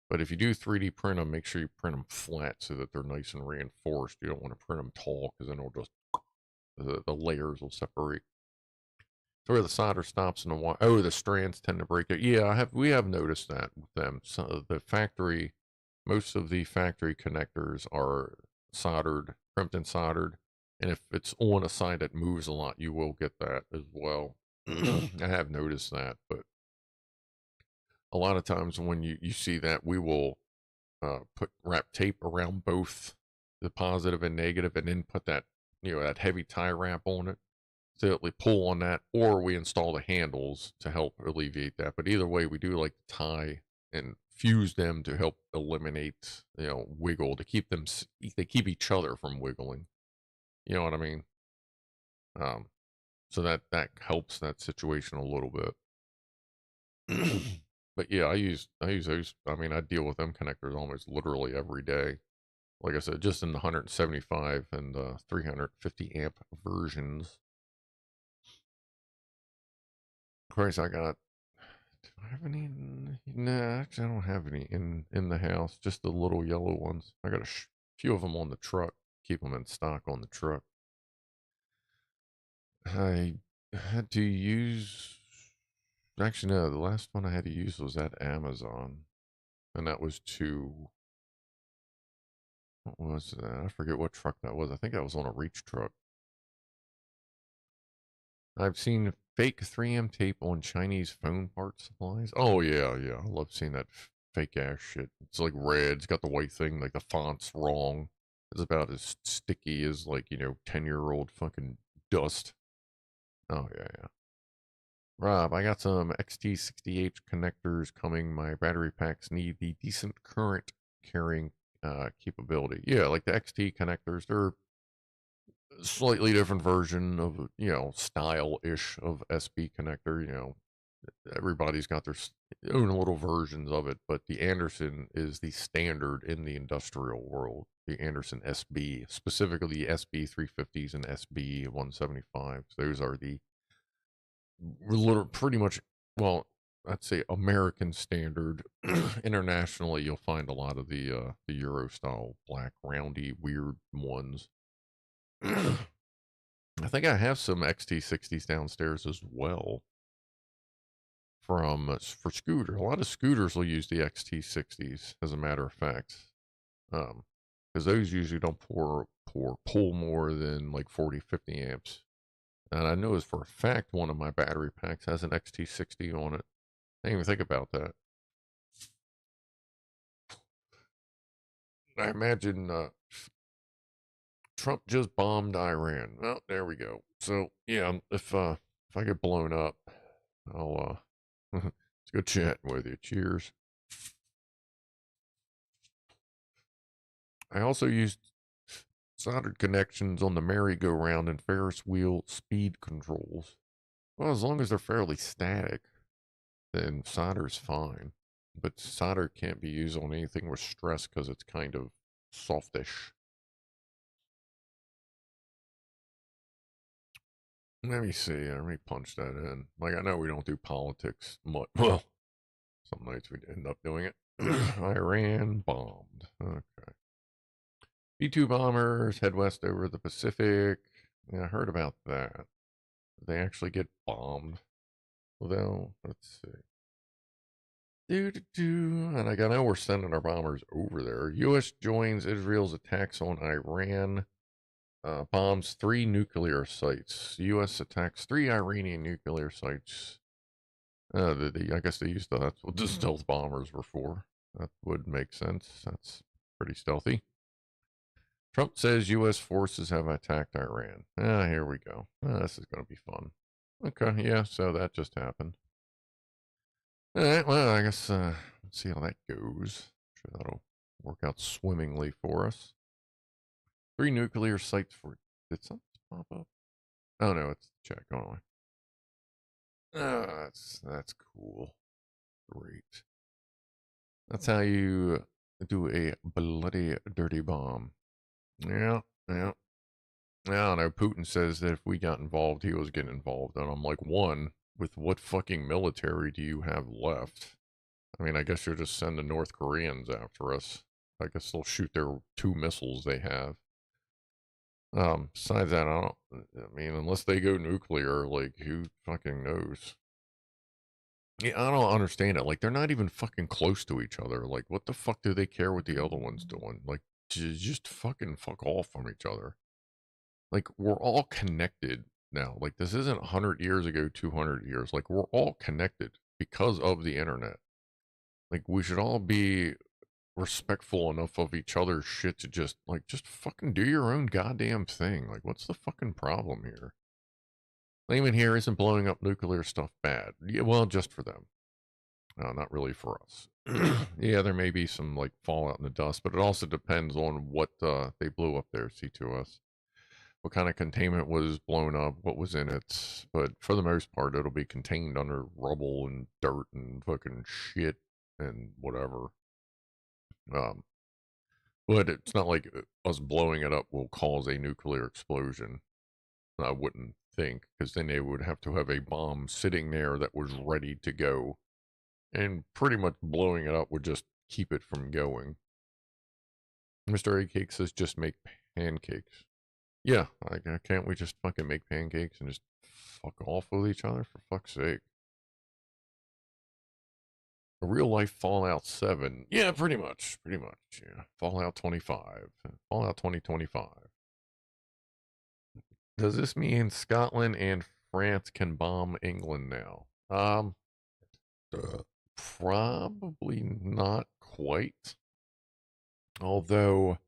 But if you do 3D print them, make sure you print them flat so that they're nice and reinforced. You don't want to print them tall, because then it'll just, the layers will separate. So where the solder stops in the wire, the strands tend to break it. Yeah, we have noticed that with them. So most of the factory connectors are soldered, crimped and soldered. And if it's on a side that moves a lot, you will get that as well. I have noticed that, but a lot of times when you see that, we will wrap tape around both the positive and negative, and then put that, that heavy tie wrap on it, so that we pull on that, or we install the handles to help alleviate that. But either way, we do like to tie and fuse them to help eliminate, wiggle, to keep them, they keep each other from wiggling. You know what I mean? So that helps that situation a little bit. But yeah, I use those. I mean, I deal with them connectors almost literally every day. Like I said, just in the 175 and 350 amp versions. Of course, I got Do I have any? Nah, actually, I don't have any in the house. Just the little yellow ones. I got a few of them on the truck. Keep them in stock on the truck. I had to use. Actually, no. The last one I had to use was at Amazon, and that was to. What was that? I forget what truck that was. I think that was on a reach truck. I've seen fake 3M tape on Chinese phone part supplies. Oh yeah, yeah. I love seeing that fake ass shit. It's like red. It's got the white thing. Like the font's wrong. It's about as sticky as like 10-year-old fucking dust. Oh yeah, yeah. Rob, I got some XT60H connectors coming. My battery packs need the decent current carrying capability. Yeah, like the XT connectors. They're slightly different version of style-ish of SB connector. Everybody's got their own little versions of it, but the Anderson is the standard in the industrial world. The Anderson SB, specifically the SB 350s and SB 175s. Those are the pretty much, well, I'd say American standard. Internationally, you'll find a lot of the Euro style black roundy weird ones. I think I have some XT60s downstairs as well for scooter. A lot of scooters will use the XT60s, as a matter of fact, because those usually don't pull more than like 40-50 amps. And I know as for a fact one of my battery packs has an XT60 on it. I didn't even think about that. I imagine Trump just bombed Iran. Well, there we go. So yeah, if I get blown up, I'll it's good chatting with you. Cheers. I also used soldered connections on the merry-go-round and Ferris wheel speed controls. Well, as long as they're fairly static, then solder's fine. But solder can't be used on anything with stress because it's kind of softish. Let me see. Let me punch that in. Like, I know we don't do politics much. Well, some nights we end up doing it. Iran bombed. Okay. B-2 bombers head west over the Pacific. Yeah, I heard about that. They actually get bombed. Although, let's see. And I know we're sending our bombers over there. U.S. joins Israel's attacks on Iran. Bombs 3 nuclear sites. U.S. attacks 3 Iranian nuclear sites. I guess they used that's what the stealth bombers were for. That would make sense. That's pretty stealthy. Trump says U.S. forces have attacked Iran. Here we go. This is going to be fun. Okay, yeah, so that just happened. All right, well, I guess let's see how that goes. I'm sure that'll work out swimmingly for us. 3 nuclear sites for. Did something pop up? Oh no, it's the chat going away. That's cool. Great. That's how you do a bloody dirty bomb. Yeah, yeah. I don't know. Putin says that if we got involved, he was getting involved, and I'm like, one, with what fucking military do you have left? I mean, I guess you'll just send the North Koreans after us. I guess they'll shoot their 2 missiles they have. Besides that, I mean, unless they go nuclear, like, who fucking knows? Yeah, I don't understand it. Like, they're not even fucking close to each other. Like, what the fuck do they care what the other one's doing? Like, just fucking fuck off from each other. Like, we're all connected now. Like, this isn't 100 years ago, 200 years. Like, we're all connected because of the internet. Like, we should all be respectful enough of each other's shit to just fucking do your own goddamn thing. Like, what's the fucking problem here? Layman here isn't blowing up nuclear stuff bad. Yeah, well, just for them. Not really for us. Yeah, there may be some like fallout in the dust, but it also depends on what they blew up there, C2S. What kind of containment was blown up, what was in it. But for the most part, it'll be contained under rubble and dirt and fucking shit and whatever. But it's not like us blowing it up will cause a nuclear explosion. I wouldn't think, because then they would have to have a bomb sitting there that was ready to go And pretty much blowing it up would just keep it from going. Mr. A Cake says just make pancakes. Yeah, like, can't we just fucking make pancakes and just fuck off with each other, for fuck's sake? A real life Fallout 7. Yeah, pretty much. Yeah. Fallout 25. Fallout 2025. Does this mean Scotland and France can bomb England now? Probably not quite. Although,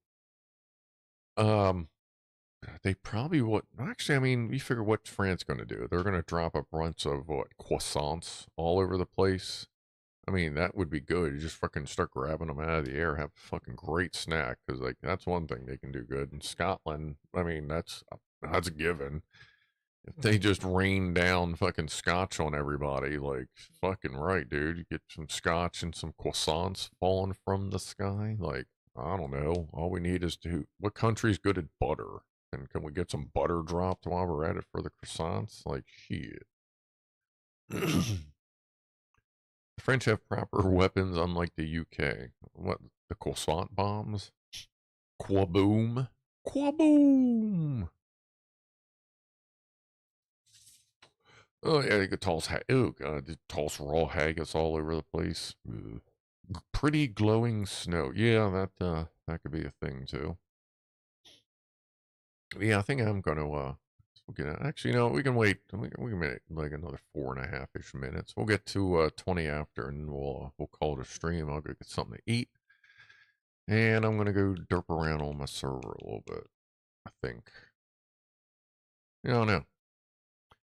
they probably would. Actually, I mean, you figure what France going to do? They're going to drop a bunch of what, croissants all over the place. I mean, that would be good. You just fucking start grabbing them out of the air, have a fucking great snack, because like that's one thing they can do good. In Scotland, I mean, that's a given. If they just rain down fucking scotch on everybody, like fucking right, dude. You get some scotch and some croissants falling from the sky. Like, I don't know. All we need is what country's good at butter? And can we get some butter dropped while we're at it for the croissants? Like, shit. The French have proper weapons, unlike the UK. What, the croissant bombs? Quaboom. Quaboom! Oh, yeah, you could toss, oh, God, toss raw haggis all over the place. Ugh. Pretty glowing snow. Yeah, that could be a thing, too. Yeah, I think I'm going to, actually, no, we can wait. We can wait like another 4.5-ish minutes. We'll get to 20 after, and we'll call it a stream. I'll go get something to eat, and I'm gonna go derp around on my server a little bit. I think. I don't know.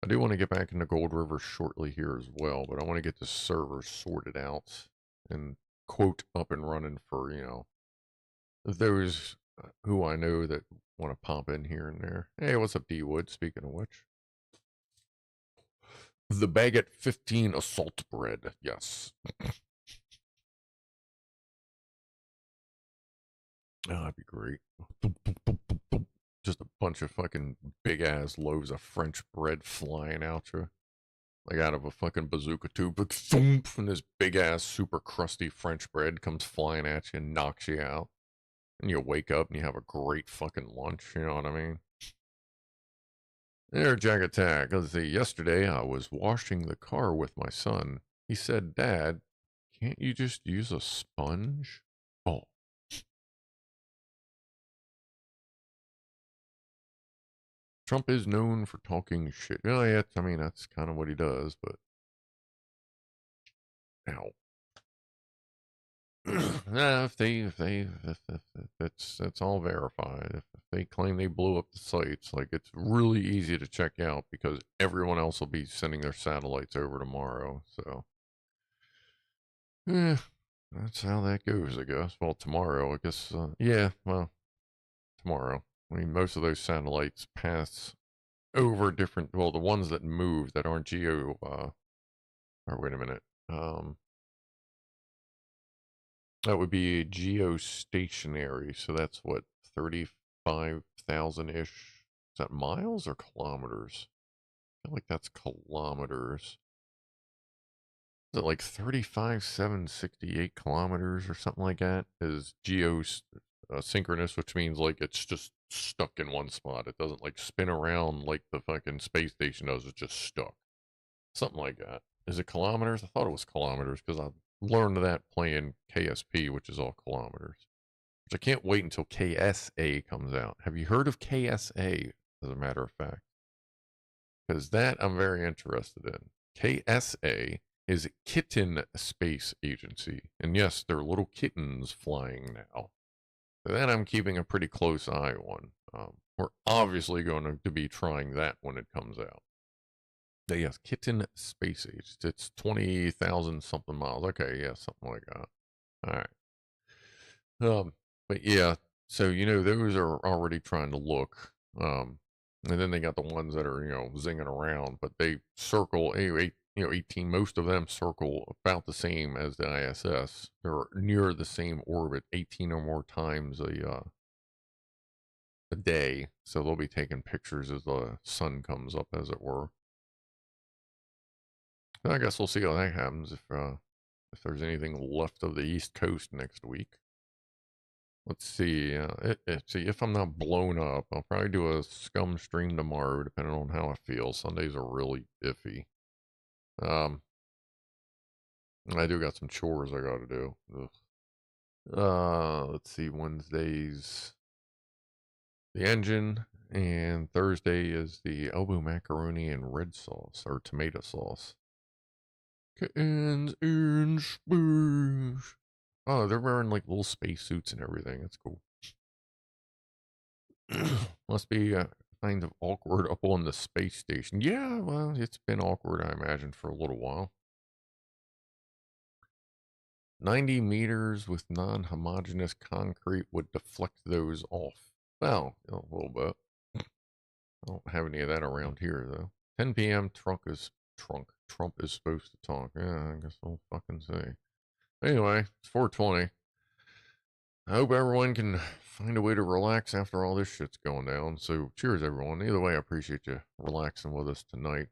I do want to get back into Gold River shortly here as well, but I want to get the server sorted out and quote up and running for those who I know that want to pop in here and there. Hey, what's up, D Wood? Speaking of which. The Baguette 15 assault bread, yes. That'd be great. Just a bunch of fucking big ass loaves of French bread flying out you. Like out of a fucking bazooka tube. Like thump, and this big ass super crusty French bread comes flying at you and knocks you out. And you wake up and you have a great fucking lunch, you know what I mean? There, Jack Attack. Let's see, yesterday I was washing the car with my son. He said, Dad, can't you just use a sponge? Oh. Trump is known for talking shit. Oh, yeah, I mean, that's kind of what he does, but. Ow. Nah, if that's all verified. If they claim they blew up the sites, like it's really easy to check out because everyone else will be sending their satellites over tomorrow. So, yeah, that's how that goes, I guess. Well, tomorrow, I guess. Yeah, well, tomorrow. I mean, most of those satellites pass over different. Well, the ones that move that aren't geo. Or wait a minute. That would be geostationary, so that's what, 35,000-ish? Is that miles or kilometers? I feel like that's kilometers. Is it like 35,768 kilometers or something like that? Is geosynchronous, which means like it's just stuck in one spot. It doesn't like spin around like the fucking space station does. It's just stuck. Something like that. Is it kilometers? I thought it was kilometers because I learned that playing KSP, which is all kilometers. Which I can't wait until KSA comes out. Have you heard of KSA, as a matter of fact? Because that I'm very interested in. KSA is Kitten Space Agency. And yes, they're little kittens flying now. So that I'm keeping a pretty close eye on. We're obviously going to be trying that when it comes out. Yes, Kitten Space Age. It's 20,000 something miles. Okay, yeah, something like that. All right. But yeah, so those are already trying to look. And then they got the ones that are zinging around, but they circle 18. Most of them circle about the same as the ISS. They're near the same orbit, 18 or more times a day. So they'll be taking pictures as the sun comes up, as it were. I guess we'll see how that happens. If if there's anything left of the East Coast next week. Let's see. See if I'm not blown up. I'll probably do a scum stream tomorrow, depending on how I feel. Sundays are really iffy. I do got some chores I got to do. Let's see. Wednesdays, the engine, and Thursday is the elbow macaroni and red sauce or tomato sauce. Kittens in space. Oh, they're wearing like little space suits and everything. That's cool. Must be kind of awkward up on the space station. Yeah, well, it's been awkward, I imagine, for a little while. 90 meters with non-homogeneous concrete would deflect those off. Well, a little bit. I don't have any of that around here, though. 10 p.m. Trump is supposed to talk. Yeah, I guess I'll fucking say. Anyway, it's 420. I hope everyone can find a way to relax after all this shit's going down. So, cheers, everyone. Either way, I appreciate you relaxing with us tonight.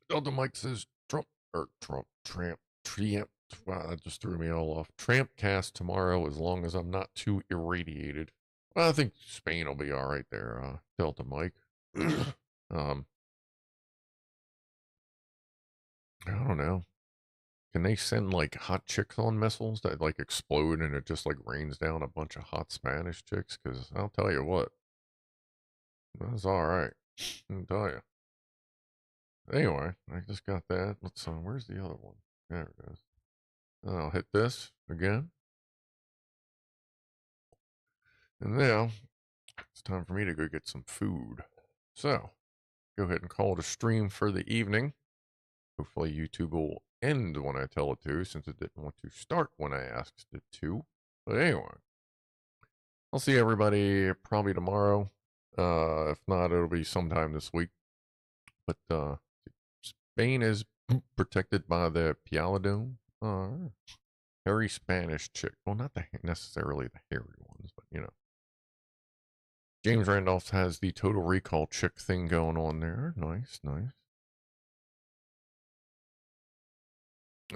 Delta Mike says Tramp. Wow, that just threw me all off. Tramp cast tomorrow as long as I'm not too irradiated. Well, I think Spain will be all right there, Delta Mike. I don't know. Can they send like hot chicks on missiles that like explode and it just like rains down a bunch of hot Spanish chicks? Because I'll tell you what, that's all right. I'll tell you. Anyway, I just got that. Let's where's the other one? There it is. I'll hit this again. And now it's time for me to go get some food. So go ahead and call it a stream for the evening. Hopefully YouTube will end when I tell it to, since it didn't want to start when I asked it to. But anyway, I'll see everybody probably tomorrow. If not, it'll be sometime this week. But Spain is protected by the Pianoman. Hairy Spanish chick. Well, not necessarily the hairy ones, but you know. James Randolph has the Total Recall chick thing going on there. Nice, nice.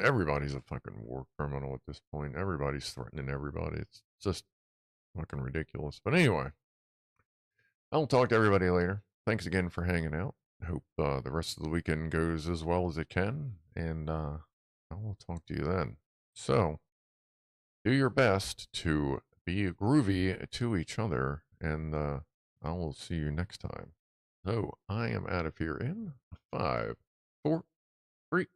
Everybody's a fucking war criminal at this point. Everybody's threatening everybody. It's just fucking ridiculous. But anyway, I'll talk to everybody later. Thanks again for hanging out. I hope the rest of the weekend goes as well as it can. And I will talk to you then. So, do your best to be groovy to each other. And I will see you next time. So, I am out of here in 5, 4, 3,